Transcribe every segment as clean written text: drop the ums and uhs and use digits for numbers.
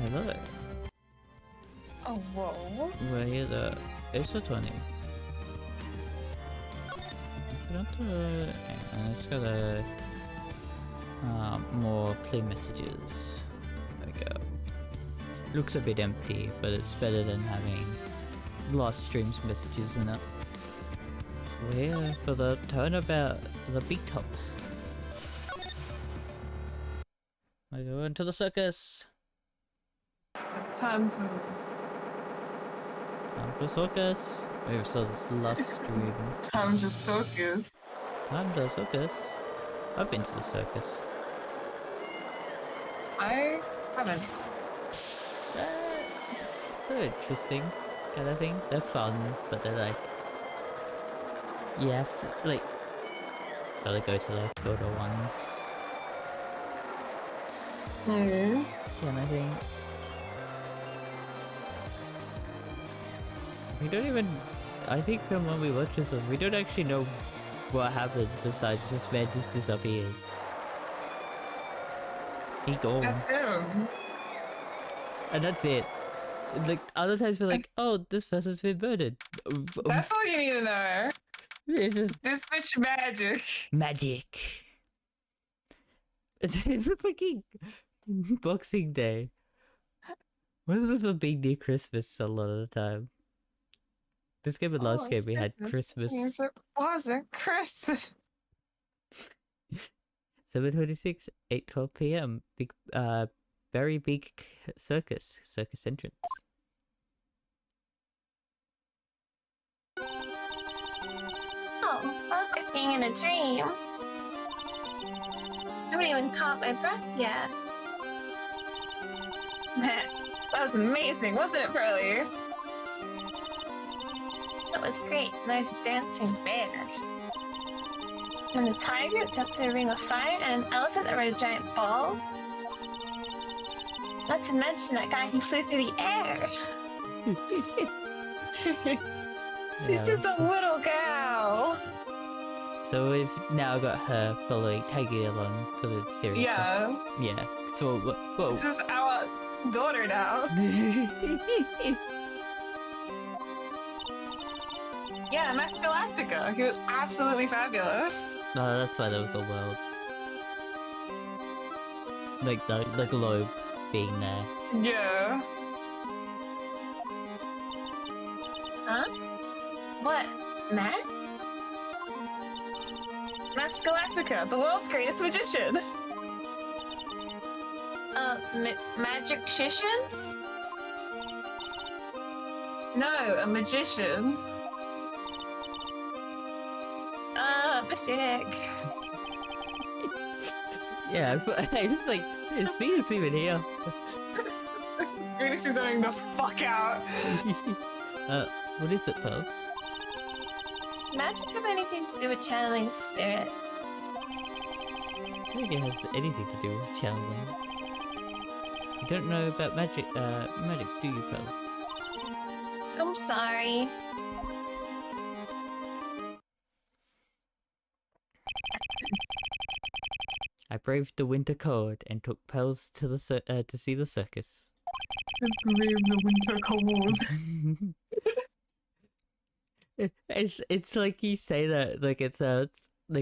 Hello. Oh, whoa. Vad är det? Är det så, Tony? Let's go to more play messages. There we go. Looks a bit empty, but it's better than having last stream's messages in it. We're here for the turnabout, the big top. We're going to the circus. It's time to... Time for circus. We saw this last stream. Time to circus. Time to circus. I've been to the circus. I haven't. They're interesting kind of thing. They're fun, but they're like... You have to, like... So they go to the shorter ones. Kind of thing. We don't even... I think from when we watch this, we don't actually know what happens besides this man just disappears. He gone. That's him. And that's it. Like, other times we're like, oh, this person's been murdered. That's all you need to know. It's just This bitch magic. magic. It's fucking Boxing Day. What's with a big near Christmas a lot of the time? This game and last game we had Christmas. Yes, it wasn't Christmas. 7:26, 8:12 p.m. Big, very big circus entrance. Oh, I was like being in a dream. I haven't even caught my breath yet. That was amazing, wasn't it, Pearly? That was great. Nice dancing bear. And a tiger jumped through a ring of fire, and an elephant that rode a giant ball. Not to mention that guy who flew through the air. She's just a little gal. So we've now got her tagging along for the series. Yeah. Yeah. So whoa. This is our daughter now. Yeah, Max Galactica. He was absolutely fabulous. No, that's why there was a world. Like the globe being there. Yeah. Huh? What? Matt? Max Galactica, the world's greatest magician. Magician? No, a magician. Mistake. Yeah, but I was like, his Phoenix even here. Phoenix is zoning the fuck out. What is it, Pulse? Does magic have anything to do with channeling spirits? I think it has anything to do with channeling. You don't know about magic, do you, Pulse? I'm sorry. I braved the winter cold and took Pearls to the to see the circus. I brave the winter cold. It's like you say that like it's a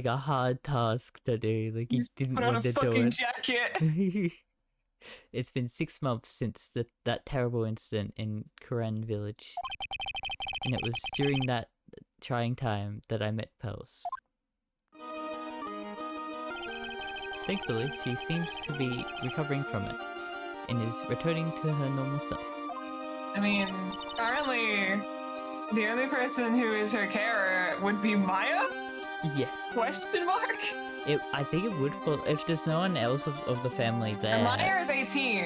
hard task to do. Like you didn't Put on want a to do fucking it. jacket. It's been 6 months since that terrible incident in Kuran village, and it was during that trying time that I met Pearls. Thankfully, she seems to be recovering from it, and is returning to her normal self. I mean, currently, the only person who is her carer would be Maya? Yeah. Question mark? I think it would, if there's no one else of the family there. And Maya is 18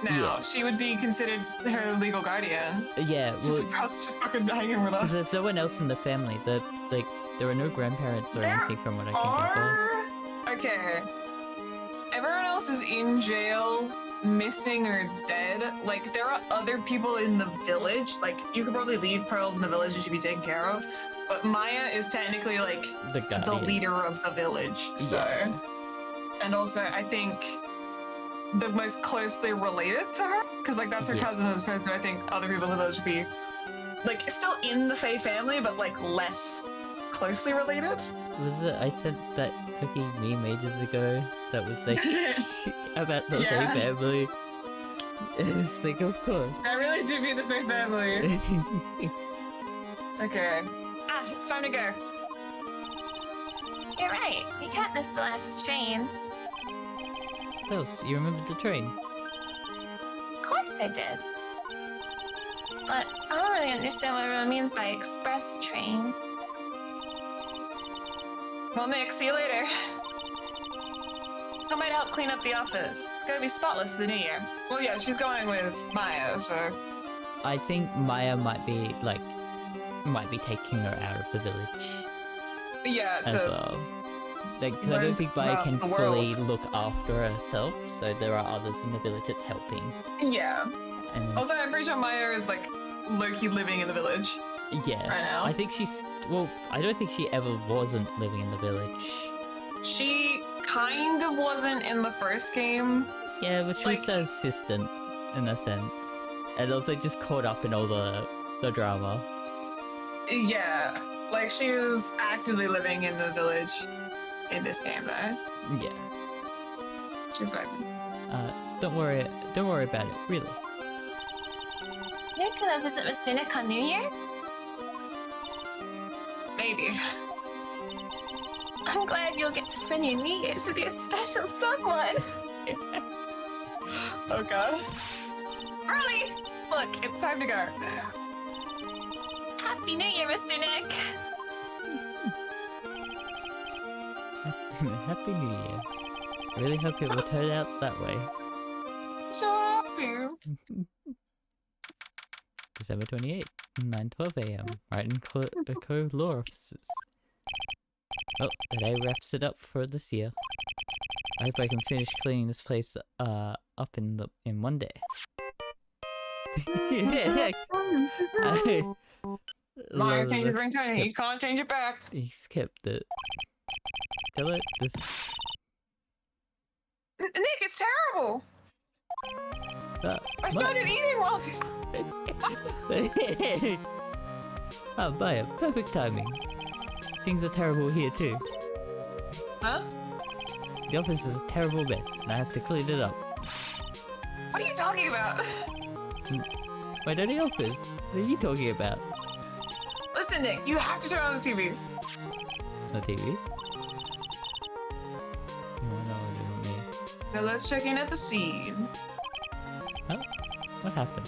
now. Yeah. She would be considered her legal guardian. Yeah, well, Just fucking hanging with us. there's no one else in the family. There are no grandparents or anything from what I can gather. Okay. Everyone else is in jail, missing or dead. Like, there are other people in the village. Like, you could probably leave Pearls in the village and she'd be taken care of. But Maya is technically, like, the leader of the village. So. Yeah. And also, I think the most closely related to her, because like that's her Yeah. cousin as opposed to I think other people in the village would be like still in the Fae family, but like less closely related. Was it? I sent that cookie meme ages ago that was like about the Yeah. Fae family. It's like, of course. I really do be the Fae family. Okay. Ah, it's time to go. You're right. We can't miss the last train. Else, you remembered the train? Of course I did. But I don't really understand what everyone means by express train. Well, Nick, see you later. I might help clean up the office. It's gotta be spotless for the new year. Well, yeah, she's going with Maya, so. I think Maya might be taking her out of the village Yeah, as well. Like, because I don't learn think Maya about can the fully world. look after herself, so there are others in the village that's helping. Yeah. And Also, I'm pretty sure Maya is like low-key living in the village. yeah, right now. I think she's I don't think she ever wasn't living in the village. She kind of wasn't in the first game. Yeah, but she was Like- an assistant in a sense, and also just caught up in all the drama. Yeah, like she was actively living in the village in this game, though. Yeah. She's back. Don't worry about it, really. You're gonna visit Mr. Nick on New Year's? Maybe. I'm glad you'll get to spend your New Year's with your special someone. Oh god. Early! Look, it's time to go. Happy New Year, Mr. Nick. Happy New Year. Really hope it will turn out that way. So happy. December 28th, 9:12 a.m. Right in Co Law offices. Oh, the day wraps it up for this year. I hope I can finish cleaning this place up in one day. Mario Love changed the- the ringtone, he can't change it back. He's kept it. Hello, this. Nick, it's terrible! I What? started eating while Oh, Maya, perfect timing. Things are terrible here too. Huh? The office is a terrible mess, and I have to clean it up. What are you talking about? My dirty office? What are you talking about? Listen, Nick, you have to turn on the TV. The TV? No, me. Now let's check in at the scene. Huh? What happened?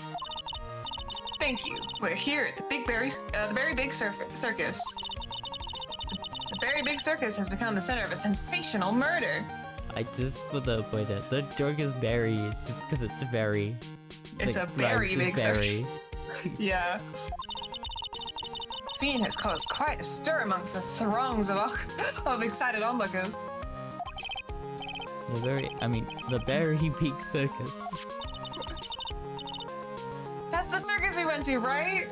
Thank you. We're here at the Very Big Circus. The Very Big Circus has become the center of a sensational murder. I just want to point out, the joke is berry, it's just because it's very... It's like, a very rhymes with big berry. Yeah. Scene has caused quite a stir amongst the throngs of excited onlookers. The Berry Big Circus. That's the circus we went to, right?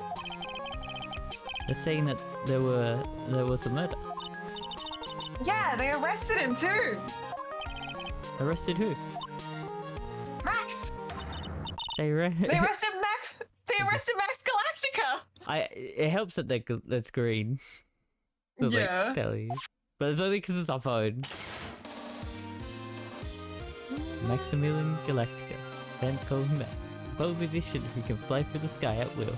They're saying that there was a murder. Yeah, they arrested him too. Arrested who? Max. They They arrested Max. They arrested Max Galactica. It helps that that's green. So, Yeah. Like, tell you. But it's only because it's our phone. Maximilian Galactica. Fans call him Max. A bold magician who can fly through the sky at will.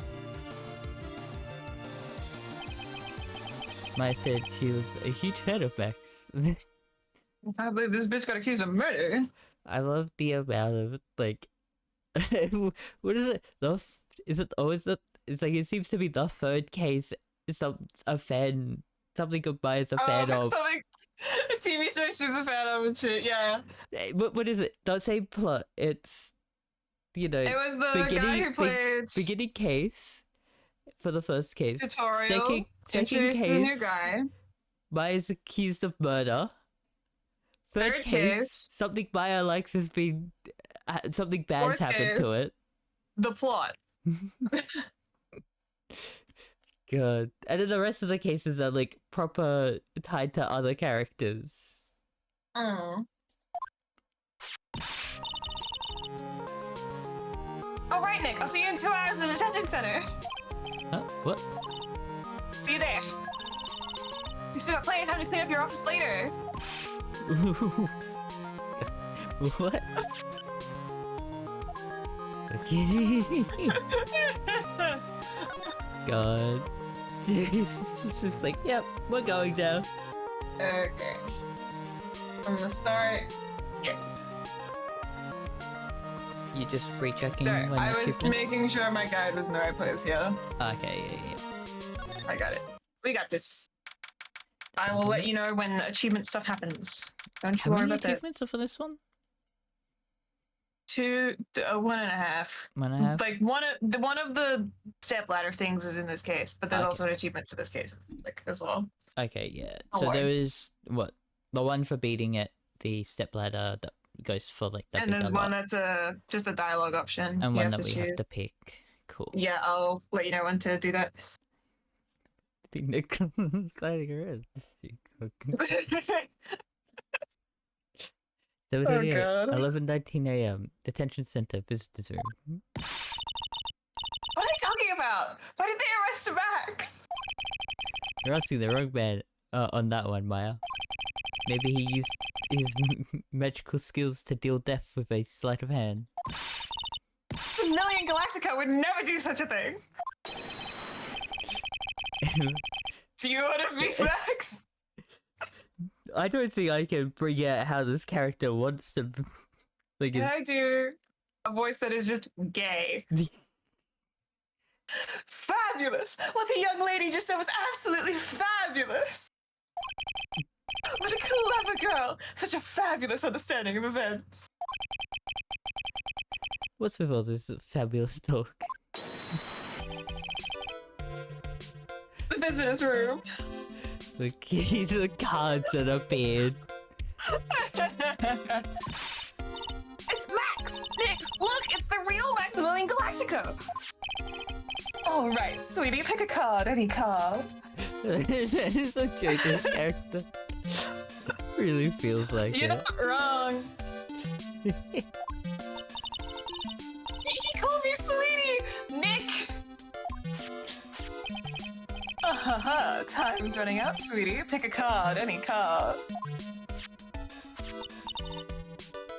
Maya said she was a huge fan of Max. I believe this bitch got accused of murder. I love the amount of like, what is it? Is it always that? It's like it seems to be the third case. A fan, something goodbye is a fan of. Something, a TV show she's a fan of and shit. Yeah. What is it? Don't say plot. It's, It was the guy who played beginning case for the first case. tutorial. Second Introduced case. the new guy. Maya is accused of murder. Third case, something Maya likes has been something bad's Fourth happened to case. it. The plot. God. And then the rest of the cases are like proper tied to other characters. Mm. All right, Nick. I'll see you in 2 hours in the detention center. Huh? What? See you there. You still got plenty of time to clean up your office later. What? Okay. God. It's just like, yep, we're going down. Okay. I'm gonna start. Yeah. You just rechecking Sorry, when I your was achievements? making sure my guide was in the right place, yeah? Okay, yeah. I got it. We got this. I will let you know when achievement stuff happens. Don't How you worry many about that. achievements are for this one? 1.5. 1.5? Like one of the step ladder things is in this case, but there's Okay. also an achievement for this case, like as well. Okay, yeah. Don't So worry. there is, what? The one for beating it, the stepladder that goes for like the And bigger there's one lot, that's just a dialogue option. and you one have that to we choose. have to pick. Cool. Yeah, I'll let you know when to do that. The Nickel Oh, God. 11:19 a.m. Detention center, visitors room. What are they talking about? Why did they arrest Max? You're asking the wrong man on that one, Maya. Maybe he used his magical skills to deal death with a sleight of hand. Some million Galactica would never do such a thing. Do you want to be Max? I don't think I can bring out how this character wants to. Like, Can I do a voice that is just gay? Fabulous! What the young lady just said was absolutely fabulous! What a clever girl! Such a fabulous understanding of events. What's with all this fabulous talk? The visitor's room. The key to the cards that appeared. It's Max! Nix, look, it's the real Maximilian Galactico! Alright, sweetie, pick a card, any card. It's a joker's character. Really feels like You're it. not wrong. He called me sweetie! Nick! Time's running out, sweetie. Pick a card, any card.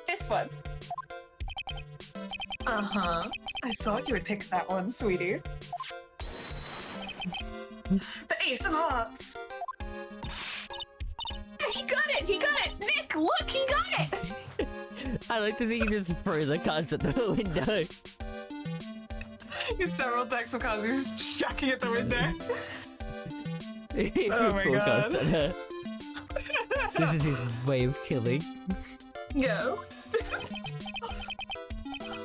This one. I thought you would pick that one, sweetie. The Ace of Hearts. He got it! He got it! Nick, look, he got it! I like to think he just threw the cards at the window. He's several decks of cards, he's just chucking at the window. He Oh threw my 4 cards God. at her. This is his way of killing. Yo.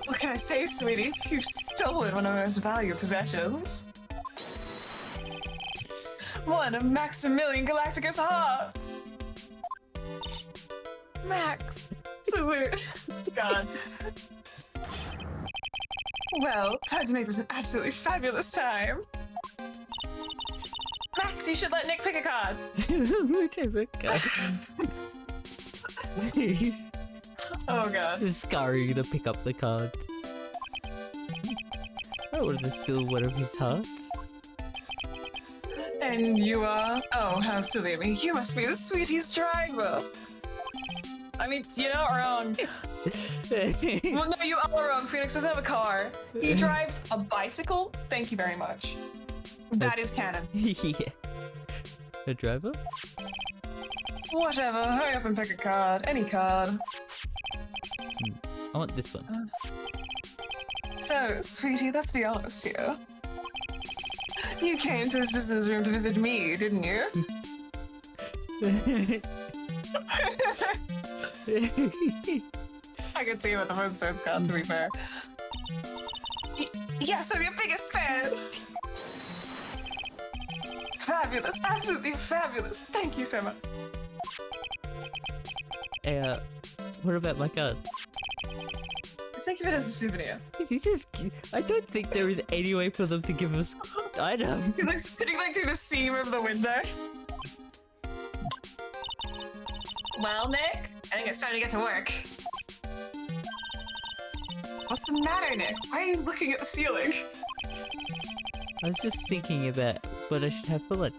What can I say, sweetie? You've stolen one of my most valued possessions. One of Maximilian Galactica's hearts. Max. So weird. God. Well, time to make this an absolutely fabulous time. Max, you should let Nick pick a card. Oh god. Just scurrying to pick up the cards. I wanted to steal one of his hearts. And you are? Oh, how silly of me. You must be the sweetest driver. I mean, you're not wrong. Well, no, you are wrong. Phoenix doesn't have a car. He drives a bicycle. Thank you very much. That is canon. Yeah. A driver? Whatever. Hurry up and pick a card. Any card. I want this one. So, sweetie, let's be honest here. You came to this business room to visit me, didn't you? I can see what the Moonstone's got, to be fair. Yes, I'm your biggest fan! Fabulous, absolutely fabulous. Thank you so much. Hey, what about my card? Think of it as a souvenir. He just, I don't think there is any way for them to give us items. He's like spitting like through the seam of the window. Well, Nick, I think it's time to get to work. What's the matter, Nick? Why are you looking at the ceiling? I was just thinking about what I should have for lunch.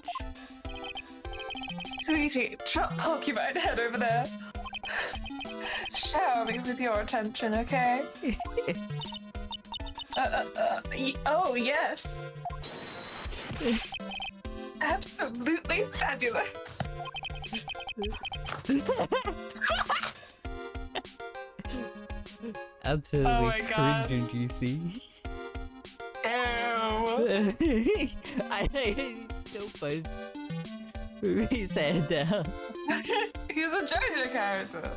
Sweetie, drop Pokemon head over there. Shower me with your attention, okay? Oh, yes. Absolutely fabulous. Absolutely Oh my God. cringe-inducing. Ew. I still post his hand down. He's a JoJo character.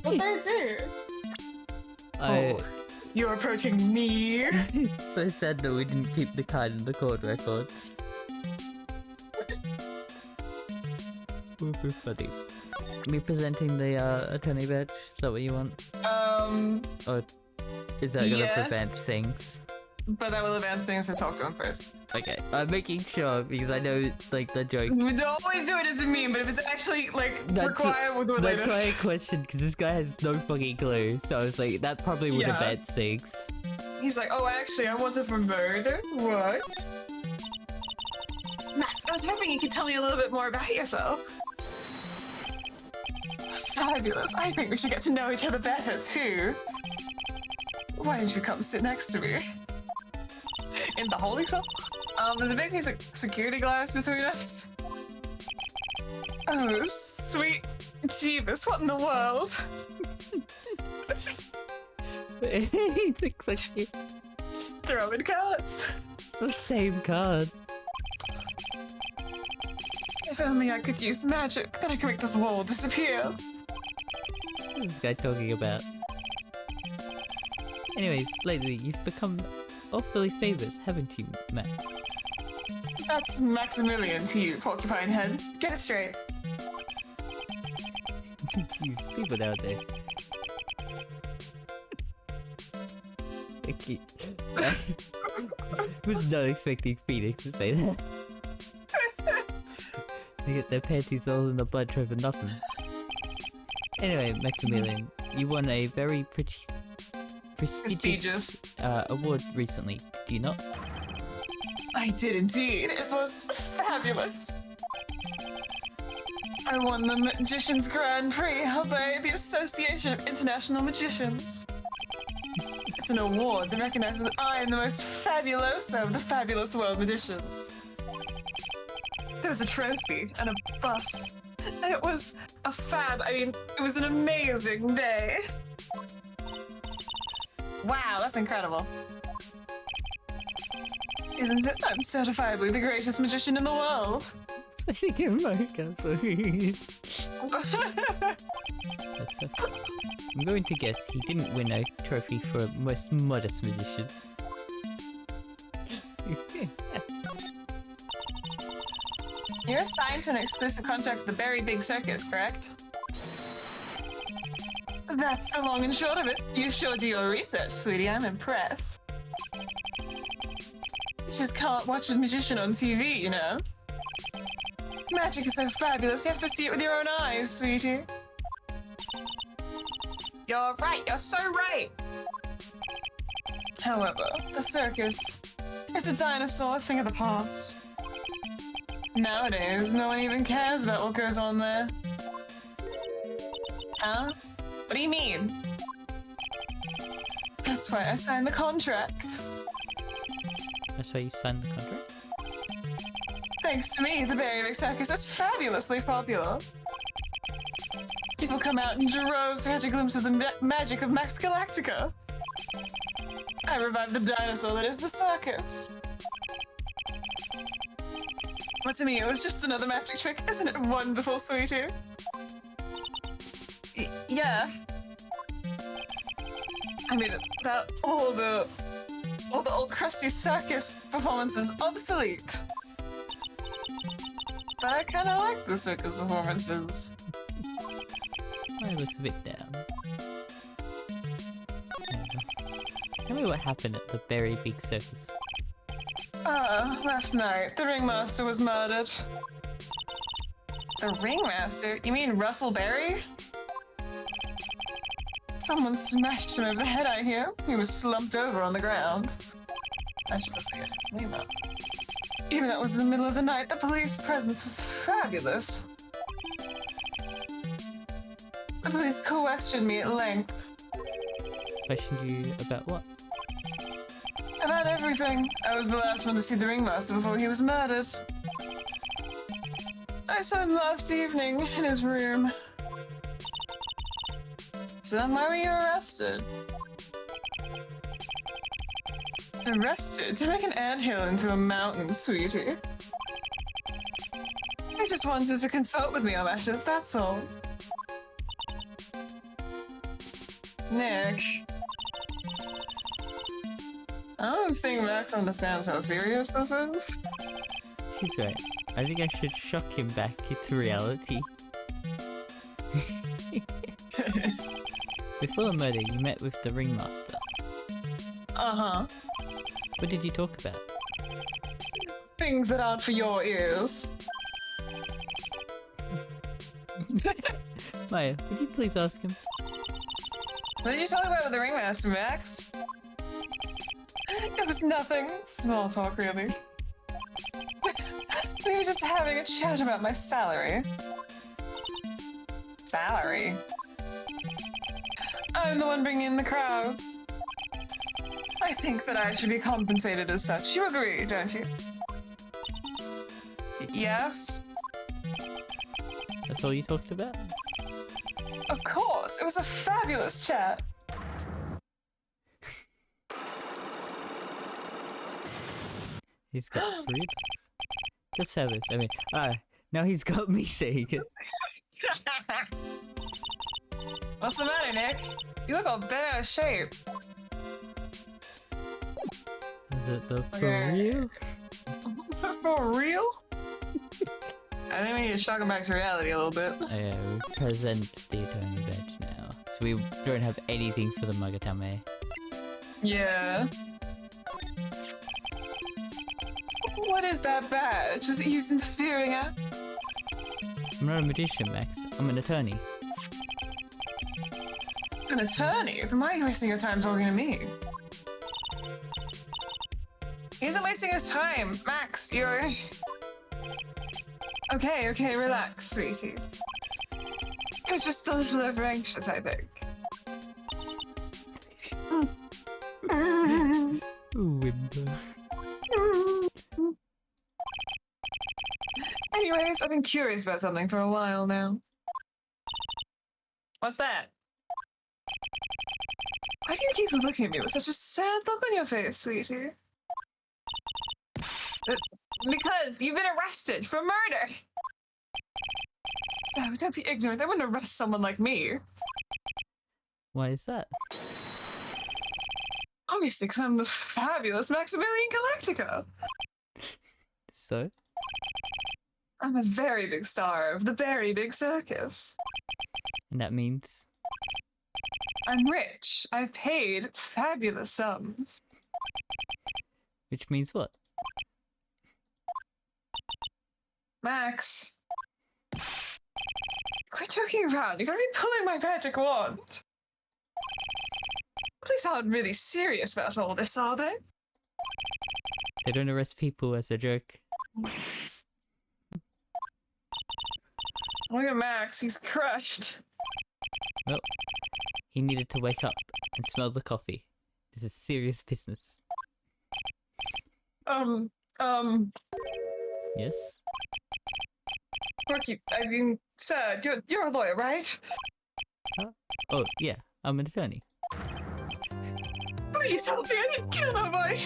What they do? I You're approaching me. it's so sad that we didn't keep the card in the court records. Funny. Me presenting the attorney badge, is that what you want? Or is that gonna Yes. prevent things? But that will advance things, so talk to him first. Okay, I'm making sure because I know like the joke. We don't always do it as a meme, but if it's actually like That's- required, we'll do it That's later. why I questioned because this guy has no fucking clue. So I was like, that probably would Yeah. advance things. He's like, oh, actually, I want it for murder. What? Max, I was hoping you could tell me a little bit more about yourself. Fabulous. I think we should get to know each other better, too. Why don't you come sit next to me? In the holding cell? There's a big piece of security glass between us. Oh, sweet Jeebus, what in the world? It's a question. Throwing cards. It's the same card. If only I could use magic, then I could make this wall disappear. What's this guy talking about? Anyways, lately you've become awfully famous, haven't you, Max? That's Maximilian to you, Porcupine Head. Get it straight. These people nowadays. Thank you. I was not expecting Phoenix to say that. They get their panties all in the blood trove for nothing. Anyway, Maximilian, you won a very prestigious award recently, do you not? I did indeed. It was fabulous. I won the Magician's Grand Prix held by the Association of International Magicians. It's an award that recognizes that I am the most fabuloso of the fabulous world magicians. There was a trophy and a bus. And it was it was an amazing day. Wow, that's incredible. Isn't it? I'm certifiably the greatest magician in the world. I think America, please. I'm going to guess he didn't win a trophy for most modest magician. You're assigned to an exclusive contract with the Very Big Circus, correct? That's the long and short of it. You sure do your research, sweetie. I'm impressed. You just can't watch a magician on TV, you know? Magic is so fabulous, you have to see it with your own eyes, sweetie. You're right, you're so right! However, the circus is a dinosaur thing of the past. Nowadays, no one even cares about what goes on there. Huh? What do you mean? That's why I signed the contract. That's why you signed the contract? Thanks to me, the Very Big Circus is fabulously popular. People come out in droves to catch a glimpse of the magic of Max Galactica. I revived the dinosaur that is the circus. But to me, it was just another magic trick. Isn't it wonderful, sweetie? Yeah. I mean, all the old crusty circus performances obsolete. But I kind of like the circus performances. I looks a bit down. Tell me what happened at the Very Big Circus. Last night, the ringmaster was murdered. The ringmaster? You mean Russell Berry? Someone smashed him over the head, I hear. He was slumped over on the ground. I should have forgotten his name now. Even though it was in the middle of the night, the police presence was fabulous. The police questioned me at length. Questioned you about what? About everything. I was the last one to see the ringmaster before he was murdered. I saw him last evening in his room. So then why were you arrested? Arrested? To make an anthill into a mountain, sweetie. I just wanted to consult with me on matters, that's all. Nick. I don't think Max understands how serious this is. She's right. I think I should shock him back into reality. Before the murder, you met with the ringmaster. Uh-huh. What did you talk about? Things that aren't for your ears. Maya, would you please ask him? What did you talk about with the ringmaster, Max? It was nothing. Small talk, really. We were just having a chat about my salary. Salary? I'm the one bringing in the crowds. I think that I should be compensated as such. You agree, don't you? Yes? That's all you talked about? Of course. It was a fabulous chat. He's got $3. Just fabulous. I mean, now he's got me saying it. What's the matter, Nick? You look all bent out of shape. Is it the for Okay. real? For real? I think we need to shock him back to reality a little bit. Oh yeah, we present the attorney badge now. So we don't have anything for the Magatame. Yeah. What is that badge? Is it used in the spearing act? I'm not a magician, Max. I'm an attorney. An attorney? Then why are you wasting your time talking to me? He isn't wasting his time. Max, you're... Okay, relax, sweetie. You're just a little over anxious, I think. Whimper. Anyways, I've been curious about something for a while now. What's that? Why do you keep looking at me with such a sad look on your face, sweetie? Because you've been arrested for murder! No, don't be ignorant. They wouldn't arrest someone like me. Why is that? Obviously, because I'm the fabulous Maximilian Galactica. So? I'm a very big star of the very big circus. And that means? I'm rich. I've paid fabulous sums. Which means what? Max. Quit joking around. You're gonna be pulling my magic wand. Police aren't really serious about all this, are they? They don't arrest people as a joke. Look at Max. He's crushed. Well, he needed to wake up and smell the coffee. This is serious business. Yes? Rookie, I mean, sir, you're a lawyer, right? Huh? Oh, yeah, I'm an attorney. Please help me, I didn't kill nobody!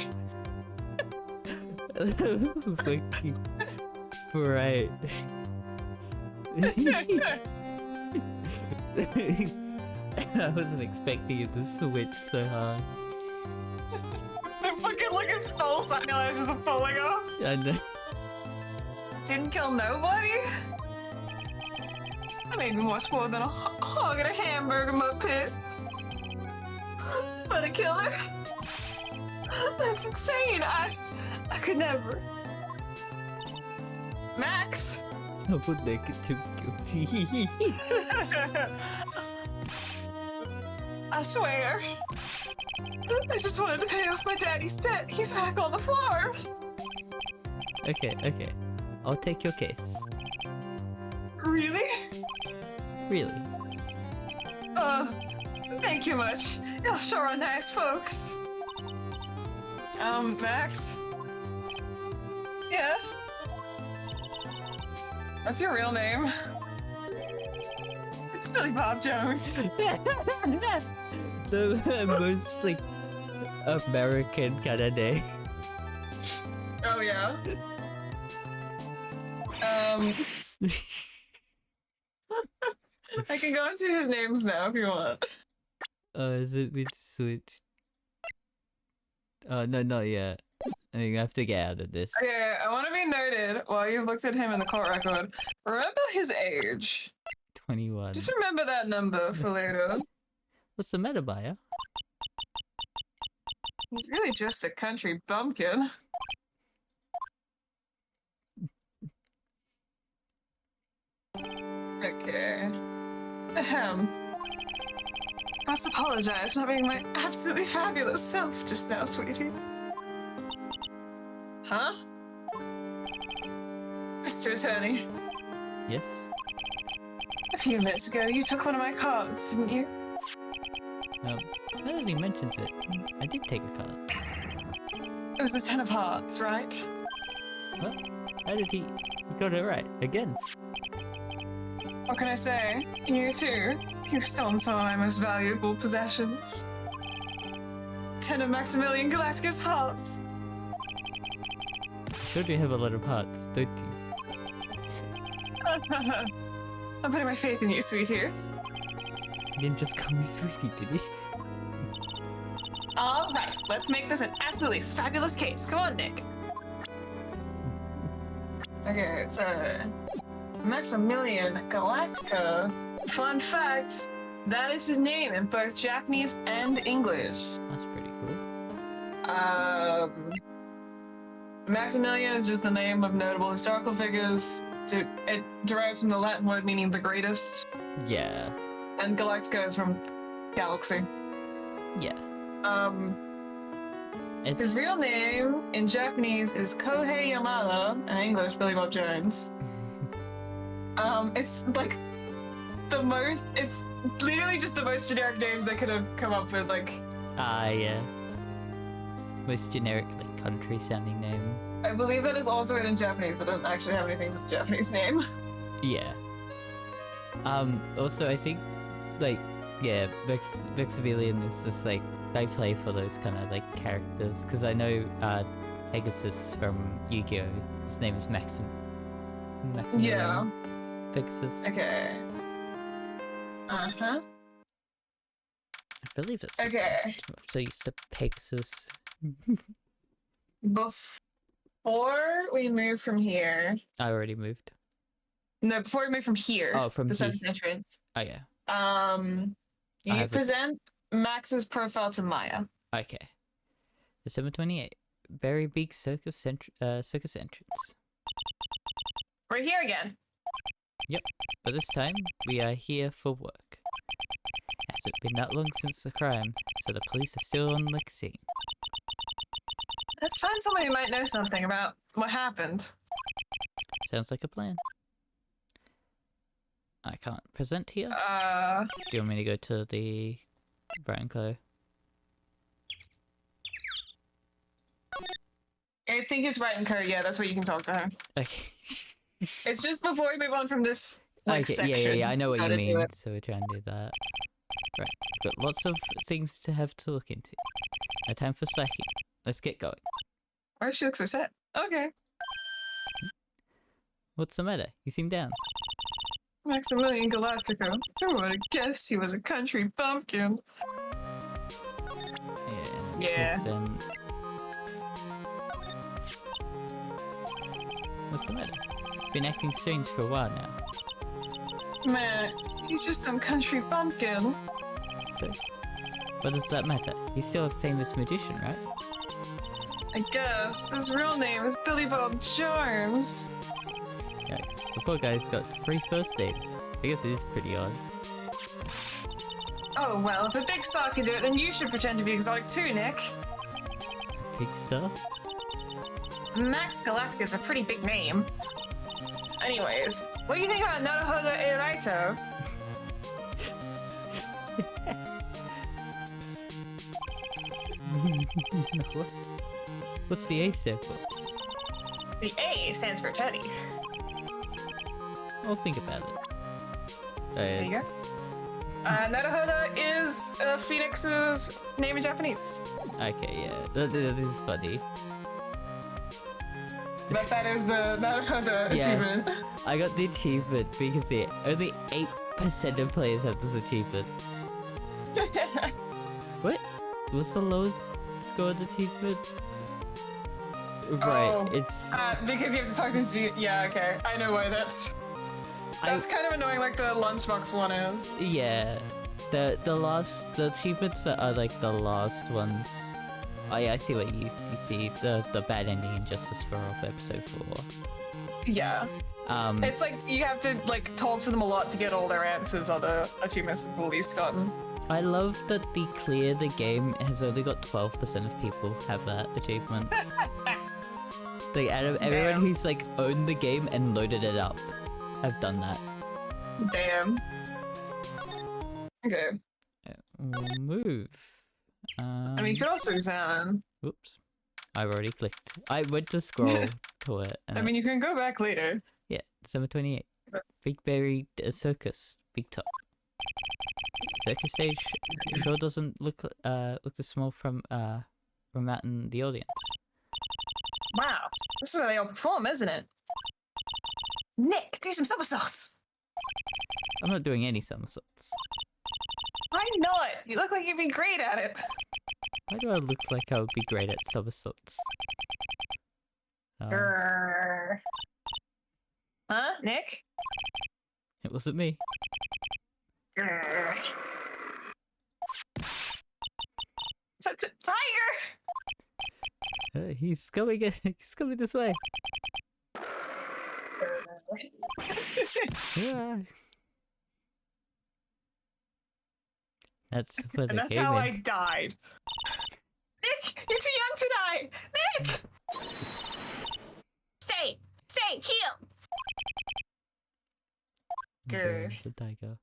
Fucking right. I wasn't expecting you to switch so hard. The fucking look his false eyelashes are falling off. I know. Didn't kill nobody? That made me much more than a hog and a hamburger in my pit. But a killer? That's insane. I could never. Max? I would make it too guilty. I swear. I just wanted to pay off my daddy's debt. He's back on the farm. Okay, okay. I'll take your case. Really? Really. Thank you much. Y'all sure are nice folks. Max? Yeah? What's your real name? It's Billy Bob Jones. The most, like, American kind of name. Oh, yeah? I can go into his names now if you want. Is it we switched? No, not yet. I think I have to get out of this. Okay, I want to be noted while you've looked at him in the court record. Remember his age. 21. Just remember that number for later. What's the matter, Maya? He's really just a country bumpkin. Okay. Ahem. I must apologize for not being my absolutely fabulous self just now, sweetie. Huh? Mr. Attorney, Yes? a few minutes ago you took one of my cards, didn't you? Now that he mentions it, I did take a card. It was the Ten of Hearts, right? What? How did he got it right? Again? What can I say? You too. You've stolen some of my most valuable possessions. 10 of Maximilian Galacticus hearts. Sure do have a lot of hearts, don't you? I'm putting my faith in you, sweetie. He didn't just call me sweetie, did he? All right, let's make this an absolutely fabulous case. Come on, Nick. Okay, so Maximilian Galactica. Fun fact, that is his name in both Japanese and English. That's pretty cool. Maximilian is just the name of notable historical figures. It derives from the Latin word meaning the greatest, Yeah. and Galactica is from galaxy. Yeah. His It's real name in Japanese is Kohei Yamada, and in English, Billy Bob Jones. It's like it's literally just the most generic names they could have come up with, like. yeah. Most generic, like, country sounding name. I believe that is also written in Japanese, but doesn't actually have anything with the Japanese name. Yeah. Also, I think, like, yeah, Maximilian is just, like, I play for those kind of, like, characters, because I know, Pegasus from Yu-Gi-Oh! His name is Maximilian. Yeah. Pegasus. Okay. Uh-huh. I believe it's Okay. so used to Pegasus. Before we move from here... I already moved. No, before we move from here, Oh, from the here. surface entrance, Oh, yeah. you have it. present Max's profile to Maya. Okay. December 28th. Very big circus entrance. We're here again. But this time, we are here for work. Has it been that long since the crime, so the police are still on the scene. Let's find someone who might know something about what happened. Sounds like a plan. I can't present here. Do you want me to go to the Branco? I think it's Wright and Co. Yeah, that's where you can talk to her. Okay. It's just before we move on from this Okay, section. yeah, I know what how you to do mean. it. So we're trying to do that. Right, we've got lots of things to have to look into. No time for slacking. Let's get going. Why she looks so sad? Okay. What's the matter? You seem down. Maximilian Galactica. Who would have guessed he was a country bumpkin? Yeah. because, what's the matter? Been acting strange for a while now. Max, he's just some country bumpkin. So, what does that matter? He's still a famous magician, right? I guess, but his real name is Billy Bob Jones. Yikes. The poor guy's got 3 first names. I guess it is pretty odd. Oh, well, if a big star can do it, then you should pretend to be exotic too, Nick. Big stuff? Max Galactica is a pretty big name. Anyways, what do you think about Naruhodo Eiraito? What? What's the A stand for? The A stands for Teddy. I'll think about it. There you go. Naruhodo is Phoenix's name in Japanese. Okay, yeah. That is funny. But that is the Naruhodo achievement. I got the achievement because only 8% of players have this achievement. What? What's the lowest score of the achievement? Right, Oh, it's... because you have to talk to G. Yeah, okay. I know why that's kind of annoying, like the lunchbox one is. Yeah. The achievements that are like the last ones. Oh yeah, I see what you see. The bad ending in Justice for All for episode 4. Yeah. It's like you have to like talk to them a lot to get all their answers on the achievements that the least gotten. I love that the clear the game has only got 12% of people have that achievement. Like out of everyone who's like owned the game and loaded it up, have done that. Damn. Okay. We'll move. I mean, you could also examine. Oops. I've already clicked. I went to scroll to it. I mean, you can go back later. Yeah, December 28th. Big Berry Circus, Big Top. Circus stage sure doesn't look this small from out in the audience. Wow, this is where they all perform, isn't it? Nick, do some somersaults. I'm not doing any somersaults. Why not? You look like you'd be great at it. Why do I look like I would be great at somersaults? Grrr. Huh, Nick? It wasn't me. Grrr. Tiger! He's coming. He's coming this way. Yeah. That's for the And that's game. how I died. Nick, you're too young to die. Nick! Stay, heal. Grr. The tiger.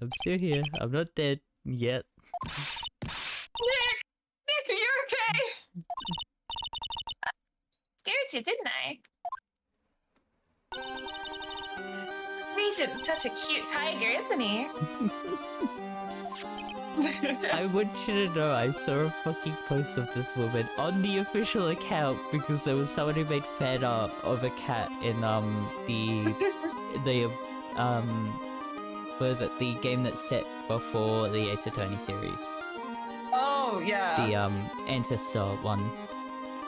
I'm still here. I'm not dead yet. Nick, are you okay? Scared you, didn't I? Regent's such a cute tiger, isn't he? I want you to know I saw a fucking post of this woman on the official account because there was someone who made fan art of a cat in the what is it? The game that's set before the Ace Attorney series. Oh yeah. The Ancestor one.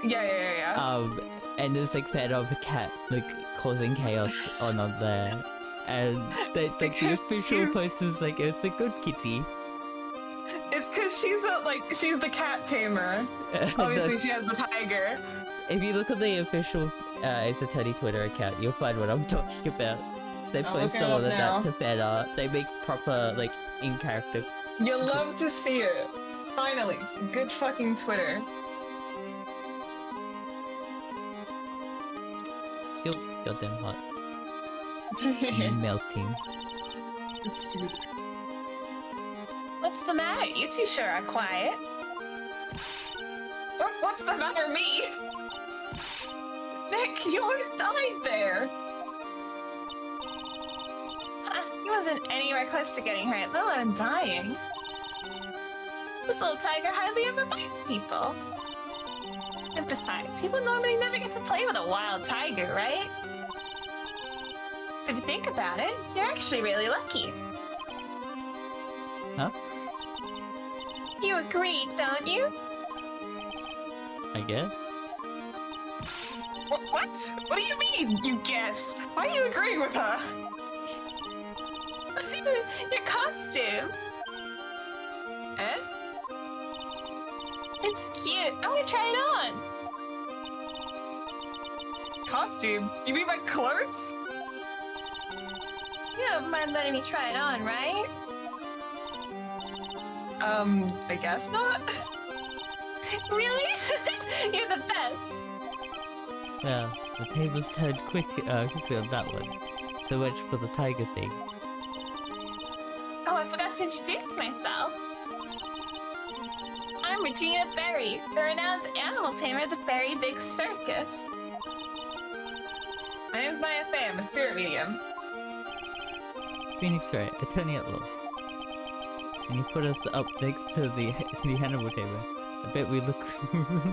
Yeah. And there's like fan art of a cat like causing chaos on there. And the official post was like, it's a good kitty. It's because she's the cat tamer. Obviously, she has the tiger. If you look at the official Ace Attorney Twitter account, you'll find what I'm talking about. They post all of that to fan art. They make proper, like, in-character. You'll love to see it. Finally, some good fucking Twitter. Still goddamn hot. Melting. What's the matter? You two sure are quiet. What's the matter, me? Nick, you almost died there. He wasn't anywhere close to getting hurt, let alone dying. This little tiger hardly ever bites people. And besides, people normally never get to play with a wild tiger, right? So if you think about it, you're actually really lucky. Huh? You agree, don't you? I guess. What? What do you mean, you guess? Why are you agreeing with her? Your costume. Eh? It's cute. I want to try it on. Costume? You mean my clothes? You don't mind letting me try it on, right? I guess not. Really? You're the best. Well, the tables turned quickly on that one. So much for the tiger thing. Oh, I forgot to introduce myself. I'm Regina Berry, the renowned animal tamer of the Berry Big Circus. My name's Maya Faye. I'm a spirit medium. Phoenix Wright, attorney at law. And you put us up next to the animal tamer. I bet we look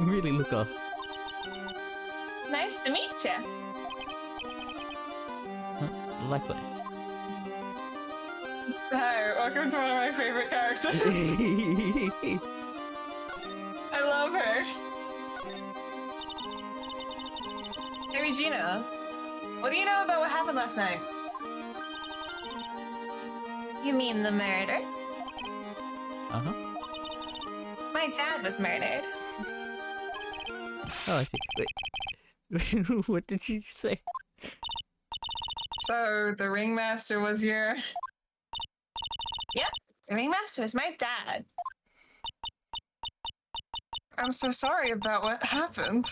really look off. Nice to meet you. Likewise. Hi, welcome to one of my favorite characters. I love her. Hey, Regina. What do you know about what happened last night? You mean the murder? Uh-huh. My dad was murdered. Oh, I see. Wait. What did you say? So, the ringmaster was your... Yep, the ringmaster was my dad. I'm so sorry about what happened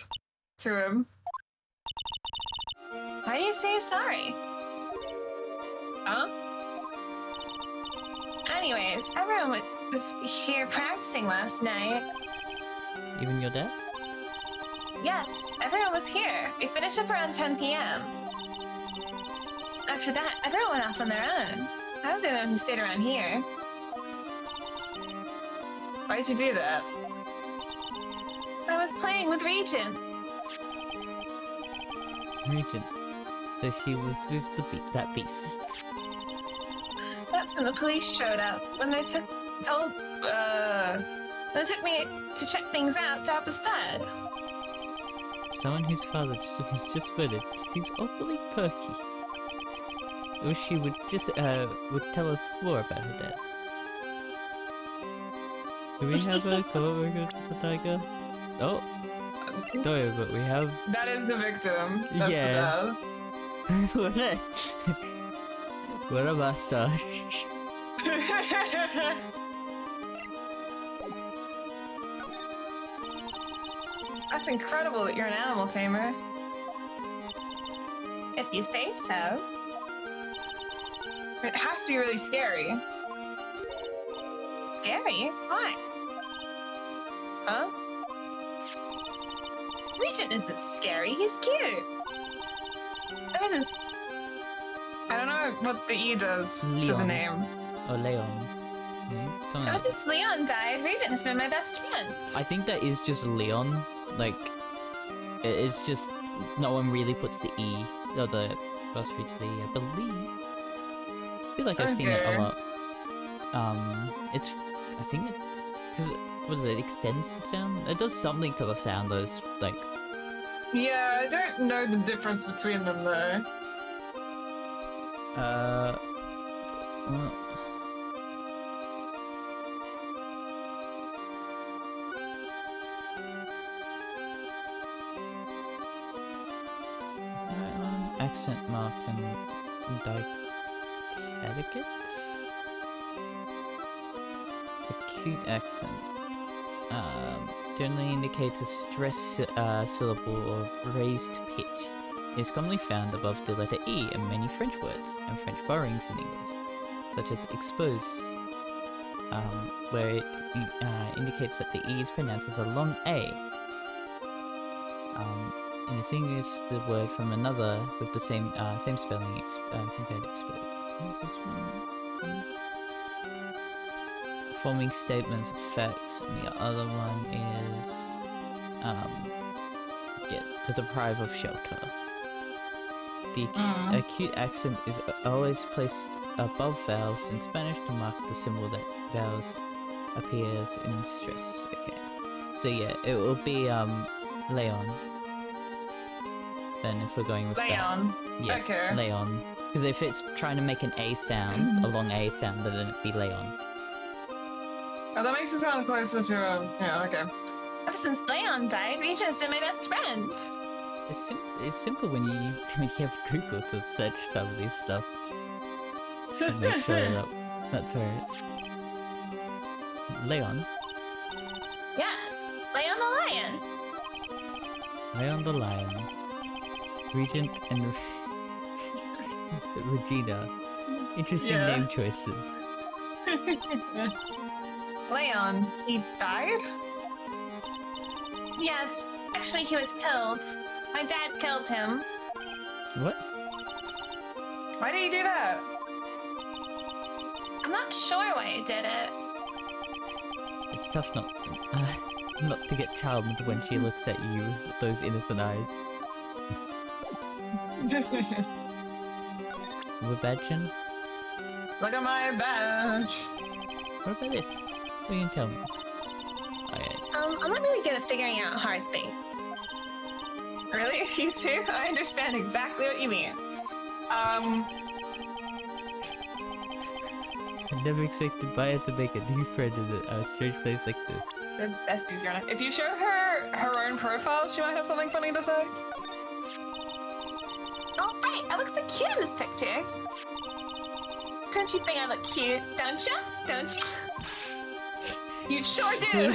to him. Why do you say you're sorry? Huh? Anyways, everyone was here practicing last night. Even your dad? Yes, everyone was here. We finished up around 10 p.m. After that, everyone went off on their own. I was the only one who stayed around here. Why'd you do that? I was playing with Regent. Regent. So she was with that beast. That's when the police showed up. When they took me to check things out, Dad was dead. Someone whose father was just murdered seems awfully perky. I wish she would just would tell us more about her dad. Do we have a co-worker with the tiger? Oh, no, but we have. That is the victim. That's Yeah. What a what a mustache. That's incredible that you're an animal tamer. If you say so. It has to be really scary. Scary? Why? Huh? Regent isn't scary, he's cute. That wasn't... I don't know what the E does to the Leon. name. Or Leon. Something Ever like that. since Leon died, Regent has been my best friend. I think that is just Leon. Like, it's just no one really puts the E or the apostrophe to the E, I believe. I feel like I've seen it a Okay. lot. I think it, because what is it? Extends the sound. It does something to the sound. Those like. Yeah, I don't know the difference between them though. Well, accent marks and dicaticates? Acute accent. Generally indicates a stress syllable or raised pitch. It is commonly found above the letter E in many French words and French borrowings in English, such as expose, where it indicates that the E is pronounced as a long A. And distinguish the word from another with the same spelling compared to expose. What is this one? Forming statements of facts, and the other one is to deprive of shelter. The acute accent is always placed above vowels in Spanish to mark the symbol that vowels appears in stress. Okay, so yeah, it will be Leon. Then if we're going with Leon. that, yeah, Okay. Leon. Because if it's trying to make an A sound, a long A sound, then it'd be Leon. Oh, that makes it sound closer to yeah, okay. Ever since Leon died, Regent has been my best friend. It's simple when you have Google to search some of this stuff. And make sure that's right. Leon. Yes, Leon the Lion. Leon the Lion. Regent and Regina. Interesting Yeah. name choices. Leon, he died? Yes, actually he was killed. My dad killed him. What? Why did he do that? I'm not sure why he did it. It's tough not to get charmed when she looks at you with those innocent eyes. Webadgen? Look at my badge. What about this? What you can tell me? Oh, yeah. I'm not really good at figuring out hard things. Really? You too? I understand exactly what you mean. I never expected Maya to make a new friend in a strange place like this. They're besties, Yarna. If you show her her own profile, she might have something funny to say. Oh, right, I look so cute in this picture. Don't you think I look cute? Don't you? Don't you? You sure do.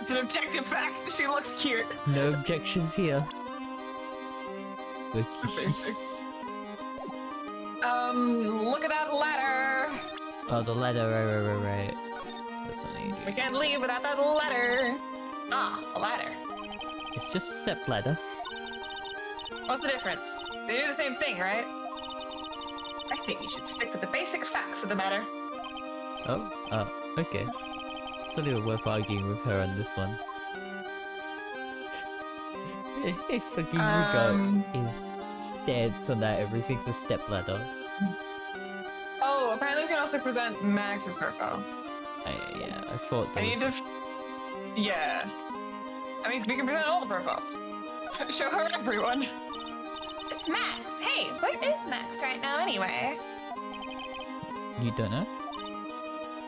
It's an objective fact. She looks cute. No objections here. Basic. Look at that ladder. Oh, the ladder, right. That's something you do. We can't leave without that ladder. Ah, a ladder. It's just a step ladder. What's the difference? They do the same thing, right? I think you should stick with the basic facts of the matter. Oh, okay. It's not even worth arguing with her on this one. Fucking Rugo is stance on that everything's a step ladder. Oh, apparently we can also present Max's profile. Yeah, I thought I that need to... Yeah. I mean, we can present all the profiles. Show her everyone. It's Max. Hey, where is Max right now anyway? You don't know?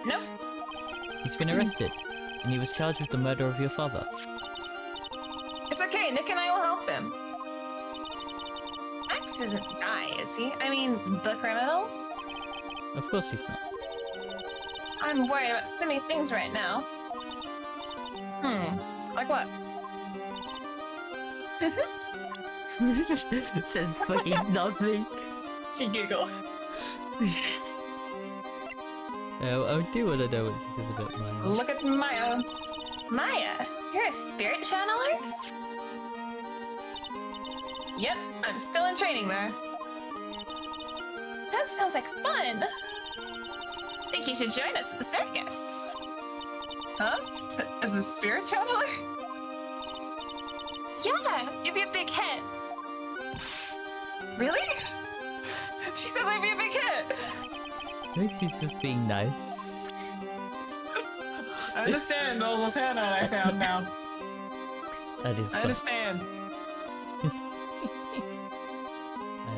Nope. He's been arrested, and he was charged with the murder of your father. It's okay, Nick and I will help him. Max isn't the guy, is he? I mean, the criminal? Of course he's not. I'm worried about so many things right now. Like what? Says fucking nothing. She giggled. I do want to know what she says about Maya. Look at Maya. Maya, you're a spirit channeler? Yep, I'm still in training there. That sounds like fun. Think you should join us at the circus. Huh? As a spirit channeler? Yeah, give you a big hit. Really? She says I'd be a big hit. I think she's just being nice. I understand all the fan art I found now. That is I fun. understand. I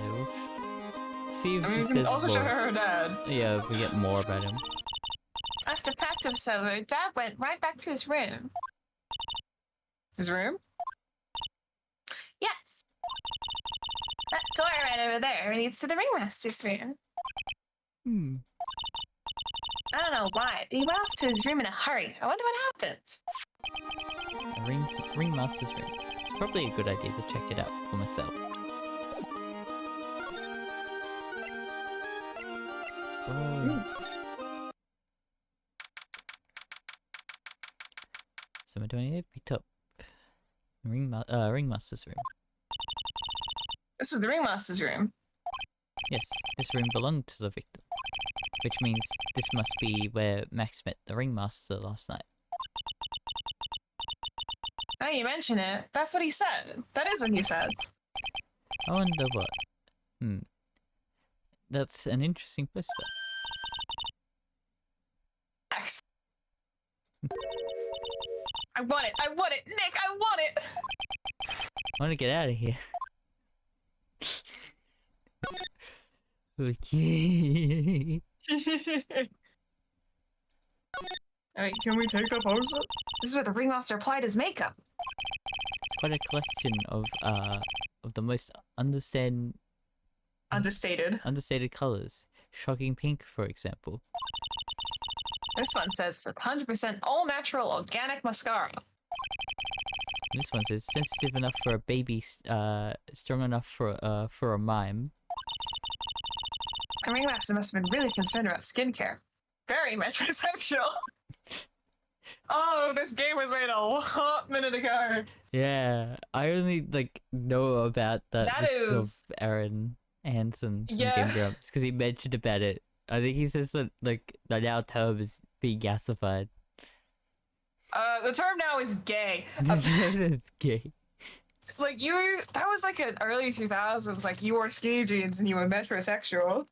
know. See if I mean, she we says can also show more. her her dad. Yeah, we get more about him. After practice was over, Dad went right back to his room. His room? Yes. That door right over there leads to the ringmaster's room. I don't know why, but he went off to his room in a hurry. I wonder what happened. Ringmaster's room. It's probably a good idea to check it out for myself. Whoa. Summer 28 picked up Ringmaster's room. This is the ringmaster's room. Yes, this room belonged to the victim. Which means this must be where Max met the Ringmaster last night. Now you mention it, that's what he said. That is what he said. I wonder what. That's an interesting poster. Max. I want it! I want it! Nick, I want it! I want to get out of here. Okay. Alright, can we take the poster? This is where the ringmaster applied his makeup. It's quite a collection of the most Understated. understated colors. Shocking pink, for example. This one says it's 100% all natural organic mascara. This one says sensitive enough for a baby, strong enough for a mime. And Ringmaster must have been really concerned about skincare. Very metrosexual. Oh, this game was made a hot minute ago. Yeah, I only like know about that That because of is- Aaron Hansen from Yeah. Game Grumps because he mentioned about it. I think he says that like the now term is being gasified. The term now is gay. It's gay. Like that was like an early 2000s. Like you wore skinny jeans and you were metrosexual.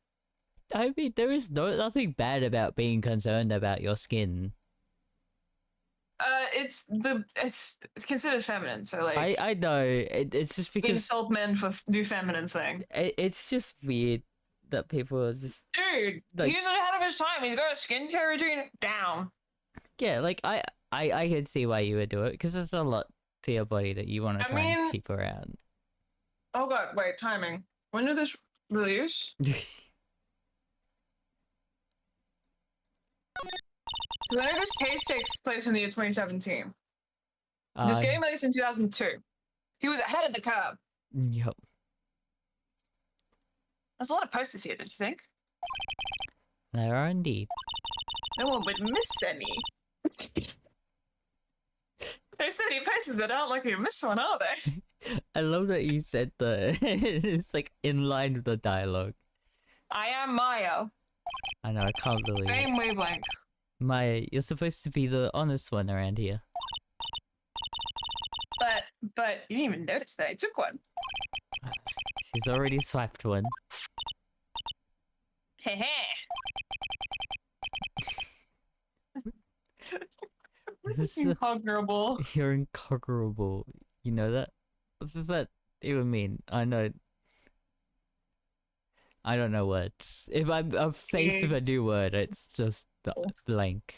I mean, there is nothing bad about being concerned about your skin. It's considered feminine. So like I know it's just because insult men for do feminine thing. it's just weird that people are just Dude, Like- he's ahead of his time. He's got a skincare routine down. yeah. Like I can see why you would do it because there's a lot to your body that you want to I try and mean- keep around. Oh god, wait, timing. When did this release? Because I know this case takes place in the year 2017. This game released in 2002. He was ahead of the curve. Yep. There's a lot of posters here, don't you think? There are indeed. No one would miss any. There's so many posters that aren't likely to miss one, are they? I love that you said the it's like in line with the dialogue. I am Maya. I know, I can't believe it. Same wavelength. Maya, you're supposed to be the honest one around here. But you didn't even notice that I took one. She's already swiped one. Heh This is Inconquerable. You're inconquerable. You know that? What does that even mean? I don't know words. If I'm faced with a new word, it's just blank.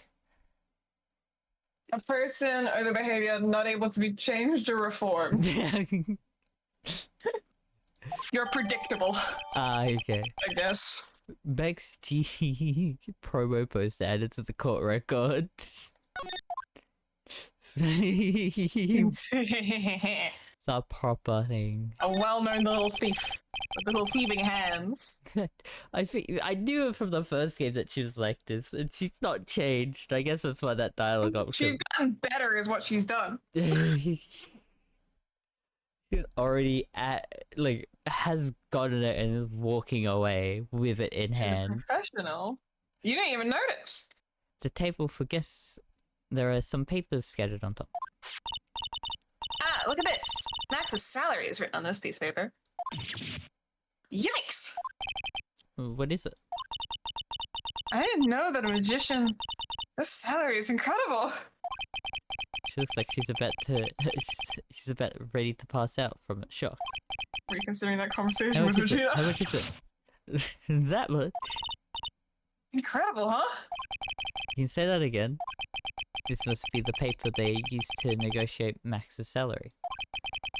A person or the behavior not able to be changed or reformed. You're predictable, Okay. I guess. Bex G promo post added to the court record. It's a proper thing. A well-known little thief with little thieving hands. I think I knew it from the first game that she was like this, and she's not changed. I guess that's why that dialogue got. She's gotten better, is what she's done. She's already has gotten it and is walking away with it in She's a hand. professional. You didn't even notice. The table for guests. There are some papers scattered on top. Ah, look at this. Max's salary is written on this piece of paper. Yikes! What is it? I didn't know that a magician. This salary is incredible. She looks like she's about to. She's about ready to pass out from a shock. Reconsidering that conversation How with much is it? Regina. How much is it? That much? Incredible, huh? You can say that again. This must be the paper they used to negotiate Max's salary.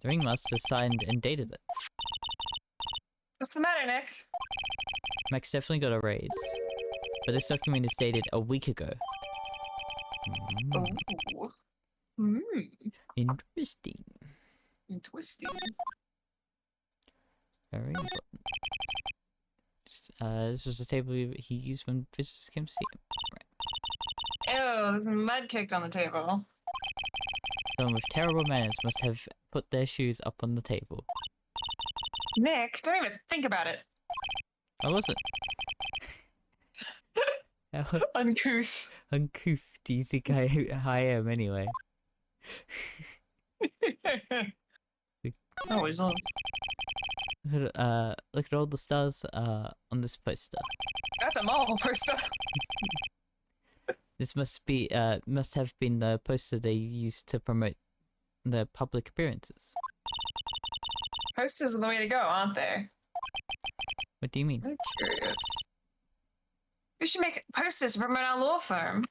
The ringmaster signed and dated it. What's the matter, Nick? Max definitely got a raise. But this document is dated a week ago. Oh. Hmm. Interesting. Interesting. Very important. This was the table he used when visitors came to see him. Ew, there's mud kicked on the table. Someone with terrible manners must have put their shoes up on the table. Nick, don't even think about it. I wasn't. How Uncouth. uncouth do you think I am anyway? Oh, he's on. Look at all the stars on this poster. That's a Marvel poster. This must have been the poster they used to promote the public appearances. Posters are the way to go, aren't they? What do you mean? I'm curious. We should make posters to promote our law firm.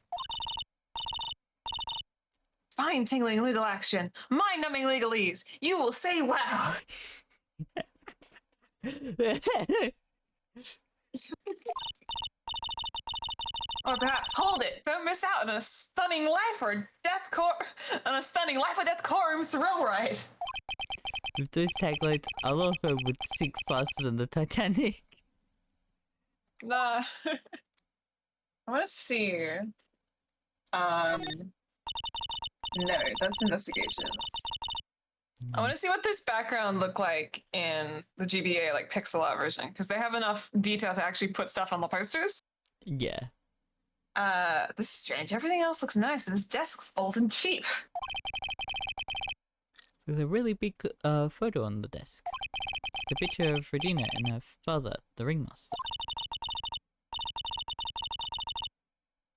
Spine-tingling legal action. Mind-numbing legalese. You will say wow. Or perhaps hold it. Don't miss out on a stunning life or death courtroom thrill ride. With those taglines, a lot of them would sink faster than the Titanic. Nah. I want to see. No, that's investigations. I want to see what this background looked like in the GBA like pixel art version because they have enough detail to actually put stuff on the posters. Yeah. This is strange. Everything else looks nice, but this desk looks old and cheap. There's a really big photo on the desk. It's a picture of Regina and her father, the ringmaster.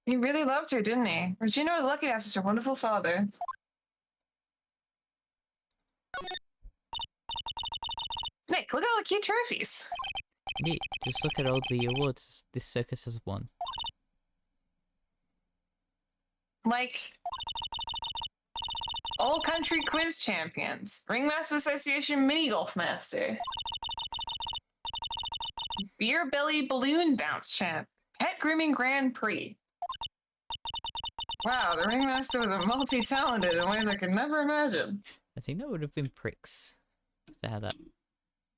He really loved her, didn't he? Regina was lucky to have such a wonderful father. Nick, look at all the cute trophies. Indeed, just look at all the awards this circus has won. Like, All Country Quiz Champions, Ringmaster Association Mini Golf Master, Beer Belly Balloon Bounce Champ, Pet Grooming Grand Prix. Wow, the Ringmaster was a multi-talented in ways I could never imagine. I think that would have been Pricks. If they had that.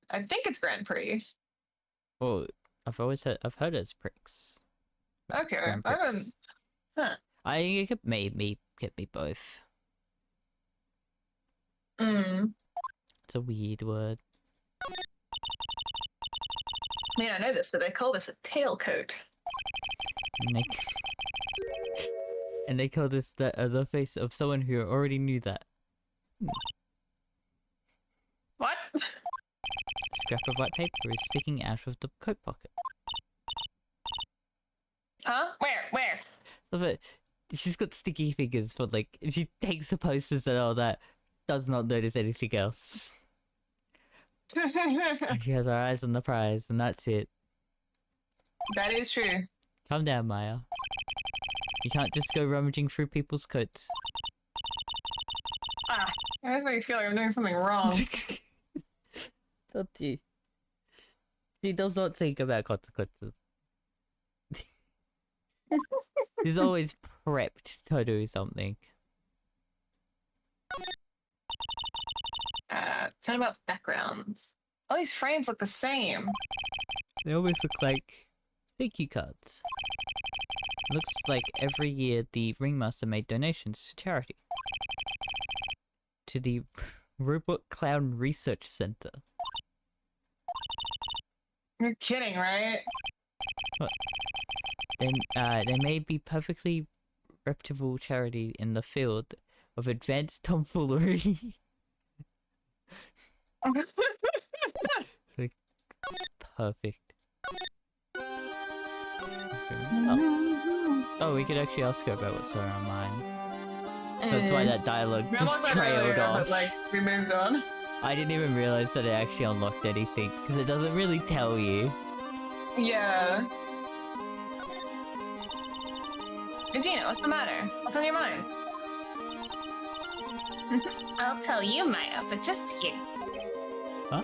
I think it's Grand Prix. Well, I've heard it's Pricks. Okay, Grand I haven't. Prix. Huh. I could maybe get me both. It's a weird word. I mean, I know this, but they call this a tailcoat. And they call this the face of someone who already knew that. What? A scrap of white paper is sticking out of the coat pocket. Huh? Where? Love it. She's got sticky fingers, but like she takes the posters and all that, does not notice anything else. She has her eyes on the prize, and that's it. That is true. Calm down, Maya. You can't just go rummaging through people's coats. That's why you feel like I'm doing something wrong. Don't you? She does not think about consequences. She's always prepped to do something. Tell me about backgrounds. All these frames look the same. They always look like thank you cards. Looks like every year the Ringmaster made donations to charity. To the Robot Clown Research Center. You're kidding, right? What? Then, there may be perfectly reputable charity in the field of advanced tomfoolery. Like, perfect. Oh, we could actually ask her about what's on her mind. That's why that dialogue just trailed off. But, like, we moved on. I didn't even realize that it actually unlocked anything, because it doesn't really tell you. Yeah. Regina, what's the matter? What's on your mind? I'll tell you, Maya, but just you. Huh?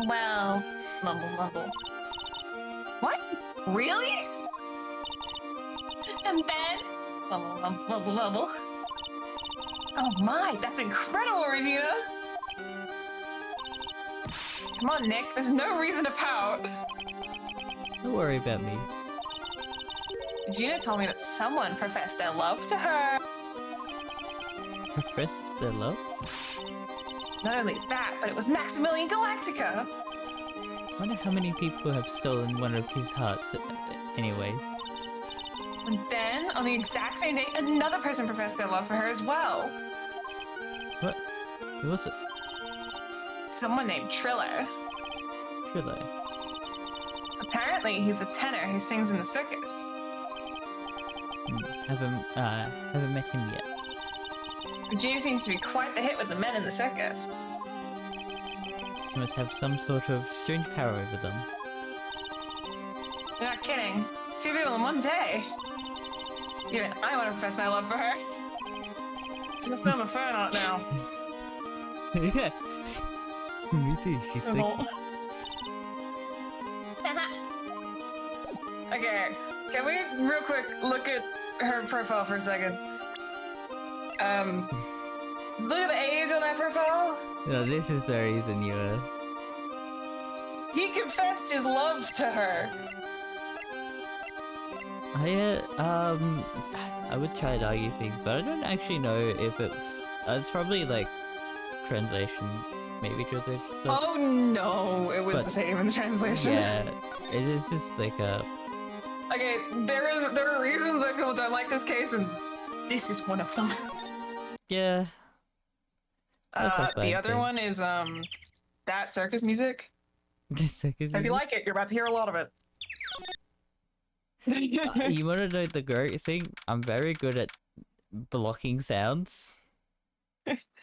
Well, mumble. What? Really? And then, mumble. Oh my, that's incredible, Regina! Come on, Nick, there's no reason to pout. Don't worry about me. Regina told me that someone professed their love to her. Profess their love? Not only that, but it was Maximilian Galactica! I wonder how many people have stolen one of his hearts anyways. And then, on the exact same day, another person professed their love for her as well. What? Who was it? Someone named Trillo. Trillo. Apparently, he's a tenor who sings in the circus. Haven't met him yet. Regina seems to be quite the hit with the men in the circus. He must have some sort of strange power over them. You're not kidding. 2 people in one day. Even I want to profess my love for her. I must have a fan art now. Yeah. Me too. She's That's like, all. Okay, can we real quick look at her profile for a second? Look at the age on that profile. no, this is the reason you were. He confessed his love to her. I would try to argue things, but I don't actually know if it's probably like translation, maybe translation stuff. Oh no, it was But- the same in the translation. Yeah, it is just like a. Okay, there are reasons why people don't like this case, and this is one of them. Yeah. That's a The bad other thing. one is that circus music. If you like it, you're about to hear a lot of it. You want to know the great thing? I'm very good at blocking sounds.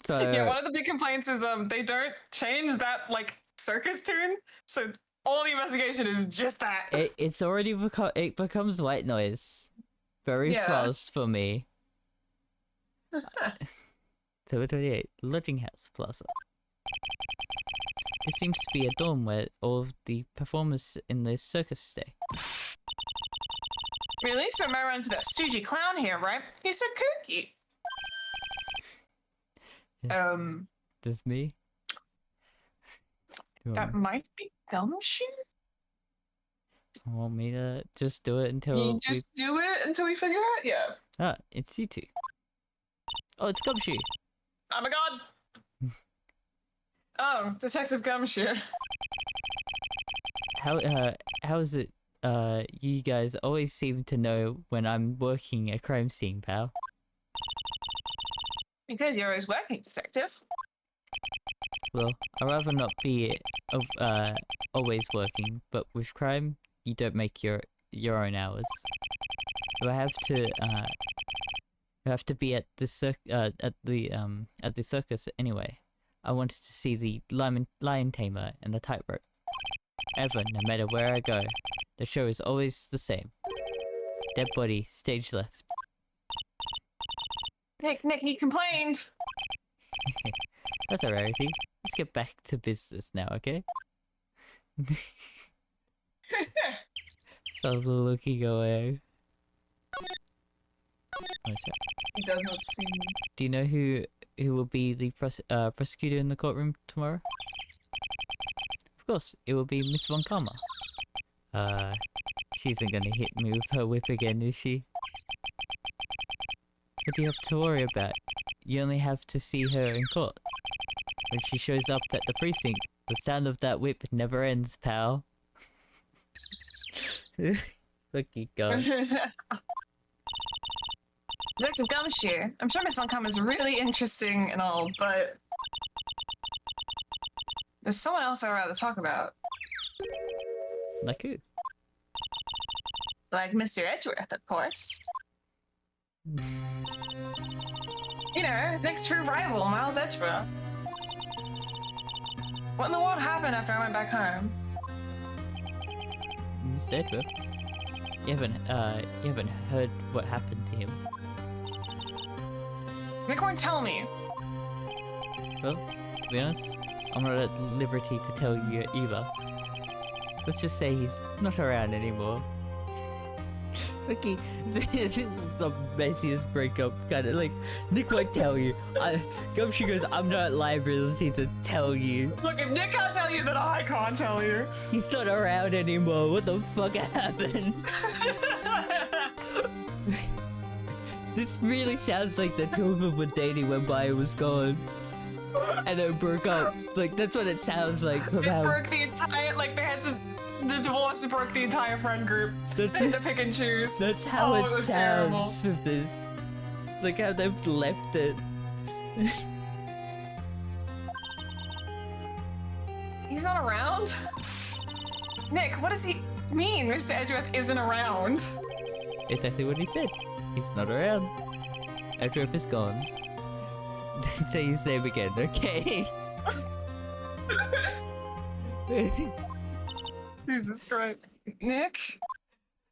So Yeah, one of the big complaints is they don't change that like circus tune, so all the investigation is just that. it's already it becomes white noise very Yeah. fast for me. 728 Lodging House Plaza. This seems to be a dorm where all of the performers in the circus stay. We at least remember run into that stoogy clown here, right? He's so kooky. That's me. Do you That want, might be Gumshoe. want me to just do it until You just do it until we figure out. Yeah. Ah, it's you two. Oh, it's Gumshoe. Oh my god. Oh, Detective Gumshoe. How is it you guys always seem to know when I'm working a crime scene, pal? Because you're always working, detective. Well, I'd rather not be always working, but with crime, you don't make your own hours. So I have to be at the circus anyway. I wanted to see the lion tamer and the tightrope. However, no matter where I go, the show is always the same. Dead body, stage left. Nick, he complained. That's a rarity. Let's get back to business now, okay? So looking away. What's that? He does not see me. Do you know who will be the prosecutor in the courtroom tomorrow? Of course, it will be Miss Von Karma. She isn't gonna hit me with her whip again, is she? What do you have to worry about? You only have to see her in court. When she shows up at the precinct, the sound of that whip never ends, pal. Fucking god. Detective Gumshoe. I'm sure Miss Von Karma is really interesting and all, but there's someone else I'd rather talk about. Like who? Like Mr. Edgeworth, of course. You know, next true rival, Miles Edgeworth. What in the world happened after I went back home? Mr. Edward? You haven't heard what happened to him. Nick won't tell me. Well, to be honest, I'm not at liberty to tell you either. Let's just say he's not around anymore. Okay, this is the messiest breakup, kind of like, Nick won't tell you. Gumshoe goes, I'm not at liberty to tell you. Look, if Nick can't tell you, then I can't tell you. He's not around anymore. What the fuck happened? This really sounds like the two of them were dating when Bio was gone. And then broke up. Like, that's what it sounds like from It how... broke the entire, like, the divorce broke the entire friend group. That's They had to just- pick and choose. That's how Oh, it it was sounds terrible. with this. Like how they've left it. He's not around? Nick, what does he mean Mr. Edgeworth isn't around? Exactly what he said. He's not around. Edgeworth is gone. Don't say his name again, okay? Jesus Christ. Nick?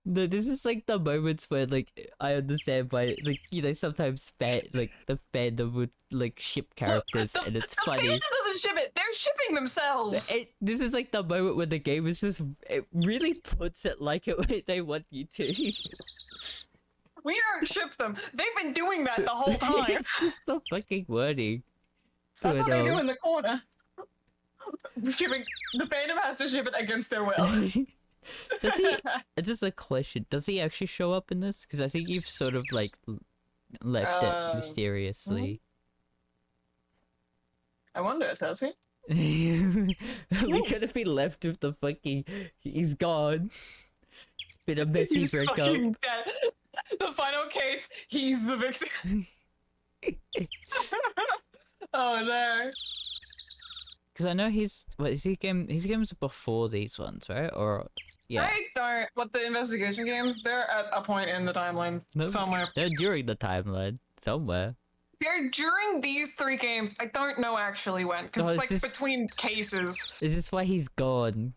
No, this is like the moments where like I understand why like sometimes the fandom would like ship characters Look, and it's the funny. fandom doesn't ship it. They're shipping themselves. This is like the moment when the game is just it really puts it like it they want you to. We don't ship them. They've been doing that the whole time. It's just the fucking wording. That's what they do But, in the corner. Shipping. The fandom has to ship it against their will. Does he? Just a question. Does he actually show up in this? Because I think you've sort of like left it mysteriously. I wonder, does he? We could have been left with the fucking. He's gone. Been a messy He's breakup. fucking dead. The final case, he's the victim. Oh no. Because I know he's his games are before these ones, right? Or yeah. I don't. What the investigation games? They're at a point in the timeline somewhere. They're during the timeline somewhere. They're during these 3 games. I don't know actually when, because Oh, it's like this- between cases. Is this why he's gone?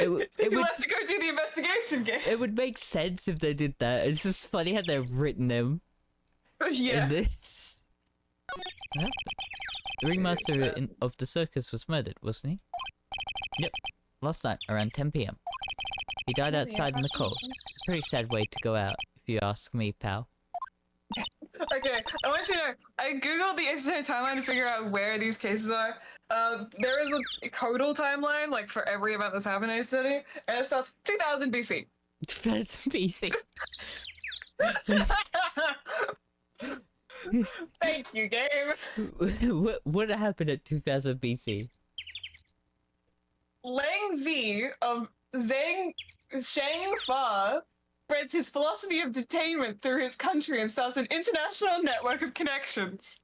It You'll would have to go do the investigation game. it would make sense if they did that. It's just funny how they've written him Yeah. in this. Huh? The ringmaster of the circus was murdered, wasn't he? Yep. Last night, around 10 p.m. He died outside in the cold. Pretty sad way to go out, if you ask me, pal. Okay, I want you to know, I googled the internet timeline to figure out where these cases are. There is a total timeline, like for every event that's happened in a study, and it starts 2000 BC. That's BC. Thank you, game. What happened at 2000 BC? Lang Zi of Shangfa spreads his philosophy of detainment through his country and starts an international network of connections.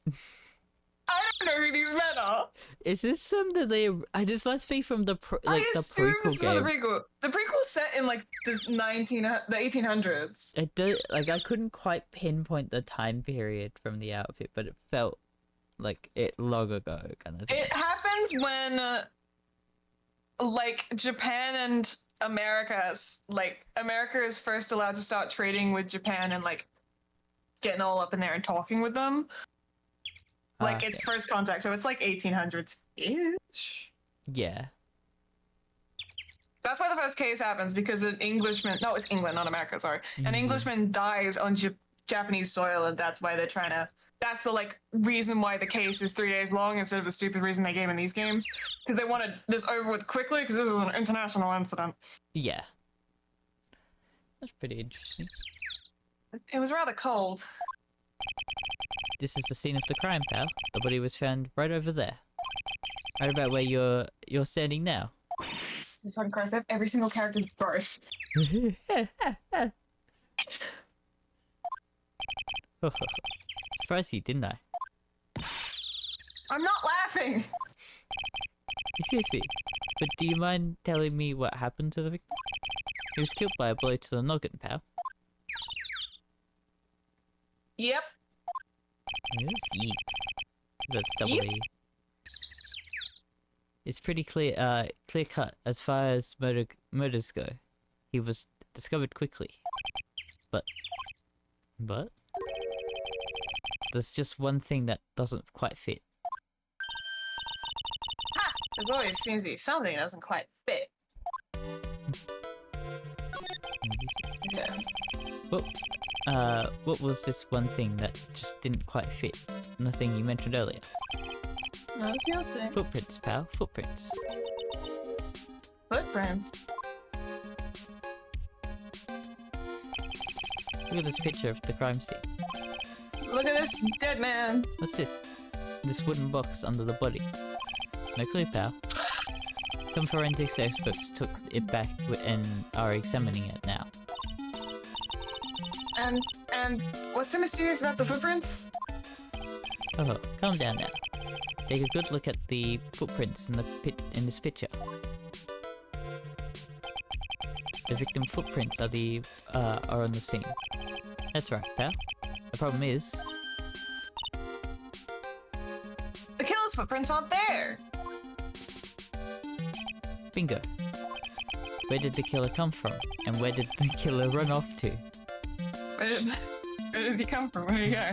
I don't know who these men are. Is this something they? This must be from the I the assume prequel this is game. from the prequel. The prequel's set in like the 1800s. It did like I couldn't quite pinpoint the time period from the outfit, but it felt like it long ago kind of thing. It happens when like Japan and America is first allowed to start trading with Japan and like getting all up in there and talking with them. Like it's first contact, so it's like 1800s-ish. Yeah. That's why the first case happens, because an Englishman, no, it's England, not America, sorry. An Englishman dies on Japanese soil, and that's why they're trying to, that's the like reason why the case is 3 days long instead of the stupid reason they gave in these games. Because they wanted this over with quickly, because this is an international incident. Yeah. That's pretty interesting. It was rather cold. This is the scene of the crime, pal. The body was found right over there. Right about where you're standing now. Jesus fucking Christ, they have every single character's birth. Surprised you, didn't I? I'm not laughing! Excuse me, but do you mind telling me what happened to the victim? He was killed by a blow to the noggin, pal. Yep. Yeet. That's double Yep. E. It's pretty clear cut as far as murders go. He was discovered quickly. But there's just one thing that doesn't quite fit. Ha! There's always seems to be something that doesn't quite fit. Yeah. What was this one thing that just didn't quite fit? The thing you mentioned earlier. What's yours say? Footprints, pal. Footprints. Footprints. Look at this picture of the crime scene. Look at this dead man. What's this? This wooden box under the body. No clue, pal. Some forensics experts took it back and are examining it now. And what's so mysterious about the footprints? Oh, calm down now. Take a good look at the footprints in this picture. The victim footprints are on the scene. That's right, pal. The problem is The killer's footprints aren't there. bingo. Where did the killer come from? And where did the killer run off to? Where did he come from? Where did he go?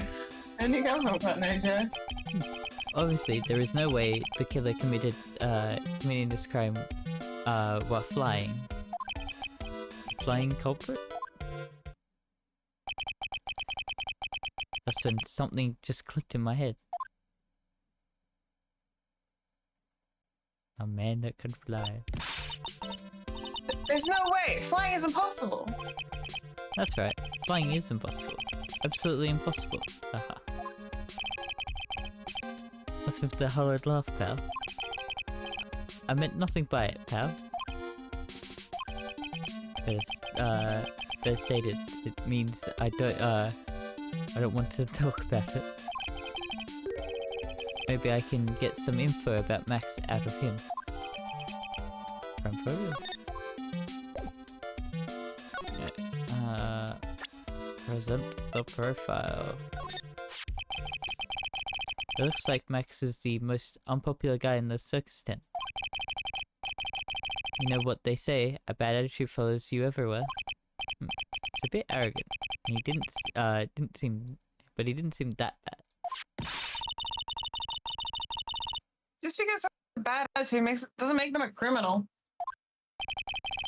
Where did he come from, Cotton Asia? Obviously, there is no way the killer committing this crime while flying. Flying culprit? That's when something just clicked in my head. A man that could fly. There's no way! Flying is impossible! That's right. Flying is impossible. Absolutely impossible. Haha. What's with the hollowed laugh, pal? I meant nothing by it, pal. Better stated. It means I don't want to talk about it. Maybe I can get some info about Max out of him. From photos. Present the profile. It looks like Max is the most unpopular guy in the circus tent. You know what they say, a bad attitude follows you everywhere. It's a bit arrogant. He didn't seem that bad. Just because a bad attitude doesn't make them a criminal.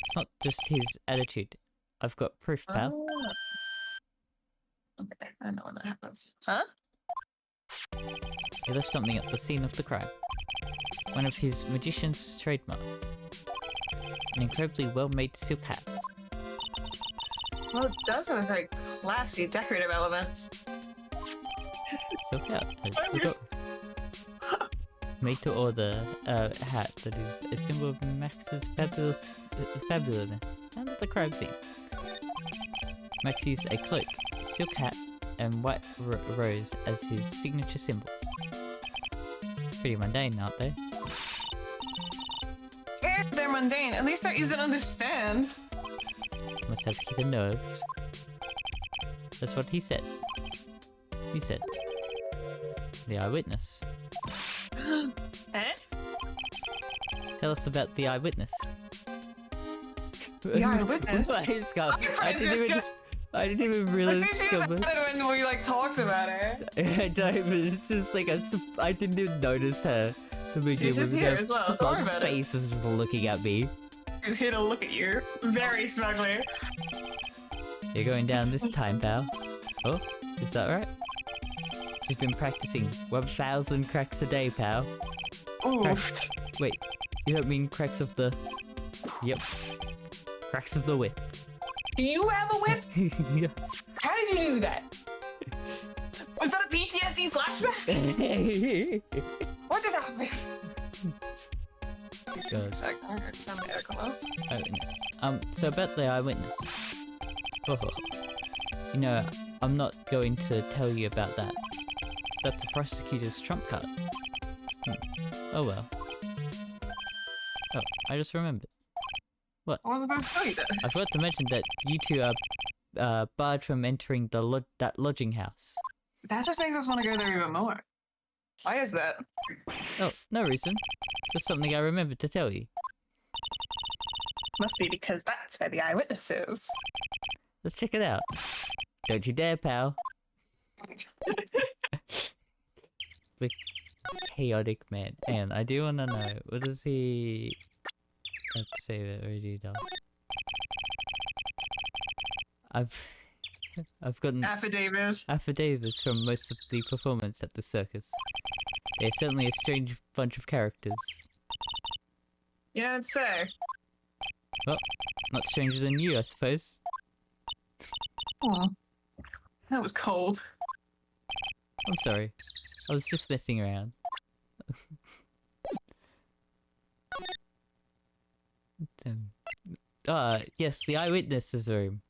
It's not just his attitude. I've got proof, pal. Oh. Okay, I know when that happens. Huh? He left something at the scene of the crime. One of his magician's trademarks. An incredibly well-made silk hat. Well, it does have a very classy decorative elements. Silk hat. Made to order hat that is a symbol of Max's fabulousness and the crime scene. Max used a cloak, silk hat, and white rose as his signature symbols. Pretty mundane, aren't they? Yeah, they're mundane. At least they're easy to understand. Must have hit a nerve. That's what he said. He said. The eyewitness. Eh? Tell us about the eyewitness. The eyewitness? I didn't even realize. I see she was added when we like talked about her. I don't even, it's just like I didn't even notice her. She's just here as well. Don't worry about it. Face is just looking at me. She's here to look at you very smugly. You're going down this time, pal. Oh, is that right? She's been practicing 1,000 cracks a day, pal. Oof. Wait, you don't mean cracks of the... Yep. Cracks of the whip. Do you have a whip? Yeah. How did you do that? Was that a PTSD flashback? What just happened? God. Eyewitness. So about the eyewitness. You know, I'm not going to tell you about that. That's the prosecutor's trump card. Oh well. Oh, I just remembered. What? I wasn't going to tell you that. I forgot to mention that you two are barred from entering that lodging house. That just makes us want to go there even more. Why is that? Oh, no reason. Just something I remembered to tell you. Must be because that's where the eyewitness is. Let's check it out. Don't you dare, pal. With chaotic man. And I do want to know, what does he have to say that already done? I've gotten affidavits from most of the performers at the circus. They're certainly a strange bunch of characters. Yeah, I'd say. Well, not stranger than you, I suppose. Oh, that was cold. I'm sorry. I was just messing around. Yes, the eyewitness's room.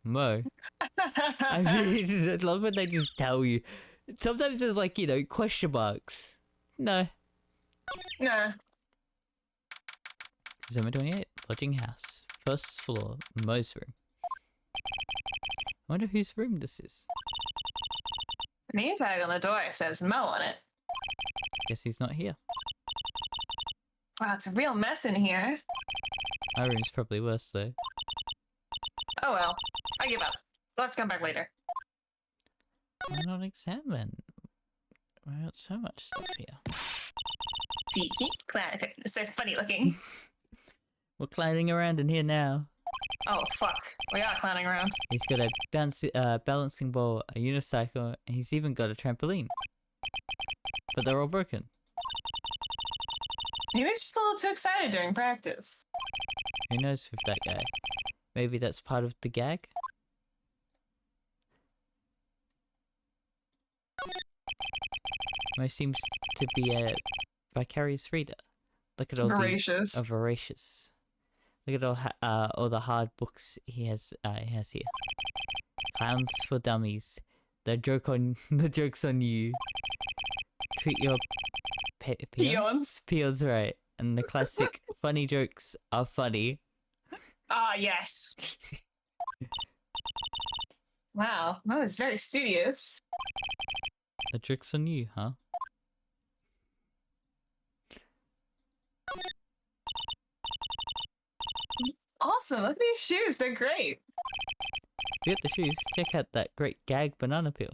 Mo. I really love when they just tell you. Sometimes it's like, you know, question marks. No. No. December 28th, lodging house. First floor, Mo's room. I wonder whose room this is. The name tag on the door says Mo on it. Guess he's not here. Wow, it's a real mess in here. My room's probably worse though. Oh well. I give up. Let's come back later. Why not examine? We got so much stuff here. Tiki, clown. It's so funny looking. We're clowning around in here now. Oh fuck. We are clowning around. He's got a balancing ball, a unicycle, and he's even got a trampoline. But they're all broken. Maybe he's just a little too excited during practice. Who knows with that guy? Maybe that's part of the gag? Mo seems to be a vicarious reader. Look at all Voracious. voracious. Look at all the hard books he has here. Clowns for Dummies. The joke's on you. Treat your Peons. peons right. And the classic funny jokes are funny. Ah, yes. Wow, Mo is very studious. The joke's on you, huh? Awesome, look at these shoes, they're great. You got the shoes. Check out that great gag banana peel.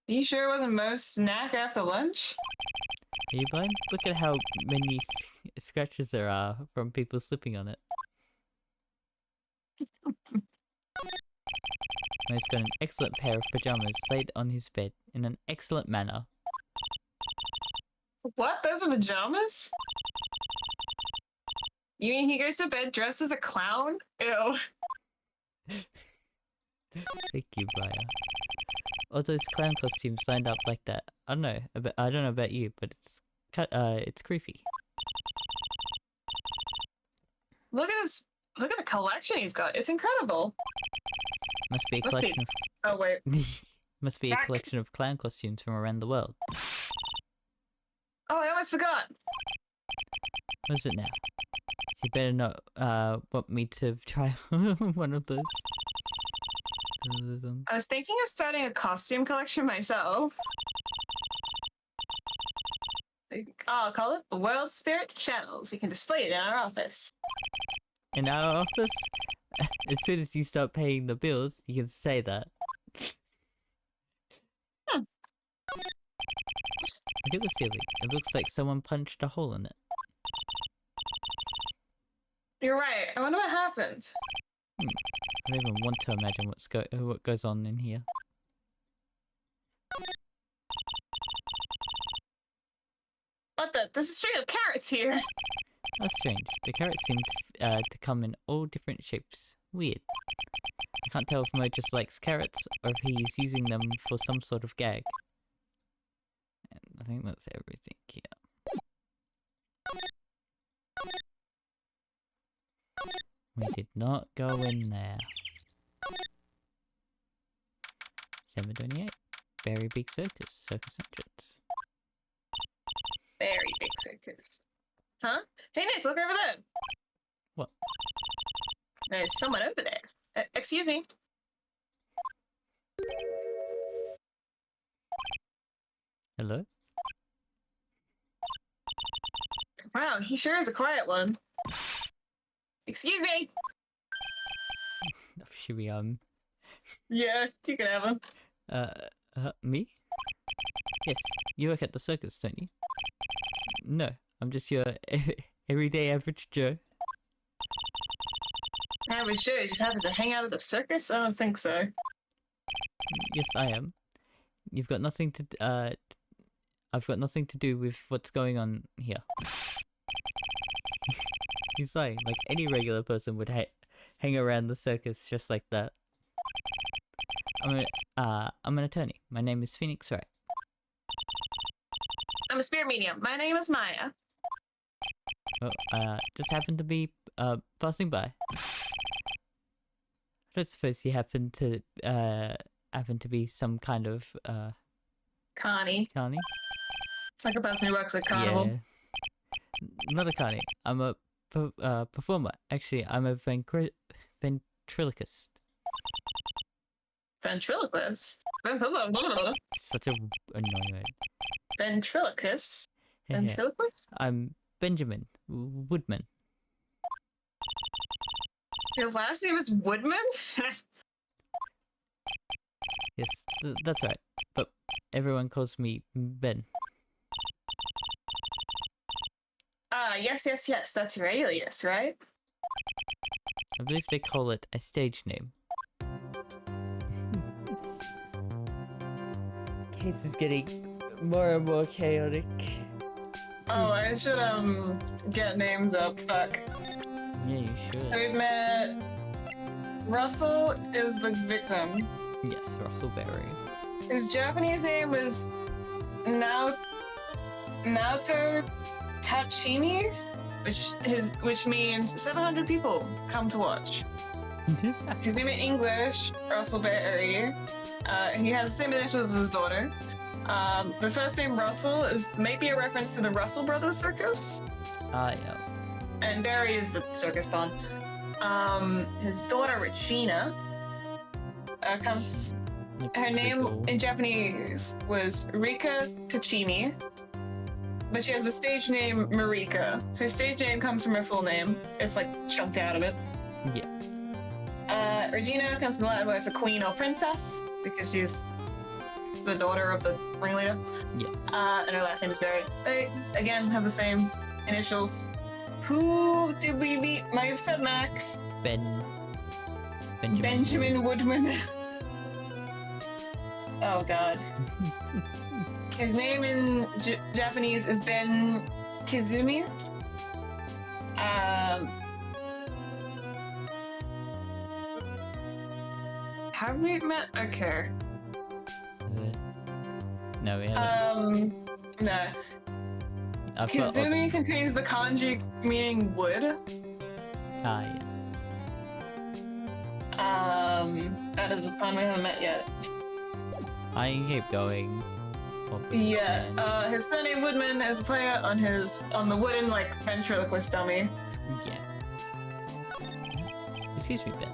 Are you sure it wasn't Mo's snack after lunch? Are you blind? Look at how many scratches there are from people slipping on it. Mo's got an excellent pair of pajamas laid on his bed in an excellent manner. What? Those are pajamas? You mean he goes to bed dressed as a clown? Ew. Thank you, Briar. All those clown costumes lined up like that. I don't know about you, but it's creepy. Look at this. Look at the collection he's got. It's incredible. Must be a Must be- collection Oh, wait. must be a Back. collection of clown costumes from around the world. Oh, I almost forgot. What is it now? You better not want me to try one of those. I was thinking of starting a costume collection myself. I'll call it the World Spirit Channels. We can display it in our office. In our office? As soon as you start paying the bills, you can say that. Hmm. Look at the ceiling. It looks like someone punched a hole in it. You're right. I wonder what happened. I don't even want to imagine what goes on in here. What the? There's a string of carrots here. That's strange. The carrots seem to come in all different shapes. Weird. I can't tell if Mo just likes carrots or if he's using them for some sort of gag. And I think that's everything here. We did not go in there. 728. Very big circus. Circus entrance. Very big circus. Huh? Hey, Nick, look over there. What? There's someone over there. Excuse me. Hello? Wow, he sure is a quiet one. Excuse me. Should we, Yeah, you can have him. me? Yes, you work at the circus, don't you? No, I'm just your everyday average Joe. Average Joe just happens to hang out at the circus? I don't think so. Yes, I am. You've got nothing to, I've got nothing to do with what's going on here. He's lying, like any regular person would hang around the circus just like that. I'm an attorney. My name is Phoenix Wright. I'm a spirit medium. My name is Maya. Well, just happened to be, passing by. I don't suppose you happen to be some kind of, Connie. carny? It's like a person who works at Carnival. Yeah. Not a carny. I'm a performer. Actually, I'm a ventriloquist. Ventriloquist. Such a annoying word. Ventriloquist. Yeah. Ventriloquist? I'm Benjamin. Woodman. Your last name is Woodman? Yes, that's right. But everyone calls me Ben. Yes. That's Aurelius, right? I believe they call it a stage name. Case is getting more and more chaotic. Oh, I should, get names up. Fuck. Yeah, you So should. we've met... Russell is the victim. Yes, Russell Berry. His Japanese name was Naoto Tachimi, which means 700 people come to watch. His name in English, Russell Berry. He has the same initials as his daughter. The first name Russell is maybe a reference to the Russell Brothers Circus, Yeah. and Berry is the circus pawn. His daughter Regina comes. Like Her name Ziggle. in Japanese was Rika Tachimi, but she has the stage name Marika. Her stage name comes from her full name. It's like chunked out of it. Yeah. Regina comes from the Latin word for queen or princess because she's the daughter of the ringleader. Yeah. And her last name is Berry. They, again, have the same initials. Who did we meet? Might have said Max. Benjamin Woodman. Oh god. His name in Japanese is Ben Kizumi. Have we met? Okay. No, we haven't. No. I've got Kizumi contains the kanji meaning wood. yeah. That is a pun we haven't met yet. I can keep going. Yeah, his surname Woodman is a play on the wooden, like, ventriloquist dummy. Yeah. Excuse me, Ben.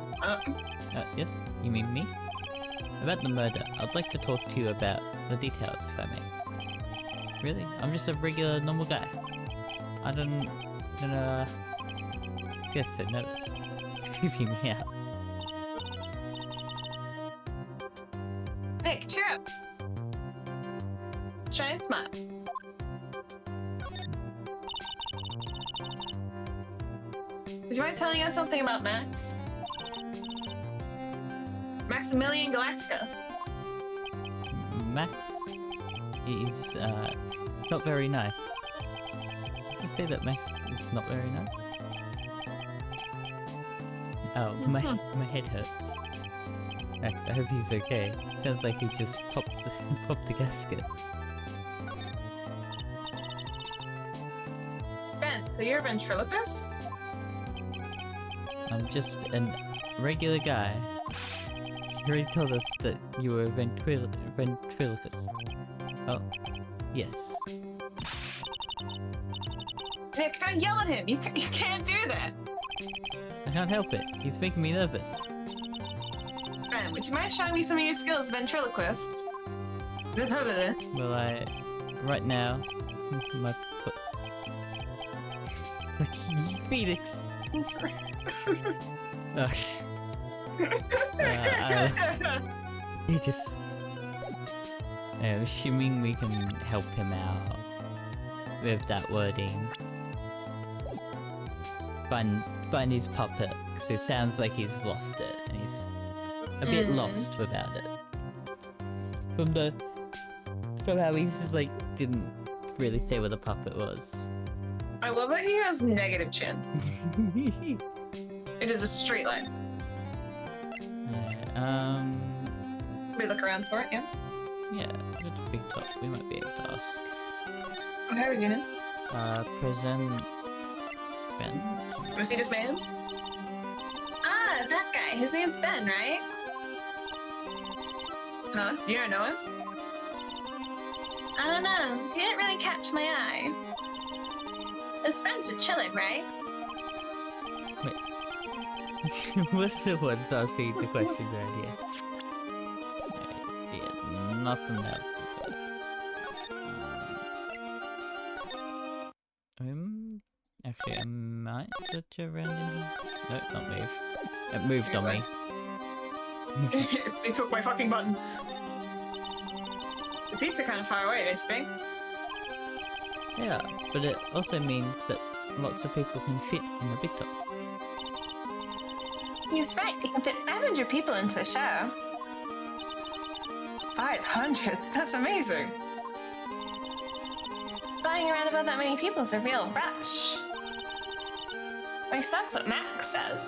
Yes? You mean me? About the murder, I'd like to talk to you about the details, if I may. Really? I'm just a regular, normal guy. I don't get so nervous. It's creeping me out. Nick, cheer up. Let's try and smile. Would you mind telling us something about Max? Maximilian Galactica. Max? He's, not very nice. Did you say that Max is not very nice? Oh, my head hurts. Max, I hope he's okay. Sounds like he just popped the gasket. Ben, so you're a ventriloquist? I'm just a regular guy. You already told us that you were a ventriloquist. Oh, yes. Nick, don't yell at him. You can't do that. I can't help it. He's making me nervous. Ben, would you mind showing me some of your skills, ventriloquist? Well, right now, my Phoenix. He just. I'm assuming we can help him out with that wording. Find his puppet, because it sounds like he's lost it, and he's a bit lost without it. From how he's like didn't really say what the puppet was. I love that he has negative chin. It is a straight line. We look around for it, yeah? Yeah, go to Big Top. We might be able to ask. Okay, Regina. Present Ben. Want to see this man? Ah, that guy. His name's Ben, right? Huh? You don't know him? I don't know. He didn't really catch my eye. His friends were chilling, right? What's the ones asking the questions right here? Yeah, nothing else. Actually, dodge around in here? No, not move. It moved on me. They took my fucking button. The seats are kind of far away, don't you think? Yeah, but it also means that lots of people can fit in the big top. He's right. You can fit 500 people into a show. 500? That's amazing. Flying around above that many people is a real rush. At least that's what Max says.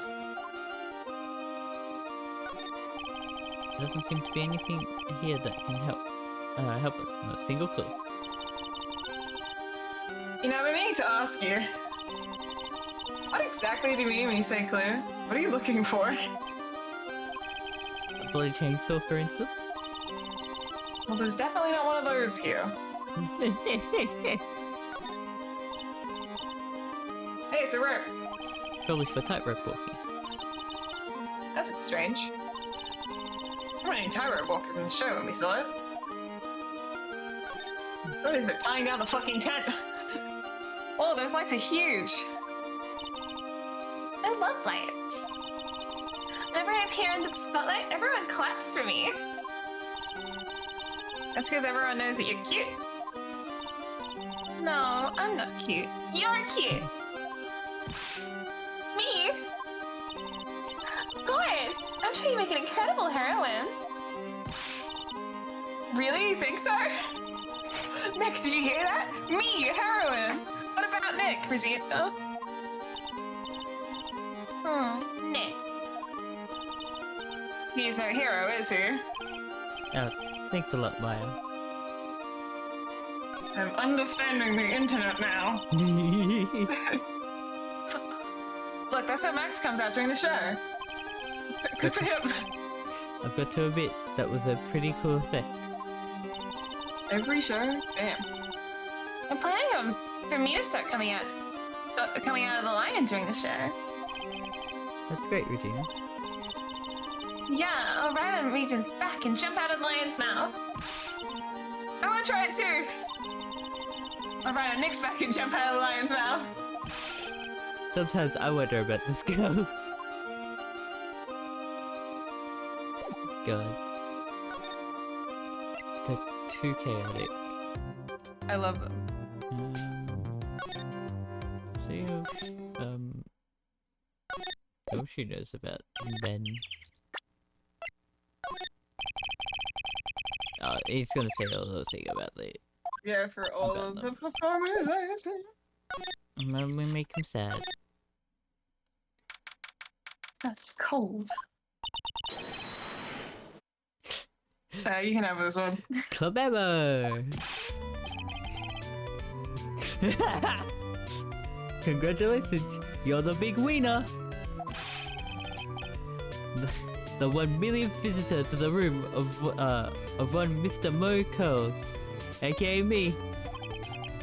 There doesn't seem to be anything here that can help us. Not a single clue. You know, I've been meaning to ask you. What exactly do you mean when you say clue? What are you looking for? A bloody chainsaw, for instance? Well, there's definitely not one of those here. Hey, it's a rope. Probably for tightrope walking. That's strange. There weren't any tightrope walkers in the show when we saw it. What is it, tying down the fucking tent? Oh, those lights are huge. I love lights. Whenever I appear in the spotlight, everyone claps for me. That's because everyone knows that you're cute. No, I'm not cute. You're cute. Me? Of course. I'm sure you make an incredible heroine. Really? You think so? Nick, did you hear that? Me, heroine. What about Nick, Regina? Nick. He's no hero, is he? Oh, thanks a lot, Maya. I'm understanding the internet now. Look, that's what Max comes out during the show. Good for him. I've got to admit, that was a pretty cool effect. Every show? Damn. I'm planning for me to start coming out of the lion during the show. That's great, Regina. Yeah, I'll ride on Regent's back and jump out of the lion's mouth. I want to try it too. I'll ride on Nick's back and jump out of the lion's mouth. Sometimes I wonder about this girl. God. That's too chaotic. I love them. See if, oh, she knows about Ben. Oh, he's gonna say all those things about the. Yeah, for all About of them. the performers, I assume. And then we make him sad. That's cold. You can have this one. Clever! Congratulations, you're the big winner! The 1 millionth visitor to the room of one Mr. Mo Curls, aka me.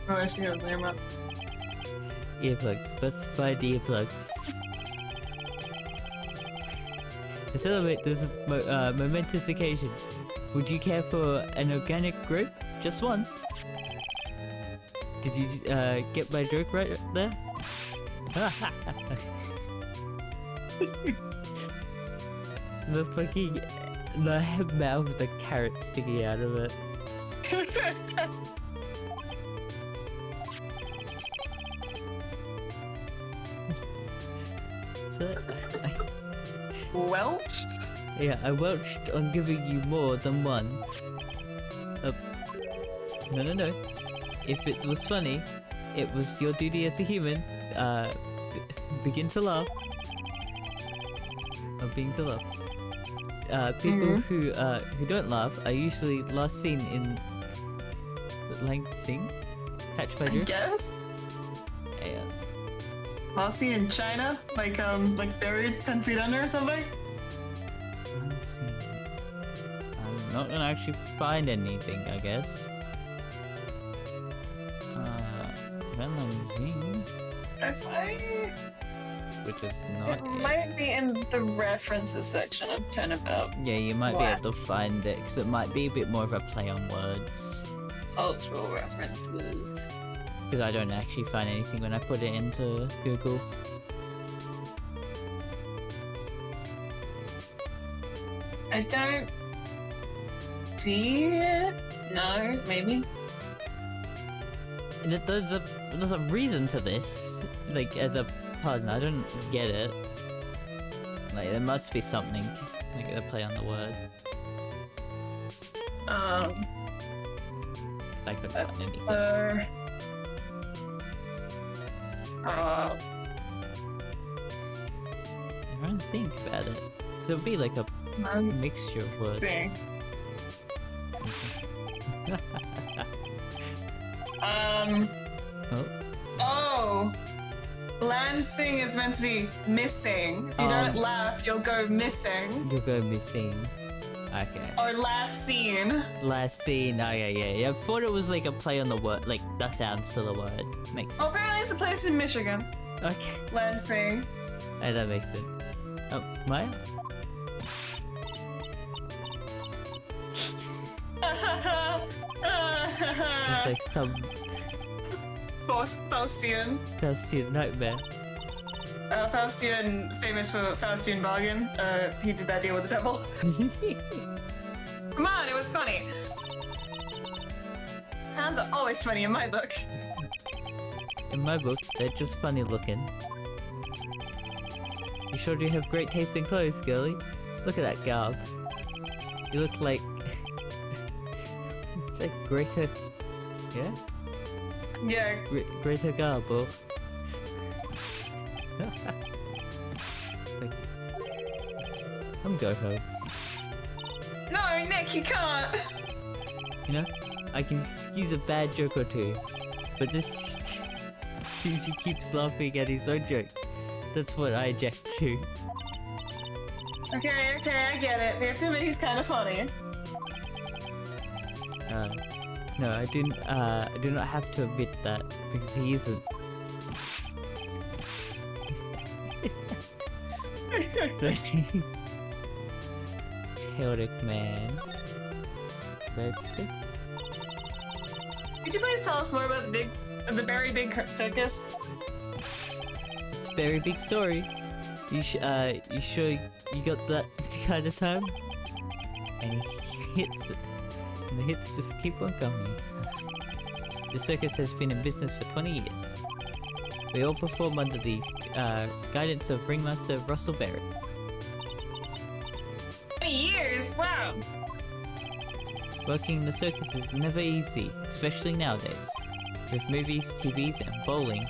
Oh, I should get his name up. Earplugs, specified earplugs. To celebrate this momentous occasion, would you care for an organic grape? Just one. Did you get my joke right there? The fucking mouth with the carrot sticking out of it. So, Welched? yeah, I welched on giving you more than one. No. If it was funny, it was your duty as a human. Begin to laugh. Or begin to laugh. People who don't laugh are usually last seen in Lansing. Catch my I drift? guess. Yeah. Last seen in China? Like buried 10 feet under or something? Lansing. I'm not gonna actually find anything, I guess. Lansing, which is not It might be in the references section of Turnabout. Yeah, you might What? be able to find it, because it might be a bit more of a play on words. Cultural references. Because I don't actually find anything when I put it into Google. I don't see it. No, maybe. There's a reason to this. Like, as a pun, I don't get it. Like, there must be something. Like, a play on the word. I could find anything. Uh, I'm trying to think about it. So it'd be like a mixture of words. see. Oh, Oh! Lansing is meant to be missing. If you don't laugh, you'll go missing. you're gonna be seen. Okay. Or last seen. Last scene. Oh yeah. I thought it was like a play on the word, like the sounds to the word. Makes Oh, sense. apparently it's a place in Michigan. Okay. Lansing. Hey, that makes sense. Oh, Maya? It's like some Faustian. Faustian nightmare. Faustian, famous for Faustian bargain. He did that deal with the devil. Come on, it was funny. Clowns are always funny in my book. In my book, they're just funny looking. You sure do have great taste in clothes, girlie. Look at that garb. You look like... it's like Greta... Yeah? Yeah. Greta Garbo. Like, I'm go home. No, Nick, you can't. You know, I can excuse a bad joke or two, but this Shinji keeps laughing at his own joke. That's what I object to. Okay, I get it. We have to admit he's kind of funny. No, I do not have to admit that because he isn't. Chaotic man. That's it. Could you please tell us more about the very big circus? It's a very big story. You sure you got that kind of time? And he hits it. And the hits just keep on coming. The circus has been in business for 20 years. We all perform under the guidance of Ringmaster Russell Barrett. 20 years? Wow. Working in the circus is never easy, especially nowadays. With movies, TVs, and bowling,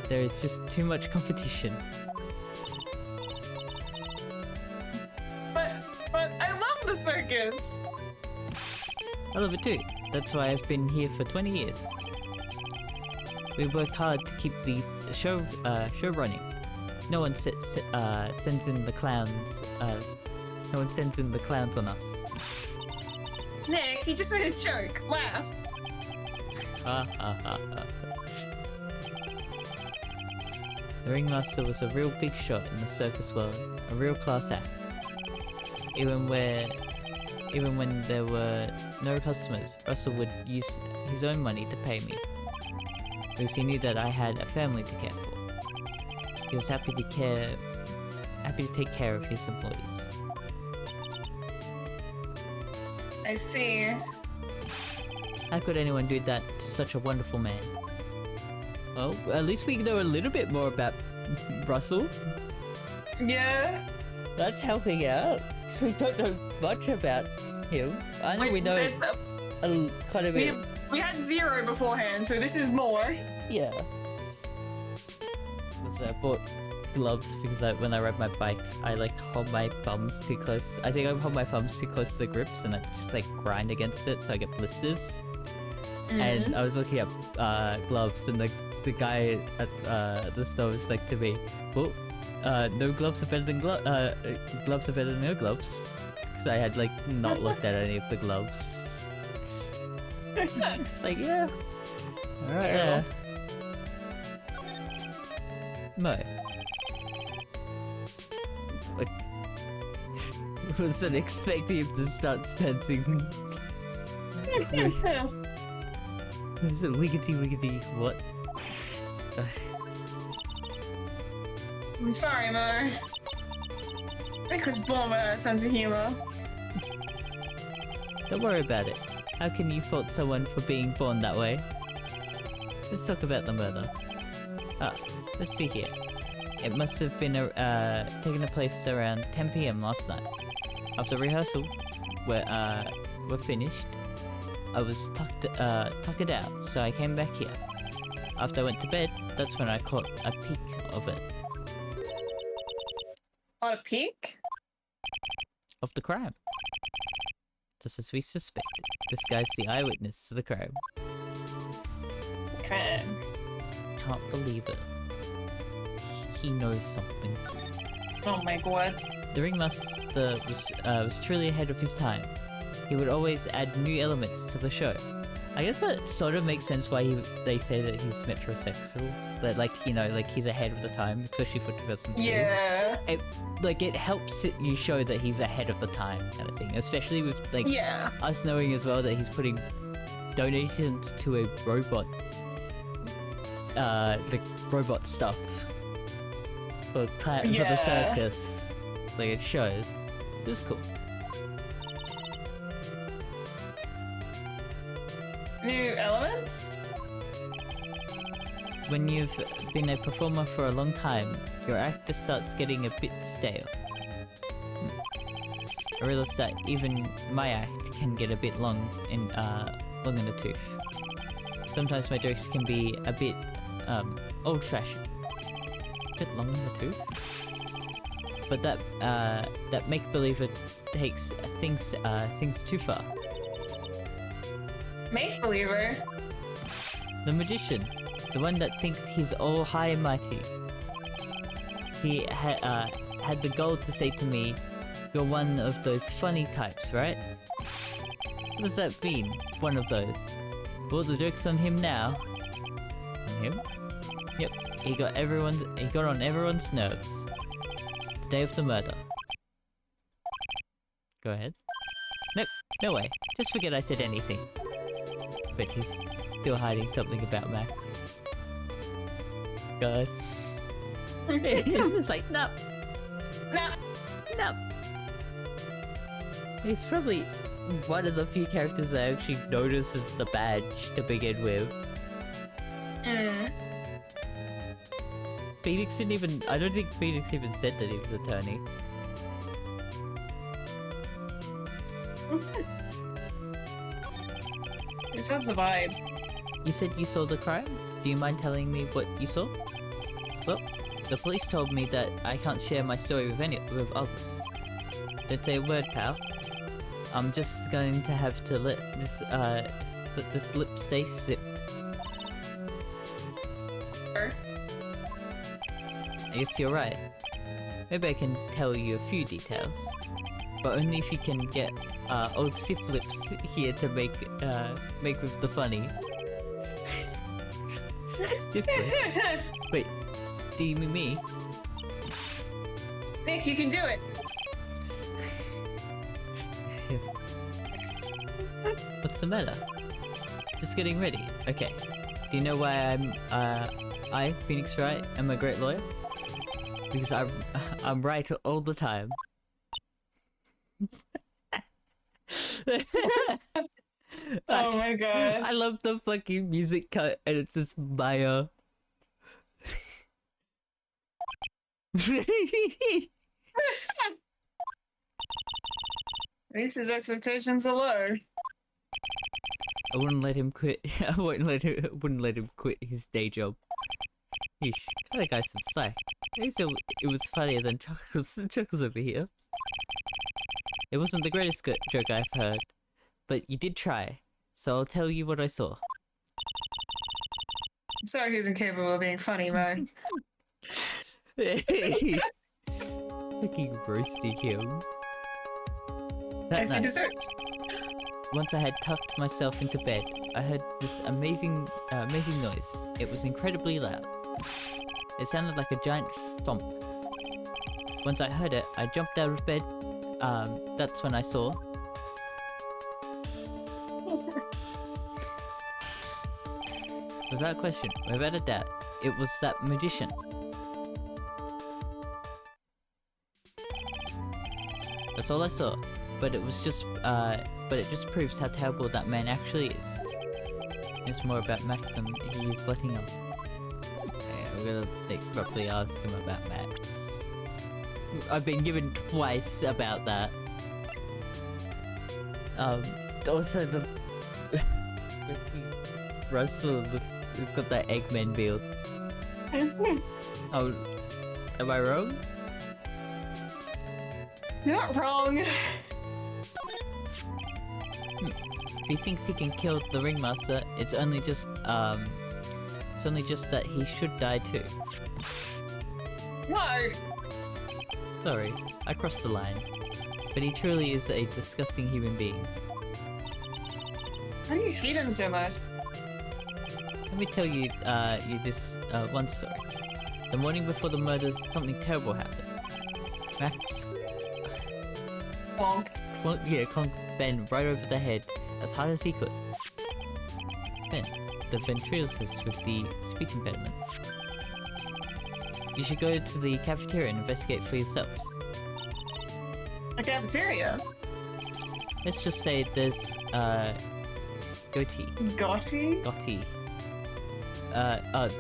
there is just too much competition. But I love the circus. I love it too. That's why I've been here for 20 years. We work hard to keep the show running. No one sends in the clowns. No one sends in the clowns on us. Nick, he just made a joke. Laugh. Ha ha ha ha. The Ringmaster was a real big shot in the circus world, a real class act. Even when there were no customers, Russell would use his own money to pay me, because he knew that I had a family to care for. He was happy to take care of his employees. I see. How could anyone do that to such a wonderful man? Well, at least we know a little bit more about Russell. Yeah. That's helping out. We don't know much about him. I know we know quite a bit. We had 0 beforehand, so this is more. Yeah. So I bought gloves because when I ride my bike, I like hold my thumbs too close. I think I hold my thumbs too close to the grips and I just like grind against it so I get blisters. And I was looking at gloves and the guy at the store was like to me, well, no gloves are better than gloves are better than no gloves. Because I had like not looked at any of the gloves. It's like, yeah. Alright, yeah. No. Like, wasn't expecting him to start dancing. Is it wiggity, what? I'm sorry, Mo. Nick was born with a sense of humor. Don't worry about it. How can you fault someone for being born that way? Let's talk about the murder. Ah, let's see here. It must have been taken place around 10 PM last night. After rehearsal, we're finished. I was tucked out, so I came back here. After I went to bed, that's when I caught a peek of it. On a peak? Of the crime. Just as we suspected, this guy's the eyewitness to the crime. Okay. Can't believe it. He knows something. Oh my god. The ringmaster was truly ahead of his time. He would always add new elements to the show. I guess that sort of makes sense why they say that he's metrosexual. That, like, you know, like he's ahead of the time, especially for 2002. Yeah. It helps you show that he's ahead of the time, kind of thing. Especially with, like, Yeah. us knowing as well that he's putting donations to a robot, the robot stuff for the circus. Like, it shows. It was cool. New elements? When you've been a performer for a long time, your actor starts getting a bit stale. I realized that even my act can get a bit long in the tooth. Sometimes my jokes can be a bit old-fashioned. A bit long in the tooth? But that make-believer takes things too far. Make-believer? The magician. The one that thinks he's all high and mighty. He had the goal to say to me, "You're one of those funny types, right?" What does that mean? One of those. Well, the joke's on him now. On him? Yep. He got on everyone's nerves. The day of the murder. Go ahead. Nope. No way. Just forget I said anything. But he's still hiding something about Max. God. He's just like, no. No. No. He's probably one of the few characters I actually notices the badge to begin with. Phoenix didn't even... I don't think Phoenix even said that he was an attorney. This has the vibe. You said you saw the crime? Do you mind telling me what you saw? Well, the police told me that I can't share my story with others. Don't say a word, pal. I'm just going to have to let this lip stay sipped. I guess you're right. Maybe I can tell you a few details. But only if you can get old Sif Lips here to make with the funny. Stiff Lips? Wait, do you mean me? Nick, you can do it. What's the matter? Just getting ready. Okay. Do you know why I, Phoenix Wright, am a great lawyer? Because I'm right all the time. Oh my gosh. I love the fucking music cut and it's just Maya. At least his expectations are low. I wouldn't let him quit. I wouldn't let him quit his day job. Yeesh, cut a guy some slack. At least it was funnier than Chuckles over here. It wasn't the greatest joke I've heard, but you did try, so I'll tell you what I saw. I'm sorry he's incapable of being funny, man. Fucking roasting him. That As he night, deserves. once I had tucked myself into bed, I heard this amazing noise. It was incredibly loud. It sounded like a giant thump. Once I heard it, I jumped out of bed. That's when I saw... Without question, without a doubt, it was that magician. That's all I saw. but it was just but it just proves how terrible that man actually is. It's more about Max than he's letting him. Okay, I'm gonna properly ask him about Max. I've been given twice about that. Also the Russell has got that Eggman build. Oh, am I wrong? You're not wrong. If he thinks he can kill the ringmaster, it's only just that he should die too. No. Sorry, I crossed the line. But he truly is a disgusting human being. Why do you hate him so much? Let me tell you, this one story. The morning before the murders, something terrible happened. Max conked Ben right over the head as hard as he could. Ben, the ventriloquist with the speech impediment. You should go to the cafeteria and investigate for yourselves. A cafeteria? Let's just say there's, goatee. Gotti?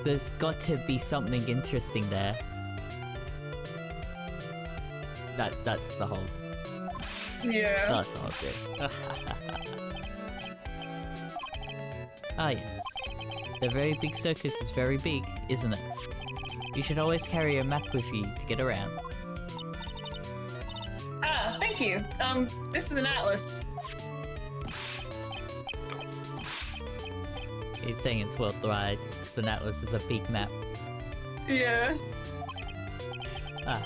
There's got to be something interesting there. That's the whole... Yeah. That's the whole thing. Ah yes. The very big circus is very big, isn't it? You should always carry a map with you to get around. Ah, thank you. This is an atlas. He's saying it's worth the ride, because an atlas is a big map. Yeah. Ah,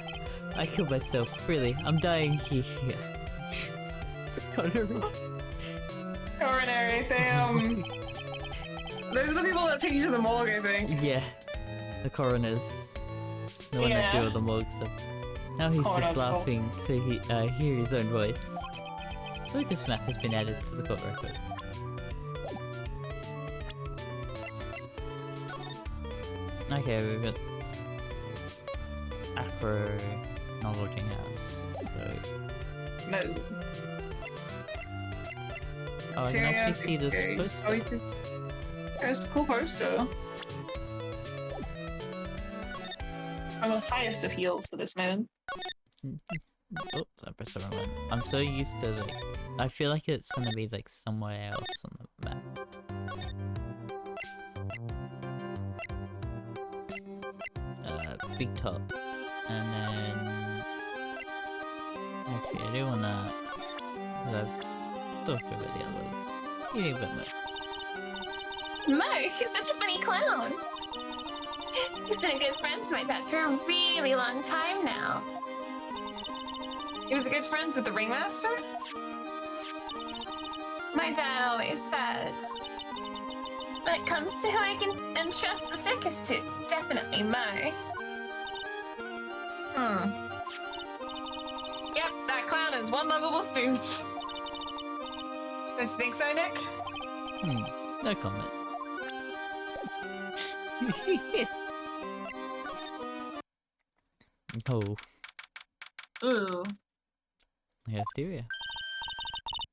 I killed myself. Really, I'm dying here. Coronary, they, those are the people that take you to the morgue, I think. Yeah, the coroners. The one that do all the morgue stuff. Now he's just laughing to hear his own voice. Lucas map has been added to the court record. Okay, we've got Acro Lodging House. So... No. Oh, I can actually see this poster. It's a cool poster. I'm the highest of heels for this man. Oops, I pressed the wrong one. I'm so used to like... I feel like it's gonna be like somewhere else on the map. Big top. And then... Actually, I do wanna... I've talked about the others. You need a bit more. Mo, he's such a funny clown. He's been a good friend to my dad for a really long time now. He was good friends with the ringmaster? My dad always said, when it comes to who I can entrust the circus to, it's definitely Mo. Yep, that clown is one lovable stooge. Don't you think so, Nick? No comment. Oh. Ooh. Cafeteria.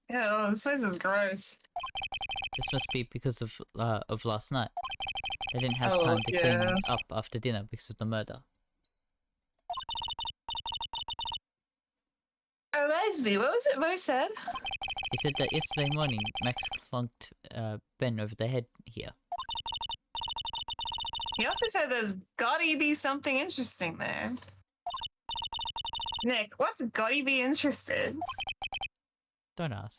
Ew, this place is gross. This must be because of last night. I didn't have Oh, time to yeah. clean up after dinner because of the murder. Reminds me, what was it Mo said? He said that yesterday morning Max clunked Ben over the head here. He also said there's gotta be something interesting there. Nick, what's gotta be interested? Don't ask.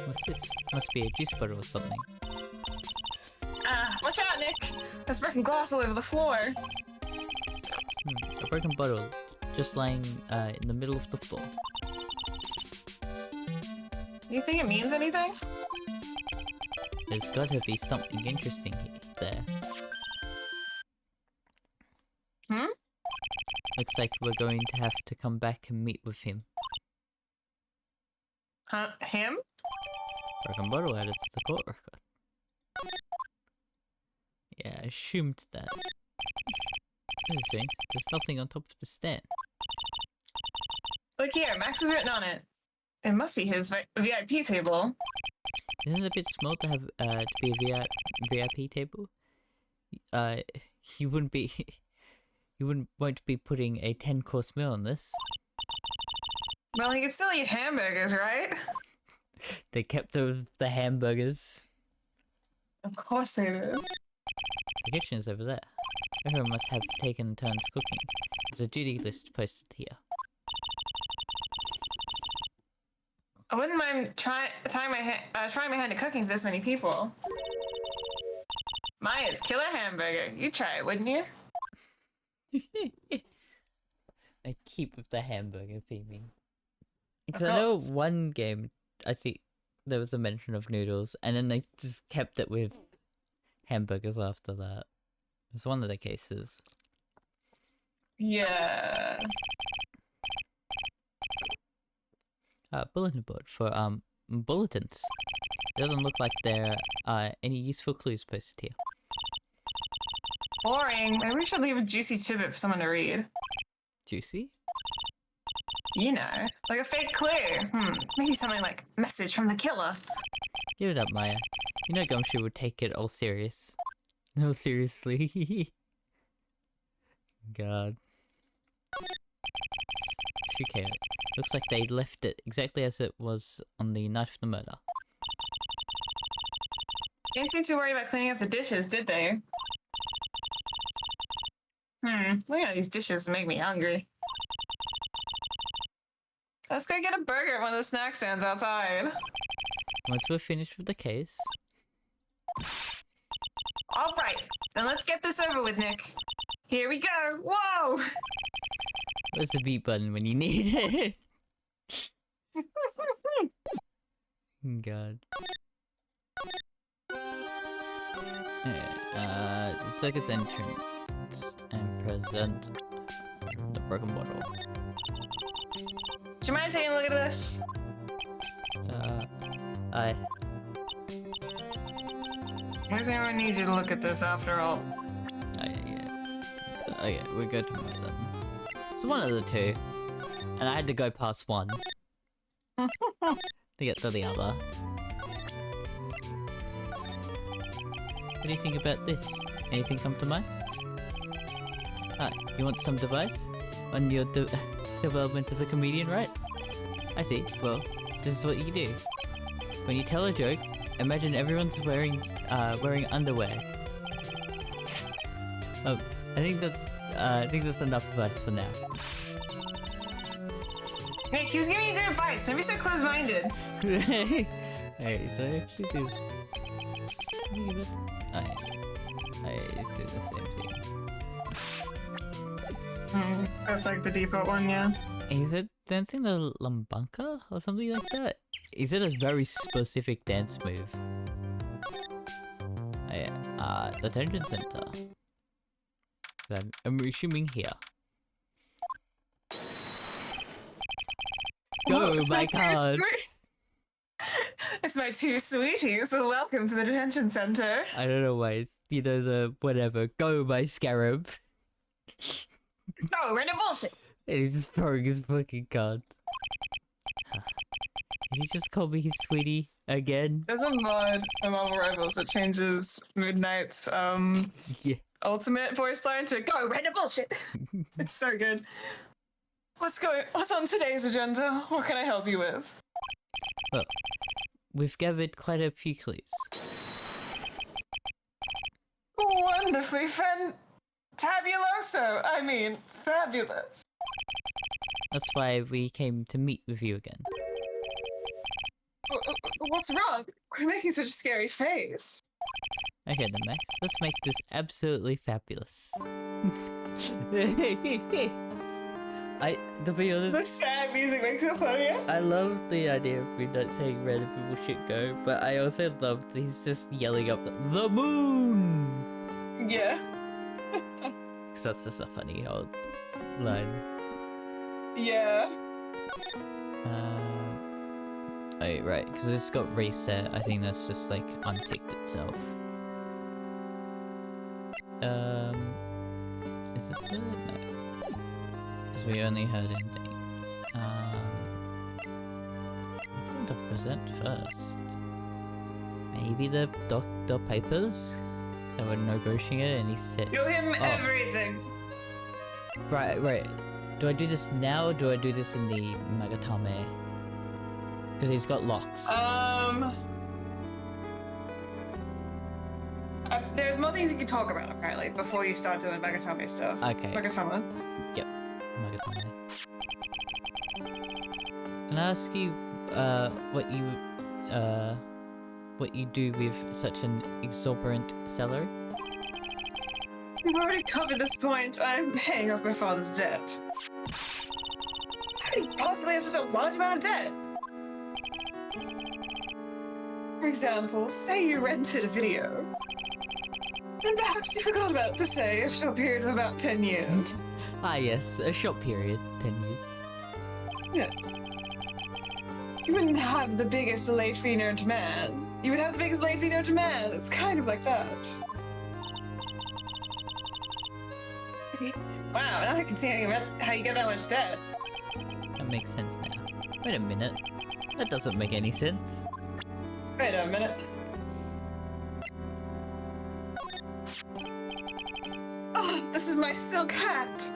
What's this? Must be a juice bottle or something. Watch out, Nick! There's broken glass all over the floor. A broken bottle just lying in the middle of the floor. Do you think it means anything? There's gotta be something interesting there. Looks like we're going to have to come back and meet with him. Him? Broken bottle added to the court record. Yeah, assumed that. That is strange. There's nothing on top of the stand. Look here, Max is written on it. It must be his VIP table. Isn't it a bit small to have to be a VIP table? You wouldn't be won't be putting a 10-course meal on this. Well, he can still eat hamburgers, right? They kept the hamburgers. Of course they do. The kitchen is over there. Everyone must have taken turns cooking. There's a duty list posted here. I wouldn't mind trying my hand at cooking for this many people. Maya's killer hamburger. You'd try it, wouldn't you? They keep with the hamburger theming. Because I know one game, I think there was a mention of noodles, and then they just kept it with hamburgers after that. It's one of the cases. Yeah. Bulletin board for bulletins. Doesn't look like there are any useful clues posted here. Boring. Maybe we should leave a juicy tidbit for someone to read. Juicy? You know, like a fake clue. Maybe something like message from the killer. Give it up, Maya. You know Gumshoe would take it all serious. No, seriously. God. It's okay. Looks like they left it exactly as it was on the night of the murder. Didn't seem too worried about cleaning up the dishes, did they? Looking at these dishes make me hungry. Let's go get a burger at one of the snack stands outside. Once we're finished with the case... Alright, then let's get this over with, Nick. Here we go! Whoa! Where's the beat button when you need it? God. The circuit's entrance and present the broken bottle. Do you mind taking a look at this? I Where's anyone need you to look at this after all? Oh yeah, we're good to my then. It's one of the two. And I had to go past one. To get to the other. What do you think about this? Anything come to mind? You want some advice? On your development as a comedian, right? I see. Well, this is what you do. When you tell a joke, imagine everyone's wearing underwear. I think that's enough advice for now. Nick, he was giving you good advice. Don't be so close-minded. Hey, so I actually do. I see the same thing. That's like the default one, yeah. Is it dancing the Lambanka or something like that? Is it a very specific dance move? The detention center. I'm assuming here. Go, my cards! It's my two sweeties, so welcome to the detention center. I don't know why, it's, you know, the whatever. Go, my scarab! No, random bullshit! And he's just throwing his fucking cards. Did he just call me his sweetie again? There's a mod of Marvel Rivals that changes Midnight's Yeah. ultimate voice line to go random bullshit. It's so good. What's on today's agenda? What can I help you with? Well, we've gathered quite a few clues. Wonderfully fantabuloso. I mean, fabulous. That's why we came to meet with you again. What's wrong? We're making such a scary face. Okay then, Max. Let's make this absolutely fabulous. To be honest, The sad music makes it funnier. I love the idea of me not saying random people shit go, but I also loved he's just yelling up the moon! Yeah. Because that's just a funny old line. Yeah. Oh, right, because it's got reset. I think that's just like unticked itself. Is this it? No. Because we only heard ending. Which one to present first? Maybe the Dr. Papers? So we're negotiating it and he said... Show him Oh. everything. Right. Do I do this now or do I do this in the Magatame? Because he's got locks. There's more things you can talk about apparently before you start doing Magatame stuff. Okay. Magatama. Yep. Magatame. Can I ask you, what you do with such an exorbitant salary? We've already covered this point. I'm paying off my father's debt. How could he possibly have such a large amount of debt? For example, say you rented a video. Then perhaps you forgot about it for, say, a short period of about 10 years. Ah yes, a short period, 10 years. Yes. You wouldn't have the biggest late fee known to man. You would have the biggest late fee known to man. It's kind of like that. Wow, now I can see how you get that much debt. That makes sense now. Wait a minute. That doesn't make any sense. Wait a minute. Oh, this is my silk hat.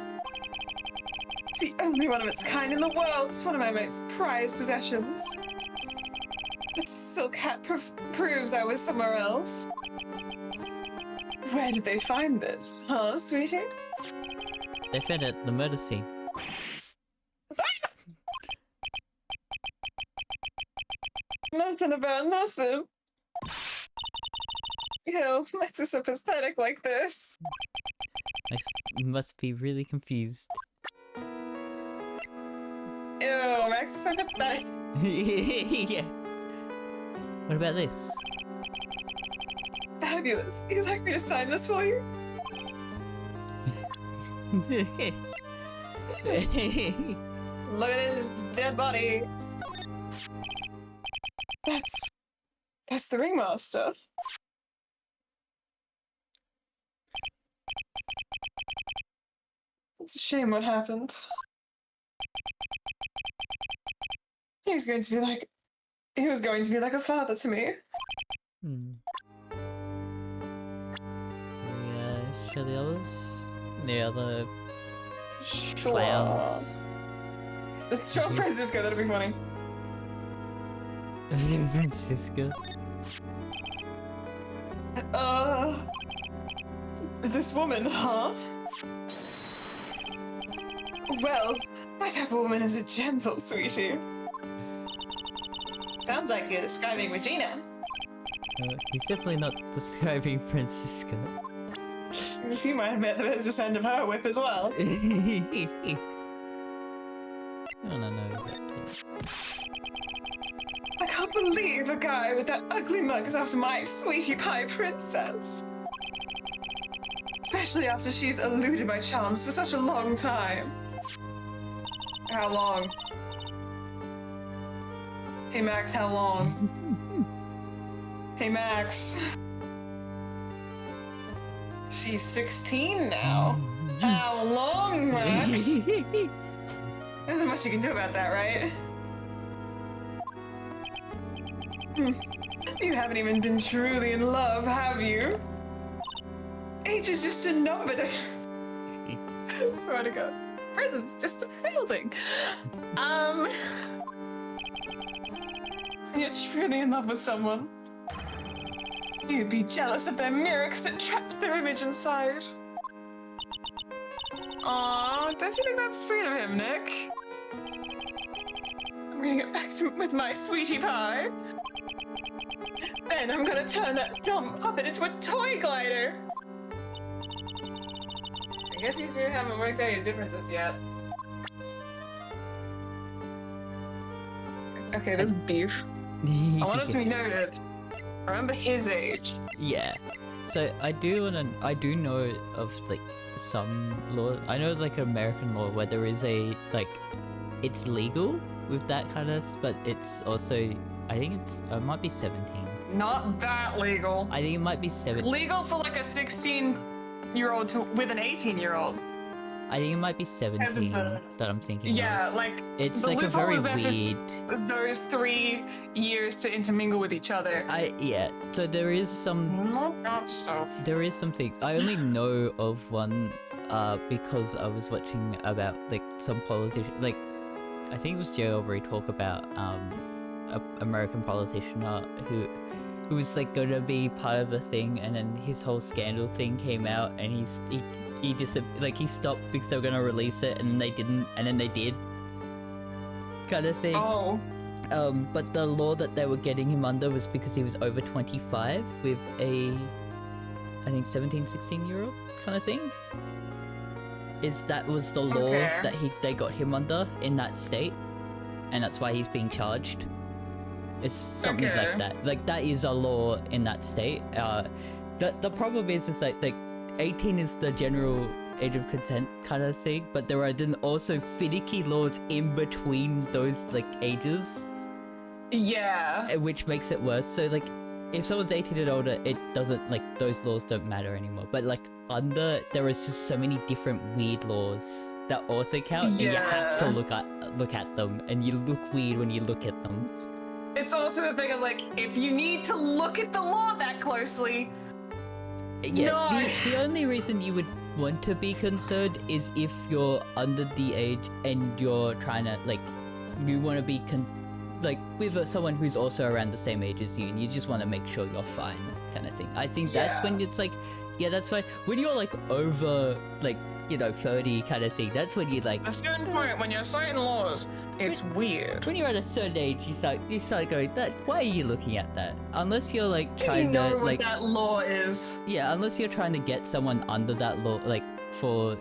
It's the only one of its kind in the world. It's one of my most prized possessions. That silk hat proves I was somewhere else. Where did they find this, huh, sweetie? They found it at the murder scene. Nothing about nothing. Yo, Max is so pathetic like this. I must be really confused. Ew, Max is so pathetic. Yeah. What about this? Fabulous. You'd like me to sign this for you? Look at this dead body. That's the ringmaster. It's a shame what happened. He was going to be like a father to me. Show the others? The other Sure. clowns. Let's show Francisco, that'll be funny. Francisco. This woman, huh? Well, my type of woman is a gentle sweetie. Sounds like you're describing Regina. He's definitely not describing Francisco. Because you might have met the business end of her whip as well. I don't know that. I can't believe a guy with that ugly mug is after my sweetie pie princess. Especially after she's eluded my charms for such a long time. How long? Hey Max, how long? Hey Max. She's 16 now. How long, Max? There isn't much you can do about that, right? You haven't even been truly in love, have you? Age is just a number to... Swear to God. Prison's just a building. You're truly in love with someone. You'd be jealous of their mirror because it traps their image inside. Aw, don't you think that's sweet of him, Nick? I'm gonna get back with my sweetie pie. Then I'm gonna turn that dumb puppet into a toy glider. I guess you two haven't worked out your differences yet. Okay, there's beef. I want it to be noted. Remember his age. Yeah. So I do know of like some law. I know like American law where there is a like, it's legal with that kind of, but it's also, I think it might be 17. Not that legal. I think it might be 17. It's legal for like a 16 18-year-old with an 18-year-old. I think it might be 17 the- that I'm thinking Yeah, of. like It's the like a loophole very is there for weird... those 3 years to intermingle with each other. Yeah, so there is some... Not that stuff. There is some things. I only know of one because I was watching about like some politician, like I think it was Joe Overy talk about a American politician who was like gonna be part of a thing, and then his whole scandal thing came out, and he stopped because they were gonna release it, and they didn't, and then they did, kind of thing. Oh. But the law that they were getting him under was because he was over 25 with a, I think 17, 16-year-old kind of thing. That was the law that they got him under in that state, and that's why he's being charged. It's something like that. Like that is a law in that state. The problem is that like 18 is the general age of consent kind of thing, but there are then also finicky laws in between those like ages. Yeah. Which makes it worse. So like, if someone's 18 and older, it doesn't, like, those laws don't matter anymore. But like, there is just so many different weird laws that also count, and you have to look at them, and you look weird when you look at them. It's also the thing of like, if you need to look at the law that closely. Yeah, no. the only reason you would want to be concerned is if you're under the age and you're trying to, like, you want to be with someone who's also around the same age as you, and you just want to make sure you're fine, kind of thing. I think that's when it's like, yeah, that's why when you're like over, like, 30 kind of thing, that's when you like. At a certain point, when you're citing laws, it's weird. When you're at a certain age, you start going, why are you looking at that? Unless you're like trying to like what that law is. Yeah, unless you're trying to get someone under that law, like for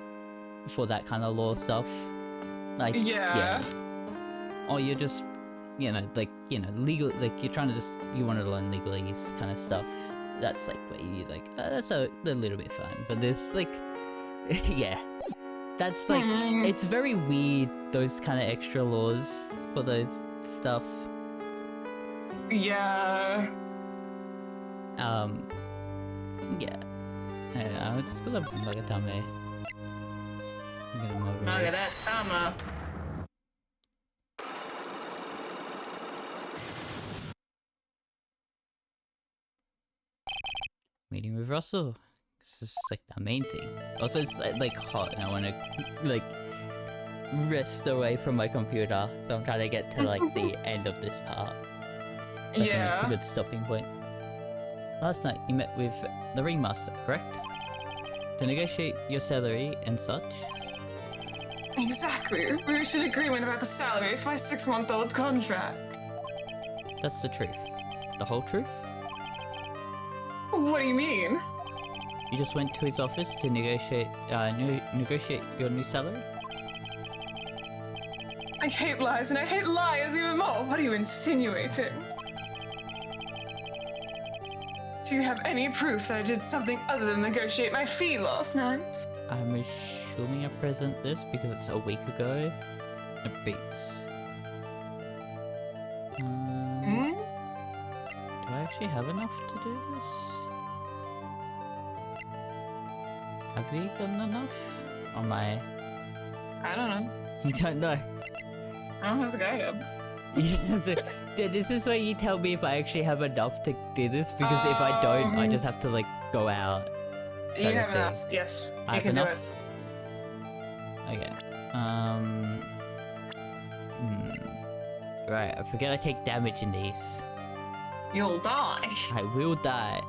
that kind of law stuff. Like yeah. Or you're just legal, like you're trying to you want to learn legalese kind of stuff. That's like where you like that's a little bit fun, but there's like yeah, that's like it's very weird, those kind of extra laws for those stuff. Yeah. Yeah. I'm just gonna Magatame. Look at that Tama. Meeting with Russell. This is like the main thing. Also, it's like hot, and I want to like rest away from my computer, so I'm trying to get to like the end of this part. It's a good stopping point. Last night you met with the ringmaster, correct? To negotiate your salary and such. Exactly. We reached an agreement about the salary for my 6-month-old contract. That's the truth. The whole truth? What do you mean? You just went to his office to negotiate your new salary? I hate lies, and I hate liars even more. What are you insinuating? Do you have any proof that I did something other than negotiate my fee last night? I'm assuming I present this because it's a week ago. It beats. Do I actually have enough to do this? Have we gotten enough? Or am I... I don't know. You don't know? I don't have the guy up. You have to... Yeah, this is where you tell me if I actually have enough to do this, because if I don't, I just have to, like, go out. You have enough, yes. I you can enough? do it. Okay. Right, I forget I take damage in these. You'll die. I will die.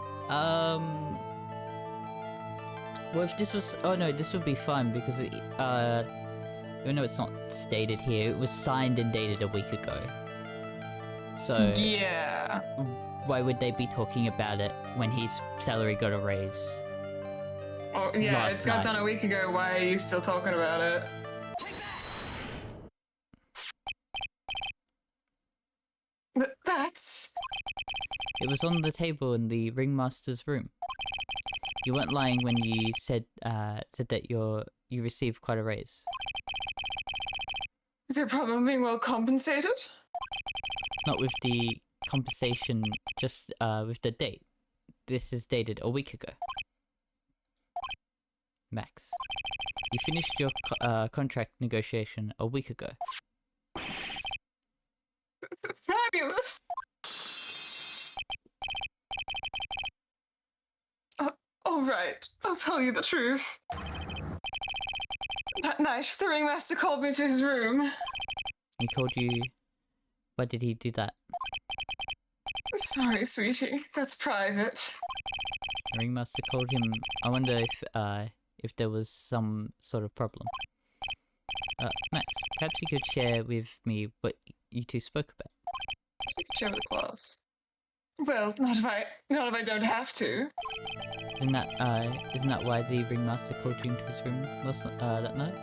Well, if this was... Oh no, this would be fun because it, even though it's not stated here, it was signed and dated a week ago. So... Yeah. Why would they be talking about it when his salary got a raise? Oh, yeah, it got done a week ago. Why are you still talking about it? That's... It was on the table in the ringmaster's room. You weren't lying when you said that you received quite a raise. Is there a problem being well compensated? Not with the compensation, just with the date. This is dated a week ago. Max. You finished your contract negotiation a week ago. Fabulous! All right, I'll tell you the truth. That night, the ringmaster called me to his room. He called you... Why did he do that? Sorry, sweetie, that's private. The ringmaster called him... I wonder if there was some sort of problem. Max, perhaps you could share with me what you two spoke about. Share with the class. Well, not if I don't have to. Isn't that why the ringmaster called you into his room that night?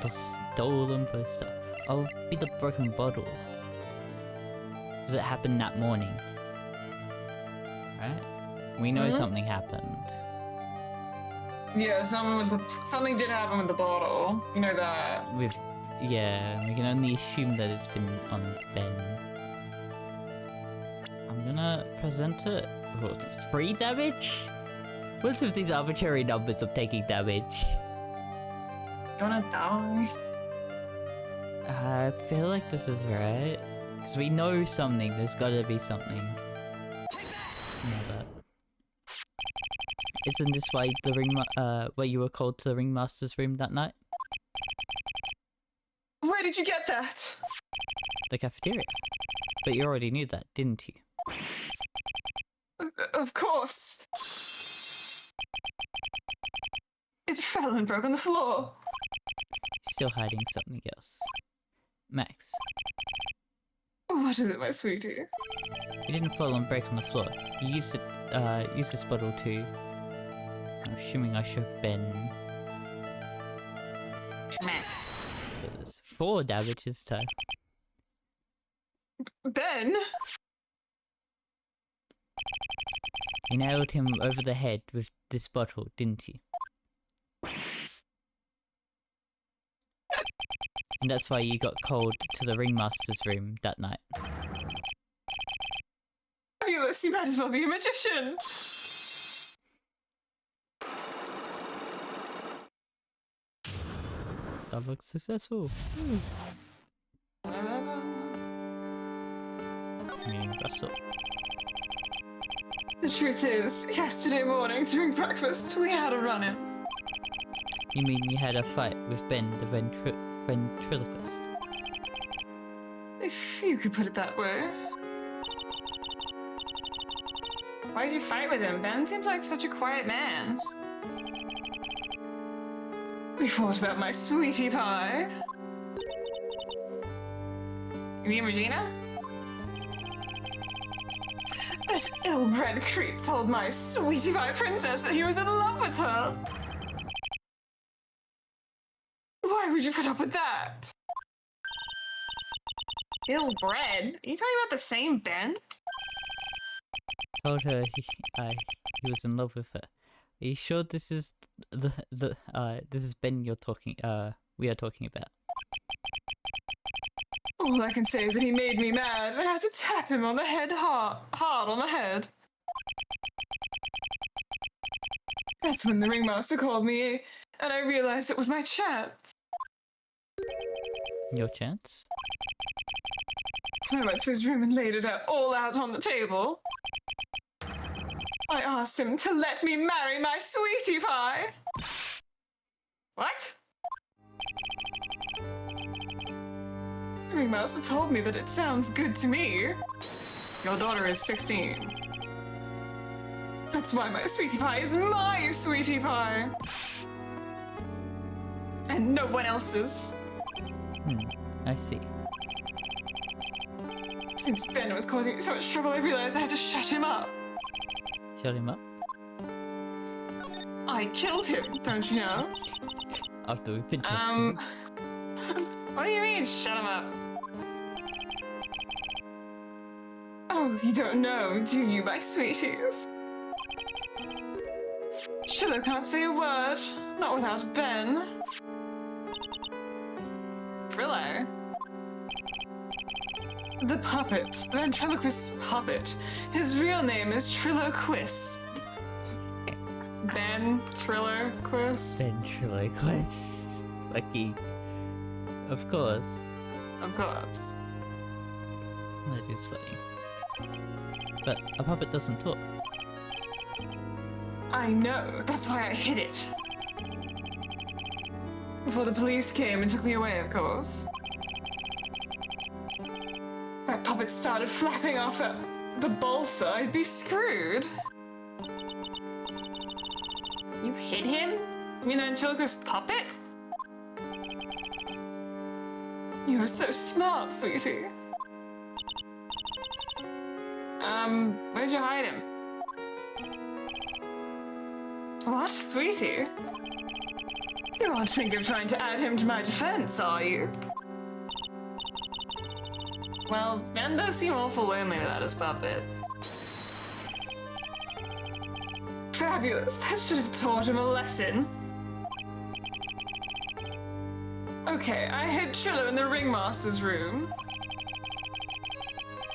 The stolen poster. Oh, be the broken bottle. Because it happened that morning. Right? We know something happened. Yeah, something did happen with the bottle. You know that. Yeah, we can only assume that it's been on Ben. I'm gonna present it. Oh, it's 3 damage? What's with these arbitrary numbers of taking damage? You wanna die? I feel like this is right. Because we know something, there's gotta be something. Know that. Isn't this why why you were called to the ringmaster's room that night? Where did you get that? The cafeteria. But you already knew that, didn't you? Of course. It fell and broke on the floor. Still hiding something else. Max, What is it, my sweetie? you didn't fall and break on the floor. You used this bottle to... I'm assuming I should have been... Schmack. 4 damage this time. Ben? You nailed him over the head with this bottle, didn't you? And that's why you got called to the ringmaster's room that night. Fabulous, you might as well be a magician! That looks successful. Meaning Russell. The truth is, yesterday morning during breakfast, we had a run-in. You mean you had a fight with Ben, the ventriloquist? If you could put it that way. Why'd you fight with him? Ben seems like such a quiet man. We fought about my sweetie pie. You mean Regina? That ill-bred creep told my sweetie pie princess that he was in love with her. Why would you put up with that? Ill-bred? Are you talking about the same Ben? Told her he was in love with her. Are you sure this is this is Ben we are talking about? All I can say is that he made me mad. I had to tap him on the head hard on the head. That's when the ringmaster called me, and I realized it was my chance. Your chance? So I went to his room and laid it all out on the table. I asked him to let me marry my sweetie pie. What? The ringmaster told me that it sounds good to me. Your daughter is 16. That's why my sweetie pie is my sweetie pie. And no one else's. I see. Since Ben was causing me so much trouble, I realized I had to shut him up. Shut him up? I killed him, don't you know? After we've been talking. What do you mean, shut him up? Oh, you don't know, do you, my sweeties? Chillo can't say a word, not without Ben. Brillo. The puppet, the ventriloquist puppet. His real name is Triloquist. Ventriloquist? Ventriloquist. Lucky. Of course. Of course. That is funny. But a puppet doesn't talk. I know, that's why I hid it. Before the police came and took me away, of course. That puppet started flapping off at the balsa, I'd be screwed. You hid him? You mean the ventriloquist puppet? You were so smart, sweetie. Where'd you hide him? What, sweetie? You won't think of trying to add him to my defense, are you? Well, Ben does seem awful lonely without his puppet. Fabulous, that should have taught him a lesson. Okay, I hid Trillo in the ringmaster's room.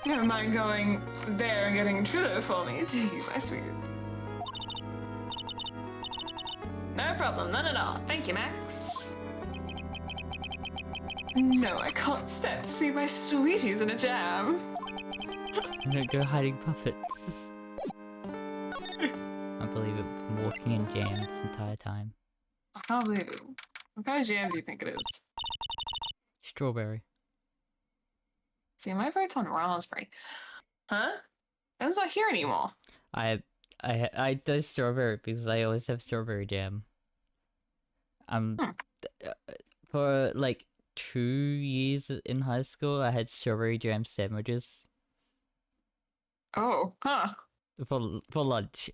Never mind going there and getting Trillo for me, do you, my sweet? No problem, none at all. Thank you, Max. No, I can't stand to see my sweeties in a jam. I'm gonna go hiding puppets. I believe it was walking in jam this entire time. I can't believe it. What kind of jam do you think it is? Strawberry. See, my vote's on raspberry. Huh? Ben's not here anymore. I do strawberry because I always have strawberry jam. For like 2 years in high school, I had strawberry jam sandwiches Oh, huh. for lunch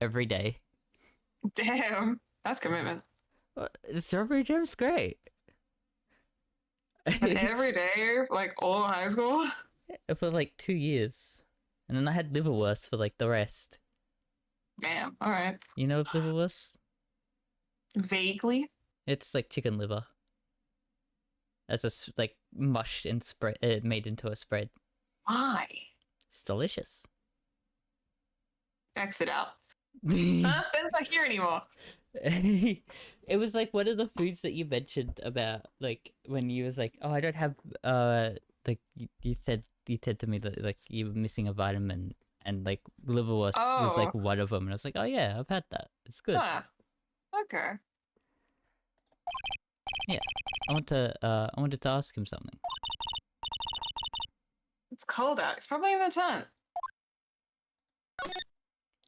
every day. Damn. That's commitment. Strawberry jam's great. But every day, like all high school? For like 2 years, and then I had liverwurst for like the rest. Damn, alright. You know liverwurst? Vaguely? It's like chicken liver. As like mushed and spread, made into a spread. Why? It's delicious. Exit out. Huh? Ben's not here anymore. It was like one of the foods that you mentioned about, like when you was like, oh, I don't have like you said to me that like you were missing a vitamin, and like liverwurst was like one of them, and I was like, oh yeah, I've had that. It's good. Huh. Okay. Yeah, I wanted to ask him something. It's cold out. It's probably in the tent.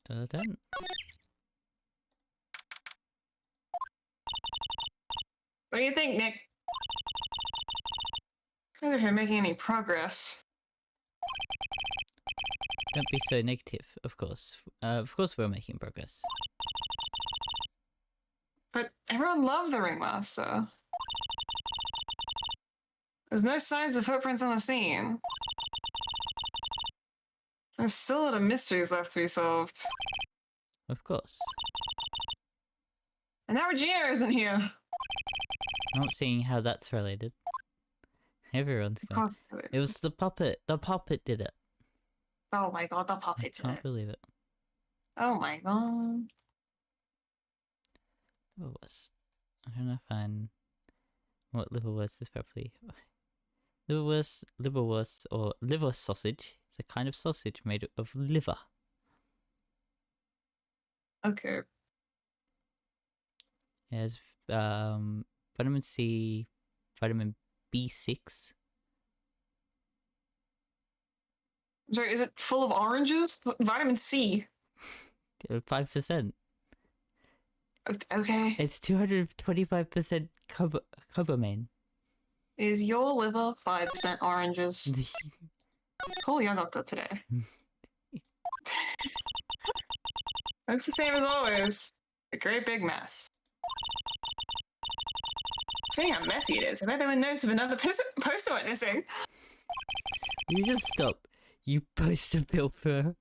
Then What do you think, Nick? I don't hear making any progress. don't be so negative. Of course we're making progress. But everyone loved the ringmaster. There's no signs of footprints on the scene. There's still a lot of mysteries left to be solved. Of course. And now Regina isn't here. I'm not seeing how that's related. Everyone's Of going. course. It was the puppet. The puppet did it. Oh my god, the puppet I did can't it. believe it. Oh my god. Liverwurst. I'm trying to find what liverwurst is properly. Liverwurst, or liver sausage. It's a kind of sausage made of liver. Okay. It has vitamin C, vitamin B6. Sorry, is it full of oranges? Vitamin C. 5%. Okay. It's 225% carbamine. Is your liver 5% oranges? Call your doctor today. Looks the same as always. A great big mess. Seeing how messy it is, I bet there were notes of another poster went missing. You just stop. You poster pilfer.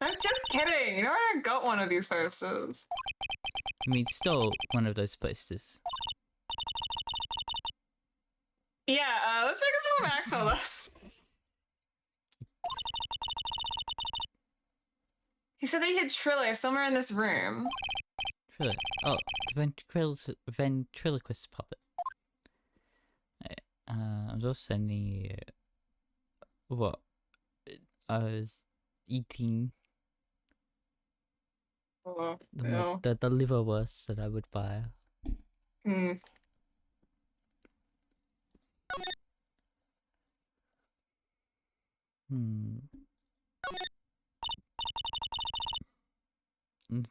I'm just kidding. You know, I got one of these posters. I mean, stole one of those posters. Yeah, let's check some Max on this. He said that he had Triller somewhere in this room. Triller. Oh, the ventriloquist puppet. I'm just sending you what I was eating. Oh, no. The liverwurst that I would buy. Hmm.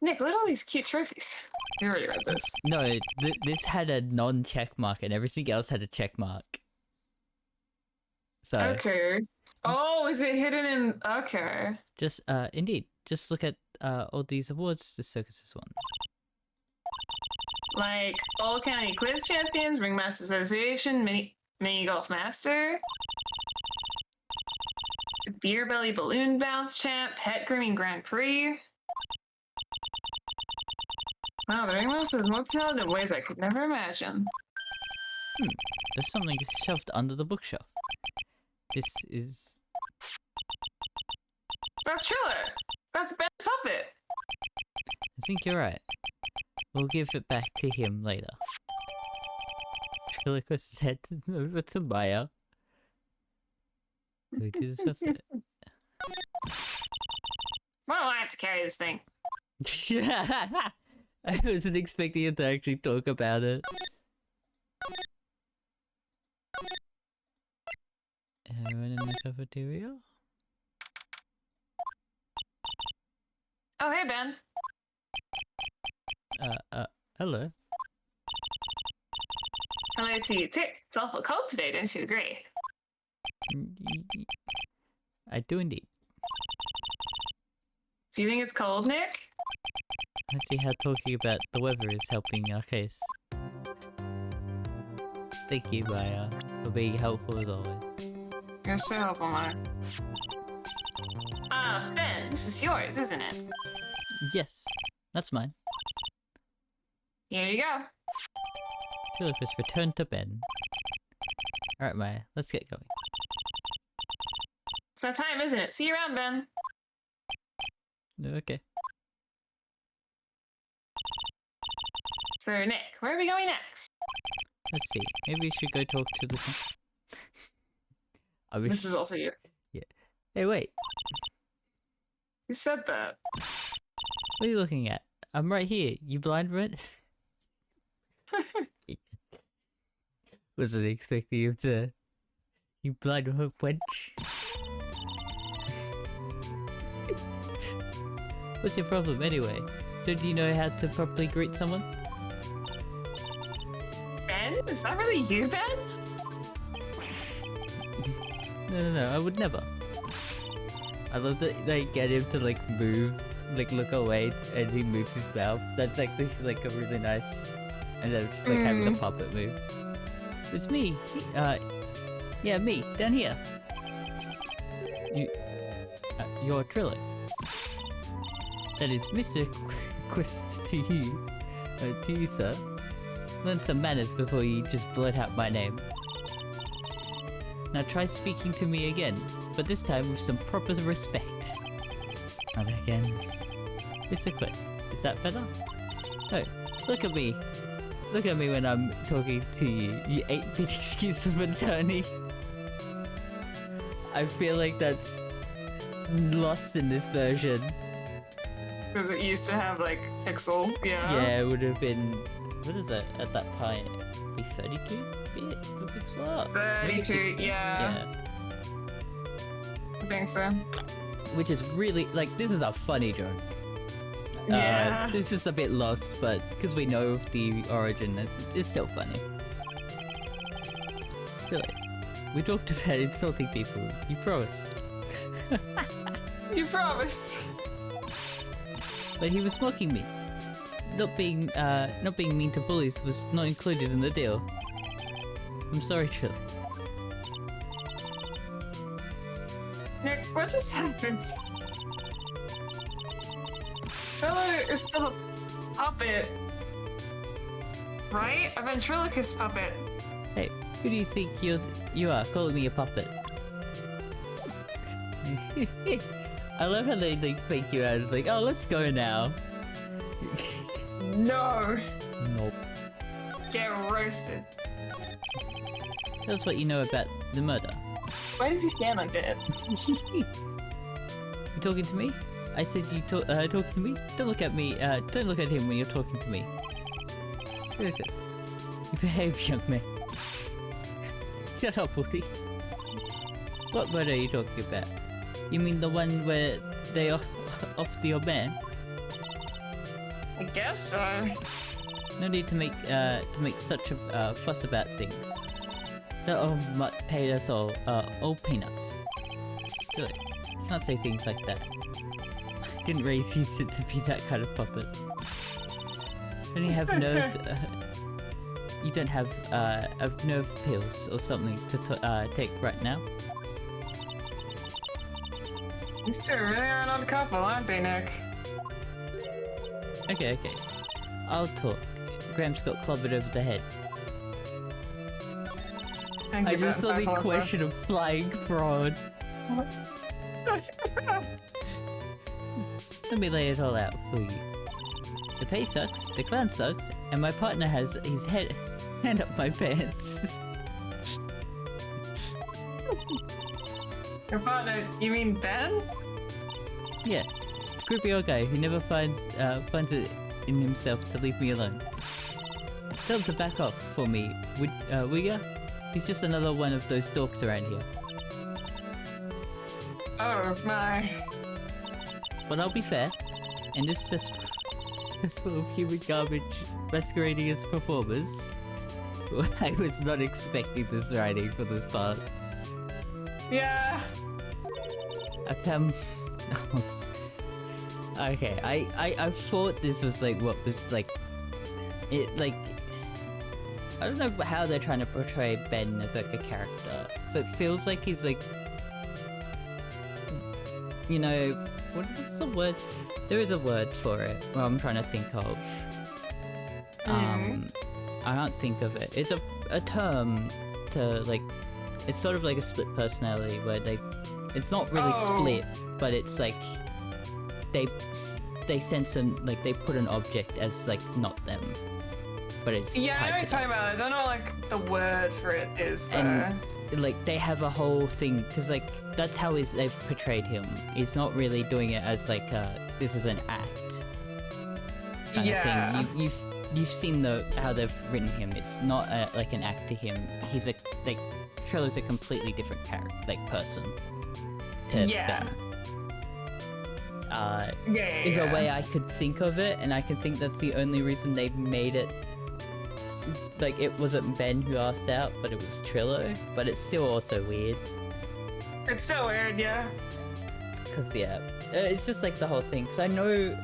Nick, look at all these cute trophies. You already read this. No, this had a non-check mark and everything else had a check mark. So Okay. Oh, is it hidden in... Okay. just indeed, just look at all these awards the circus has won. Like, All County Quiz Champions, Ringmaster Association, Mini Golf Master, Beer Belly Balloon Bounce Champ, Pet Grooming Grand Prix. Wow, the Ringmaster is more talented in ways I could never imagine. There's something shoved under the bookshelf. This is... That's Triller! That's Ben's puppet! I think you're right. We'll give it back to him later. Triloquist said over to Maya. Which is puppet. Why do I have to carry this thing? I wasn't expecting him to actually talk about it. Everyone in the cafeteria? Oh, hey, Ben. Hello. Hello to you, too. It's awful cold today, don't you agree? I do indeed. Do you think it's cold, Nick? I see how talking about the weather is helping our case. Thank you, Maya, for being helpful as always. You're so helpful, Maya. Ben, this is yours, isn't it? Yes, that's mine. Here you go. Triloquist returned to Ben. Alright, Maya, let's get going. It's that time, isn't it? See you around, Ben. Okay. So, Nick, where are we going next? Let's see. Maybe we should go talk to the... I wish... This is also you. Yeah. Hey, wait. Who said that? What are you looking at? I'm right here. You blind, Brent? Wasn't expecting him to... You blind wench. What's your problem anyway? Don't you know how to properly greet someone? Ben? Is that really you, Ben? No, I would never. I love that they get him to like move, like look away, and he moves his mouth. That's actually like a really nice, and then just like having the puppet move. It's me. Yeah, me down here. You're Trillo. That is Mr. Quest to you, sir. Learn some manners before you just blurt out my name. Now try speaking to me again, but this time with some proper respect. Not again. Mr. Quest, is that better? No, look at me. Look at me when I'm talking to you, you 8-bit excuse of an attorney. I feel like that's lost in this version. Because it used to have, like, pixel, yeah. Yeah, it would have been... What is that at that point? Be 32-bit for pixel art? 32, yeah. I think so. Which is really... Like, this is a funny joke. Yeah. It's just a bit lost, but because we know the origin, it's still funny. Really, we talked about insulting people. You promised. You promised. But he was mocking me. Not being mean to bullies was not included in the deal. I'm sorry, Trill. Nick, what just happened? Triller is still a puppet. Right? A ventriloquist puppet. Hey, Who do you think you are, calling me a puppet? I love how they like fake you out. It's like, oh, let's go now. No. Nope. Get roasted. Tell us what you know about the murder. Why does he stand like that? You talking to me? I said you talking to me? Don't look at me, don't look at him when you're talking to me. Look at this. You behave, young man. Shut up, Woody. What murder are you talking about? You mean the one where they off the old man? I guess so. No need to make such a fuss about things. The old mutt paid us all peanuts. Good. You can't say things like that. I didn't raise you to be that kind of puppet. Don't you have nerve? You don't have nerve pills or something to take right now? These two really are not a couple, aren't they, Nick? Okay. I'll talk. Gramps got clobbered over the head. I just saw the question of flying fraud. Let me lay it all out for you. The pay sucks, the clown sucks, and my partner has his hand up my pants. Your partner, you mean Ben? Yeah, creepy old guy who never finds it in himself to leave me alone. Tell him to back off for me, will ya? He's just another one of those dorks around here. Oh my. But I'll be fair, and this cesspool of human garbage masquerading as performers, I was not expecting this writing for this part. Yeah. I found... Okay, I thought this was like what was like... It like... I don't know how they're trying to portray Ben as like a character. So it feels like he's like... You know... What's the word? There is a word for it. Well, I'm trying to think of. I can't think of it. It's a term to like... It's sort of like a split personality where they... It's not really split, but it's like... They sense and like they put an object as like not them. But it's... Yeah, I know what you're talking about. I don't know what, like the word for it is though. And like they have a whole thing because like that's how they've portrayed him. He's not really doing it as like this is an act kind of thing. You've seen how they've written him. It's not like an act to him. He's a like Trello's a completely different character, like person to Ben. Is a way I could think of it, and I can think that's the only reason they made it. Like, it wasn't Ben who asked out, but it was Trillo. But it's still also weird. It's so weird, yeah. Cause yeah, it's just like the whole thing. Cause I know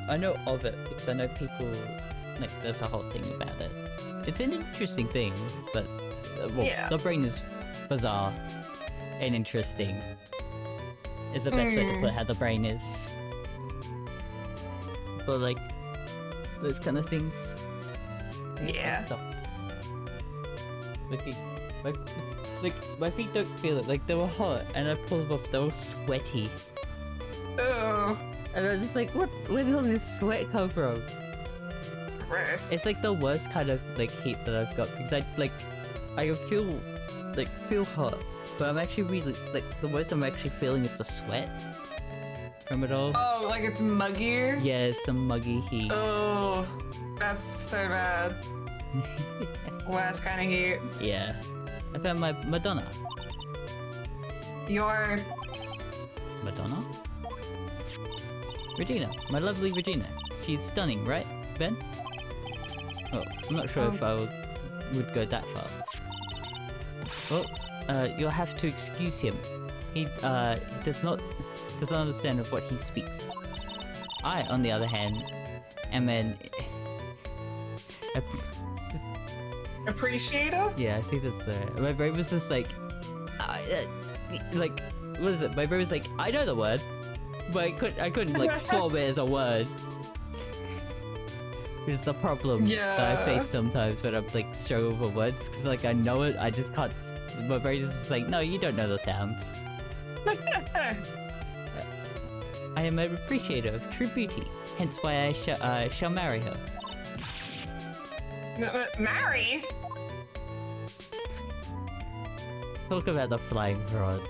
of it because I know people like there's a whole thing about it. It's an interesting thing, but the brain is bizarre and interesting. Is the best way to put how the brain is. But like those kind of things. Yeah. My feet don't feel it. Like they were hot, and I pulled them off. They were sweaty. Oh. And I was just like, what? Where did all this sweat come from? Gross. It's like the worst kind of like heat that I've got because I feel hot, but I'm actually really like the worst I'm actually feeling is the sweat from it all. Oh, like it's muggier? Yeah, it's the muggy heat. Oh, that's so bad. Worst kind of heat. Yeah. I found my Madonna. Your... Madonna? Regina. My lovely Regina. She's stunning, right, Ben? Oh, I'm not sure if I would go that far. Oh, you'll have to excuse him. He does not understand of what he speaks. I, on the other hand, am an... Appreciator? Yeah, I think that's my brain was just like, like, what is it? My brain was like, I know the word, but I couldn't like form it as a word. It's a problem that I Yeah. face sometimes when I'm like struggling for words, because like I know it, I just can't. My brain is just like, no, you don't know the sounds. I am an appreciator of true beauty, hence why I shall marry her. Marry? Talk about the flying fraud.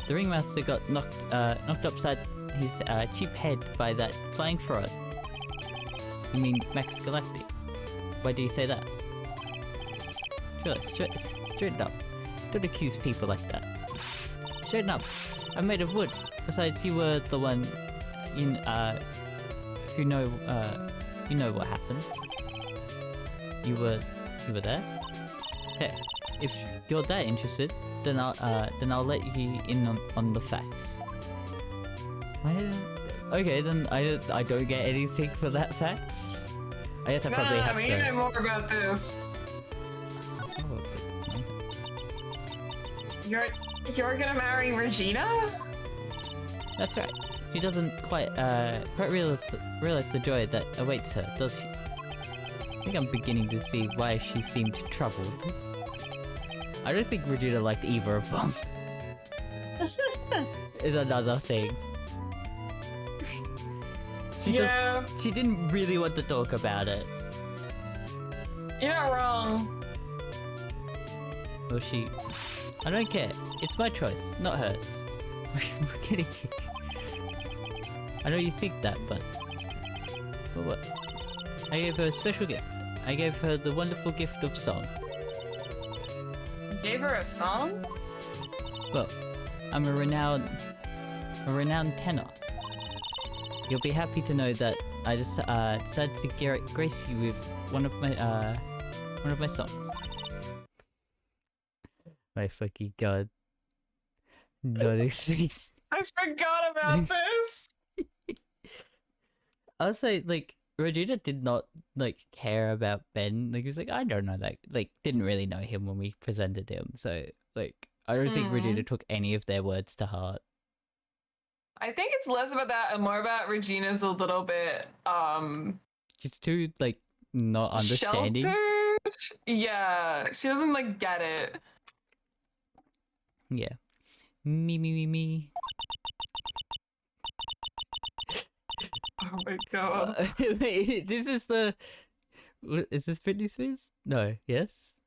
The ringmaster got knocked upside his cheap head by that flying fraud. You mean Max Galactic? Why do you say that? Sure, straighten up. Don't accuse people like that. Straighten up. I'm made of wood. Besides, you were the one, who know what happened. You were there. Hey, if you're that interested, then I'll let you in on the facts. Okay, then I don't get anything for that facts. I guess I probably have we to. need to know more about this. You're gonna marry Regina? That's right. She doesn't quite realize the joy that awaits her, does she? I think I'm beginning to see why she seemed troubled. I don't think Regina liked either of them. Is another thing. She didn't really want to talk about it. You're not wrong. Well, I don't care. It's my choice, not hers. We're getting it. I know you think that, but what? I gave her a special gift. I gave her the wonderful gift of song. You gave her a song? Well, I'm a renowned tenor. You'll be happy to know that I decided to grace you with one of my songs. My fucking god. Not expect. I forgot about this. I'll say, like, Regina did not, like, care about Ben. Like, he was like, I don't know that. Like, didn't really know him when we presented him. So, like, I don't think Regina took any of their words to heart. I think it's less about that and more about Regina's a little bit, She's too, like, not understanding. sheltered? Yeah, she doesn't, like, get it. Yeah. Me. Oh my god. Wait, this is the... Is this Britney Spears? No, yes?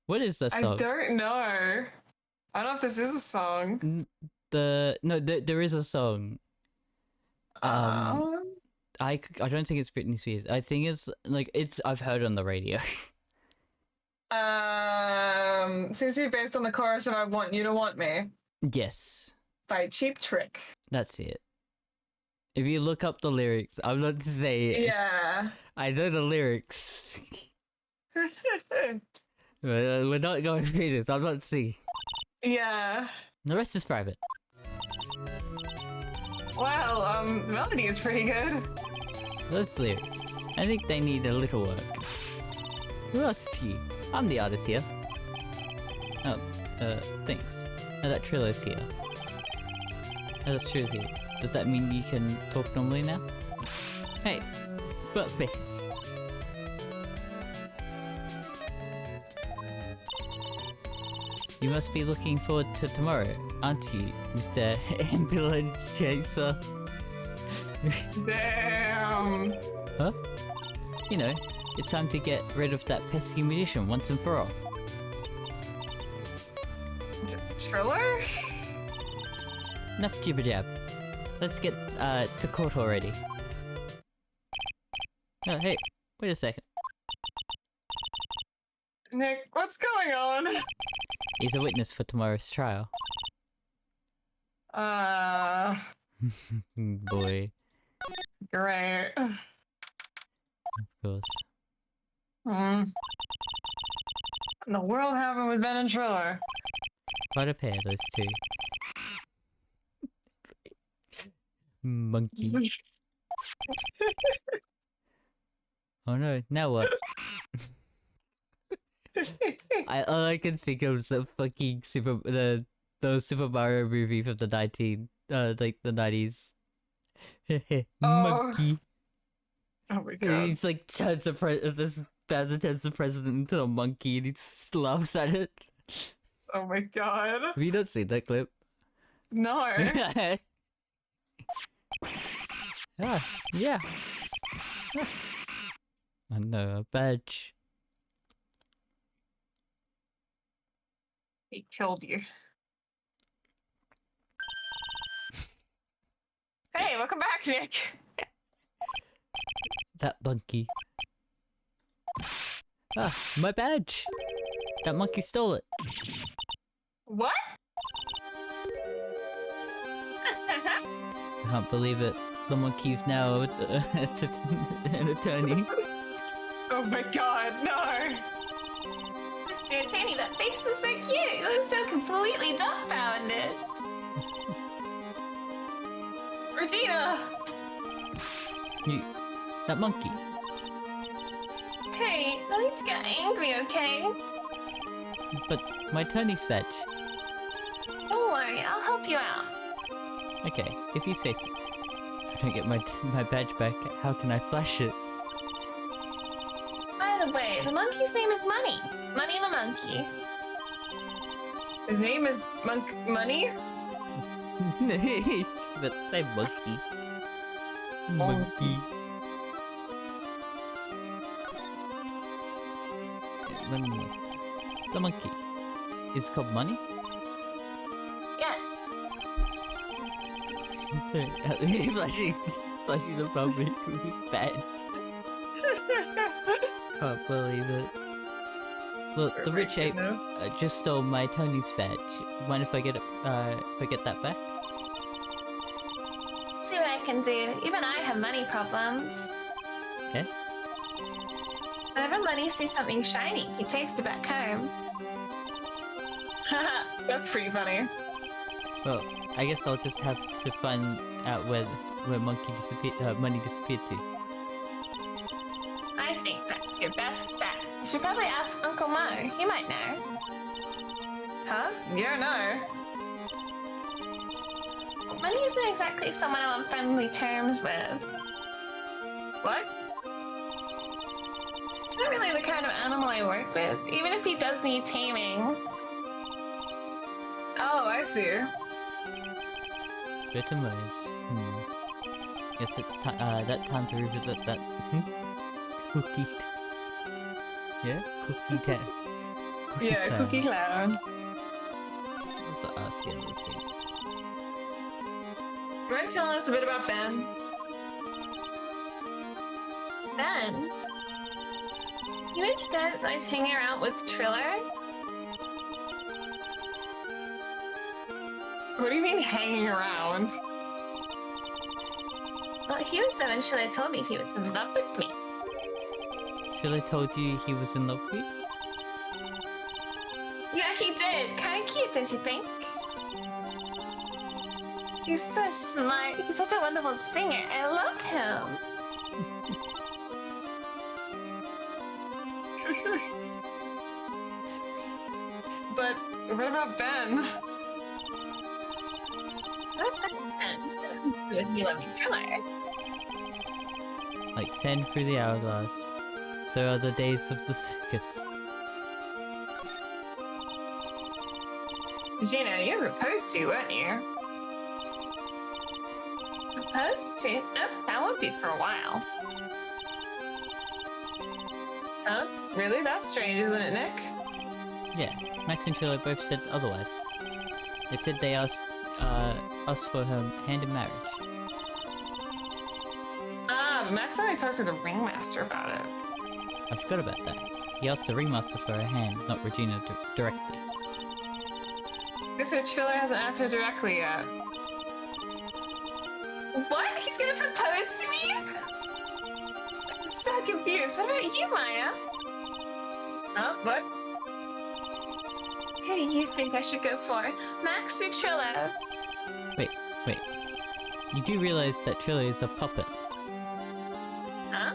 What is the song? I don't know. I don't know if this is a song. There is a song. I don't think it's Britney Spears. I think it's, like, I've heard on the radio. Seems to be based on the chorus of I Want You to Want Me Yes. by Cheap Trick. That's it. If you look up the lyrics, I'm not to say Yeah. I know the lyrics. We're not going through this. I'm not seeing. Yeah. The rest is private. Well, melody is pretty good. Those lyrics, I think they need a little work. Who else to you? I'm the artist here. Oh, thanks. Oh, that Trillo's here. Oh, that's true here. Does that mean you can talk normally now? Hey, butt face. You must be looking forward to tomorrow, aren't you, Mr. Ambulance Chaser? Damn. Huh? You know, it's time to get rid of that pesky magician once and for all. Triller? Enough jibber jab. Let's get to court already. Oh, hey, wait a second. Nick, what's going on? He's a witness for tomorrow's trial. Boy. Great. Of course. What in the world happened with Ben and Triller? Quite a pair, those two. Monkey. Oh no, now what? All I can think of is the fucking the Super Mario movie from the 90s. Oh. Monkey. Oh my god. He's like turns this Bowser turns the president into a monkey and he just laughs at it. Oh my god. Have you not seen that clip? No. Ah, yeah. I know, a badge. He killed you. Hey, welcome back, Nick. That monkey. Ah, my badge! That monkey stole it. What? I can't believe it. The monkey's now an attorney. Oh my god, no. Mr. Attorney, that face is so cute. You look so completely dumbfounded. Regina! That monkey. Hey, no need to get angry, okay? But my attorney's badge. Don't worry, I'll help you out. Okay, if you say so. If I don't get my badge back, how can I flash it? By the way, the monkey's name is Money. Money the monkey. His name is Money? But say monkey. Monkey. The monkey. Is it called Money? Yeah. Sorry, flashing the public with his badge. Can't believe it. Look, the rich ape just stole my Tony's badge. Mind if I get it? If I get that back? See what I can do. Even I have money problems. Okay. Whenever Money sees something shiny, he takes it back home. Haha, that's pretty funny. Well, I guess I'll just have to find out where monkey disappeared. Money disappeared to. I think that's your best bet. You should probably ask Uncle Mo. He might know. Huh? Yeah, no. Money isn't exactly someone I'm on friendly terms with. What? He's not really the kind of animal I work with, even if he does need taming. Oh, I see. Bitter Mo's. Guess it's that time to revisit that cookie. Yeah, cookie town. Yeah, town. Cookie Clown. Those are us yellow seeds. You mind telling us a bit about Ben? Ben? You mean the guy that's always hanging around with Triller? What do you mean hanging around? Well, he was the one Triller told me he was in love with me. Should I told you he was in love with you? Yeah, he did. Kinda cute, don't you think? He's so smart. He's such a wonderful singer. I love him. But what about Ben? What the heck? Good, you love me, Triller. Like sand through the hourglass. So are the days of the circus. Gina, you were proposed to, weren't you? Supposed to? Nope, that won't be for a while. Huh? Really? That's strange, isn't it, Nick? Yeah, Max and Triller both said otherwise. They said they asked us for her hand in marriage. Ah, but Max only talked to the ringmaster about it. I forgot about that. He asked the ringmaster for her hand, not Regina directly. Guess so Triller hasn't asked her directly yet. What? He's gonna propose to me? I'm so confused. What about you, Maya? Huh? What? Who do you think I should go for? Max or Triller? Wait. You do realize that Triller is a puppet. Huh?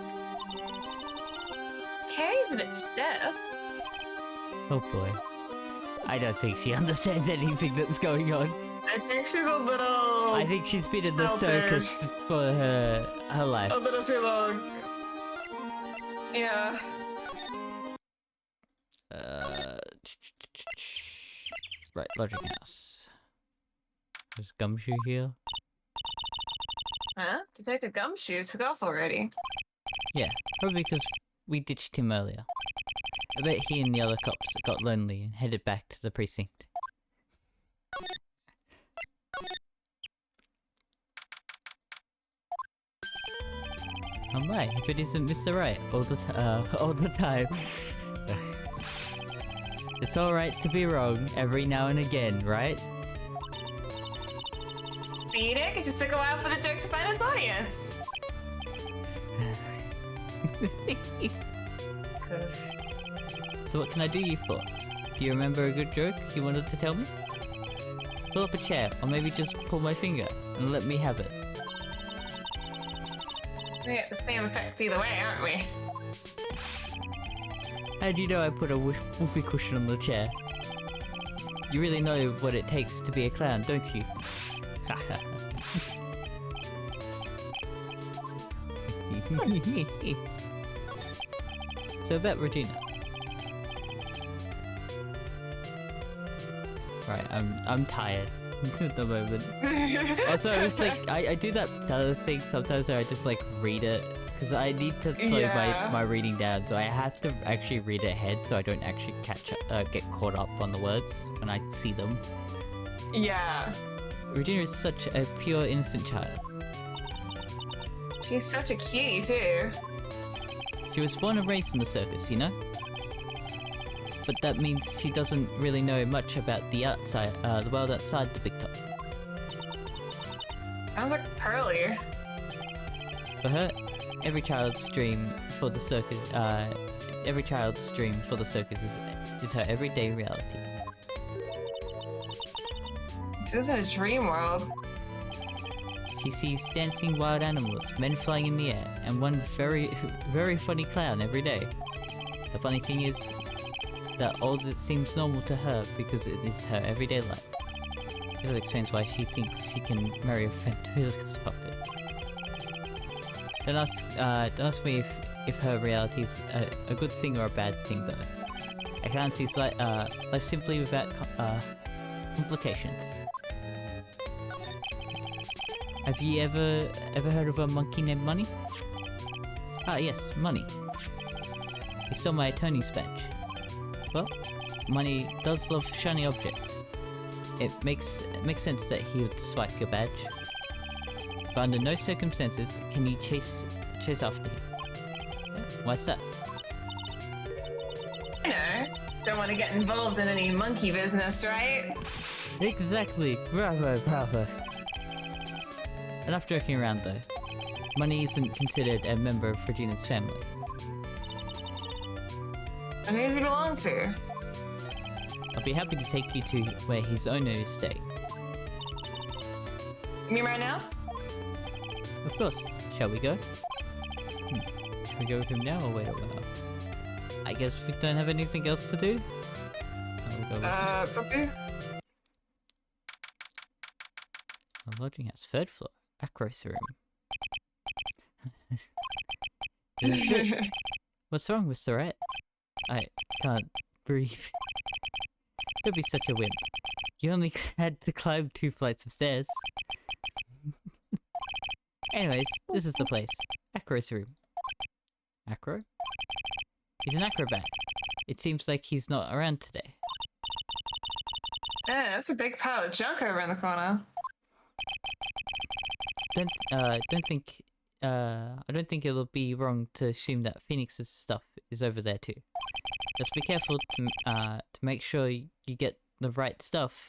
Carrie's a bit stiff. Oh boy. I don't think she understands anything that's going on. I think she's a little... I think she's been in the Child circus for her life. a little too long. Yeah. Right, lodging house. Is Gumshoe here? Huh? Detective Gumshoe took off already. Yeah, probably because we ditched him earlier. I bet he and the other cops got lonely and headed back to the precinct. Oh my, if it isn't Mr. Wright all the time. It's alright to be wrong every now and again, right? See, Nick? It just took a while for the joke to find its audience. So what can I do you for? Do you remember a good joke you wanted to tell me? Pull up a chair, or maybe just pull my finger and let me have it. We get the same effect either way, aren't we? How do you know I put a whoopee cushion on the chair? You really know what it takes to be a clown, don't you? So about Regina. Right, I'm tired at the moment. Also, it's like I do that other thing sometimes where I just like read it because I need to slow my reading down, so I have to actually read it ahead so I don't actually get caught up on the words when I see them. Yeah. Regina is such a pure, innocent child. She's such a cutie, too. She was born and raised in the service, you know? But that means she doesn't really know much about the outside, the world outside the big top. Sounds like Pearly. For her, every child's dream for the circus is her everyday reality. She lives in a dream world. She sees dancing wild animals, men flying in the air, and one very, very funny clown every day. The funny thing is that all that seems normal to her because it is her everyday life. It all explains why she thinks she can marry a ventriloquist puppet. Don't ask me if her reality is a good thing or a bad thing though. I can't see life simply without complications. Have you ever heard of a monkey named Money? Ah yes, Money. He stole my attorney's badge. Well, Money does love shiny objects. It makes sense that he would swipe your badge. But under no circumstances can you chase after him. Why's that? You know, don't want to get involved in any monkey business, right? Exactly! Bravo, bravo! Enough joking around though. Money isn't considered a member of Regina's family. And who does he belong to? I'll be happy to take you to where his owners stay. You mean right now? Of course. Shall we go? Should we go with him now or wait a while? I guess we don't have anything else to do. We'll go with him. It's up to you. The lodging house, 3rd floor. Acro's room. What's wrong, Mr. Wright? I can't breathe. Don't be such a wimp. You only had to climb 2 flights of stairs. Anyways, this is the place. Acro's room. Acro? He's an acrobat. It seems like he's not around today. Yeah, that's a big pile of junk over in the corner. I don't think it'll be wrong to assume that Phoenix's stuff is over there too. Just be careful to make sure you get the right stuff.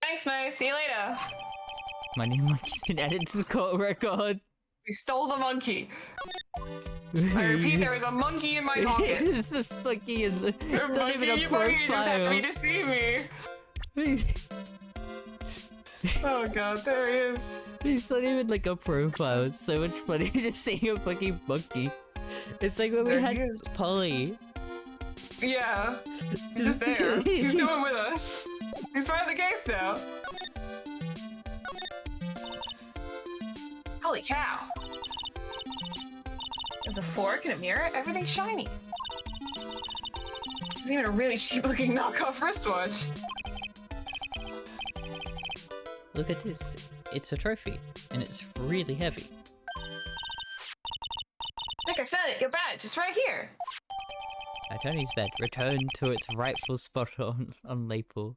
Thanks, Mo. See you later. My new monkey's been added to the court record. We stole the monkey. I repeat, there is a monkey in my pocket. It's this monkey in the. It's not even a You just happy profile. to see me. Oh god, there he is. It's not even like a profile. It's so much funny just seeing a fucking monkey. It's like when There we he had is. Polly. Yeah, he's just there. He's doing with us. He's part of the case now. Holy cow. has a fork and a mirror. Everything's shiny. There's even a really cheap-looking knockoff wristwatch. Look at this. It's a trophy, and it's really heavy. Look, I found it. Your badge. It's right here. Tony's badge returned to its rightful spot on label.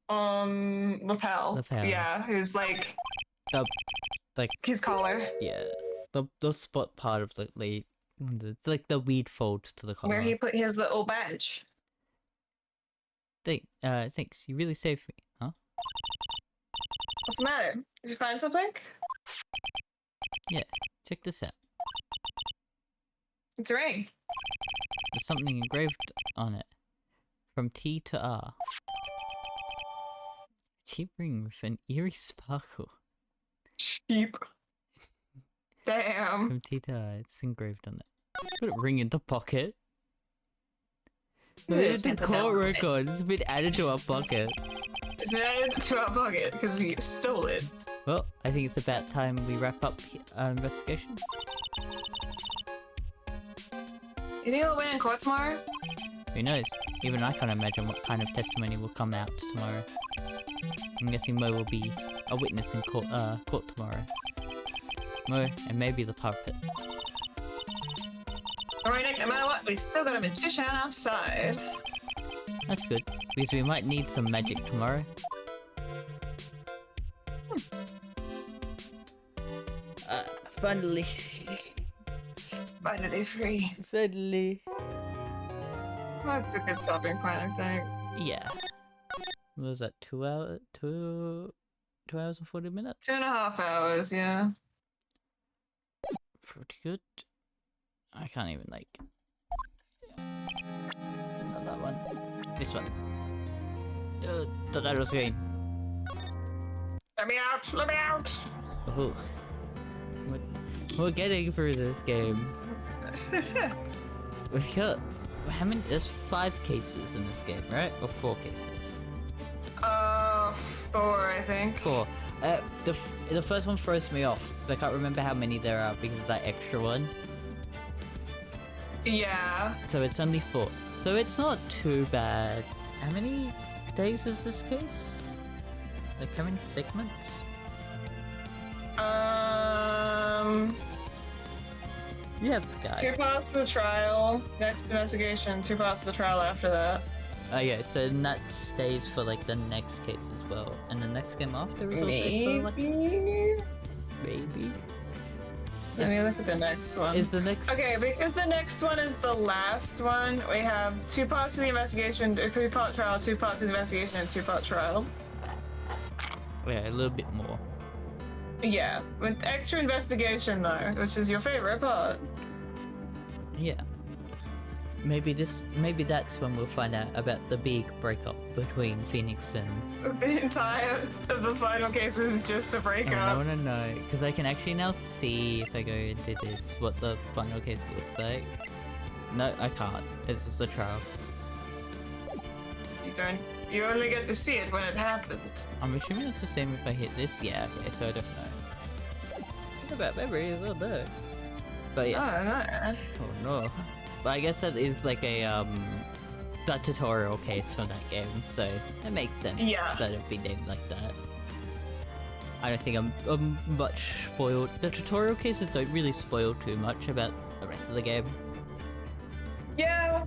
Lapel. Lapel. Yeah, his like his collar. Yeah, the spot part of the the weed fold to the collar. Where he put his little badge. Thanks. You really saved me, huh? What's the matter? Did you find something? Yeah. Check this out. It's a ring. There's something engraved on it. From T to R. Cheap ring with an eerie sparkle. Cheap. Damn. From T to R, it's engraved on it. Put a ring in the pocket. There's the court record. It's been added to our pocket. It's been added to our pocket because we stole it. Well, I think it's about time we wrap up our investigation. You think we'll win in court tomorrow? Who knows? Even I can't imagine what kind of testimony will come out tomorrow. I'm guessing Mo will be a witness in court tomorrow. Mo, and maybe the puppet. Alright, Nick, no matter what, we still got a magician outside. That's good, because we might need some magic tomorrow. Finally. Finally free. Finally. That's a good stopping point, I think. Yeah. What was that, 2 hours? 2 hours and 40 minutes? 2.5 hours, yeah. Pretty good. I can't even, like... Not that one. This one. The title screen. Let me out! Let me out! Oh. We're getting through this game. We got... How many? There's 5 cases in this game, right? Or 4 cases? 4, I think. 4. The first one throws me off, because I can't remember how many there are because of that extra one. Yeah. So it's only 4. So it's not too bad. How many days is this case? Like how many segments? You have the guy. 2 parts of the trial, next investigation, 2 parts of the trial after that. Oh yeah, so that stays for like the next case as well. And the next game after is also sort of like... Maybe? Let me look at the next one. Is the next... Okay, because the next one is the last one, we have 2 parts of the investigation, a 3-part trial, 2 parts of the investigation, and 2-part trial. Yeah, a little bit more. Yeah, with extra investigation though, which is your favorite part. Yeah. Maybe that's when we'll find out about the big breakup between Phoenix and... So the entire of the final case is just the breakup. I wanna know, because I can actually now see if I go into this, what the final case looks like. No, I can't. It's just a trial. You only get to see it when it happens. I'm assuming it's the same if I hit this. Yeah, okay, so I don't know. What about memory? Well, no. But yeah. Oh no. Oh no. But I guess that is like a the tutorial case for that game, so it makes sense that it'd be named like that. I don't think I'm much spoiled. The tutorial cases don't really spoil too much about the rest of the game. Yeah.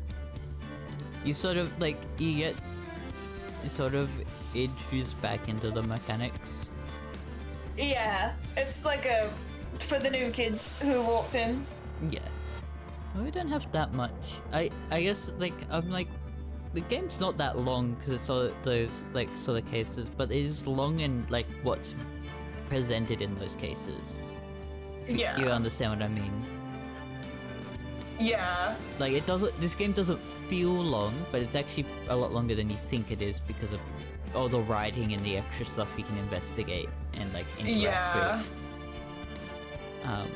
You sort of like you sort of introduced back into the mechanics. Yeah, it's like for the new kids who walked in. Yeah. We don't have that much. I guess like I'm like the game's not that long because it's all those like sort of cases, but it is long in like what's presented in those cases. Yeah. You understand what I mean? Yeah. Like it doesn't. This game doesn't feel long, but it's actually a lot longer than you think it is because of all the writing and the extra stuff you can investigate and like interact with.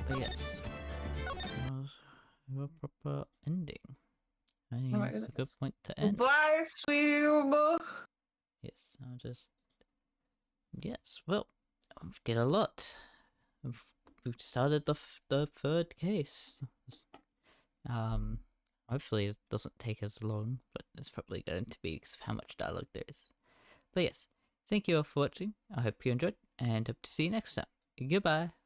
But yes. A proper ending. I think it's a good point to end. Bye, sweet. Yes, I'll just... Yes, well, I did a lot. I've we've started the third case. Hopefully it doesn't take as long, but it's probably going to be because of how much dialogue there is. But yes, thank you all for watching. I hope you enjoyed, and hope to see you next time. Goodbye.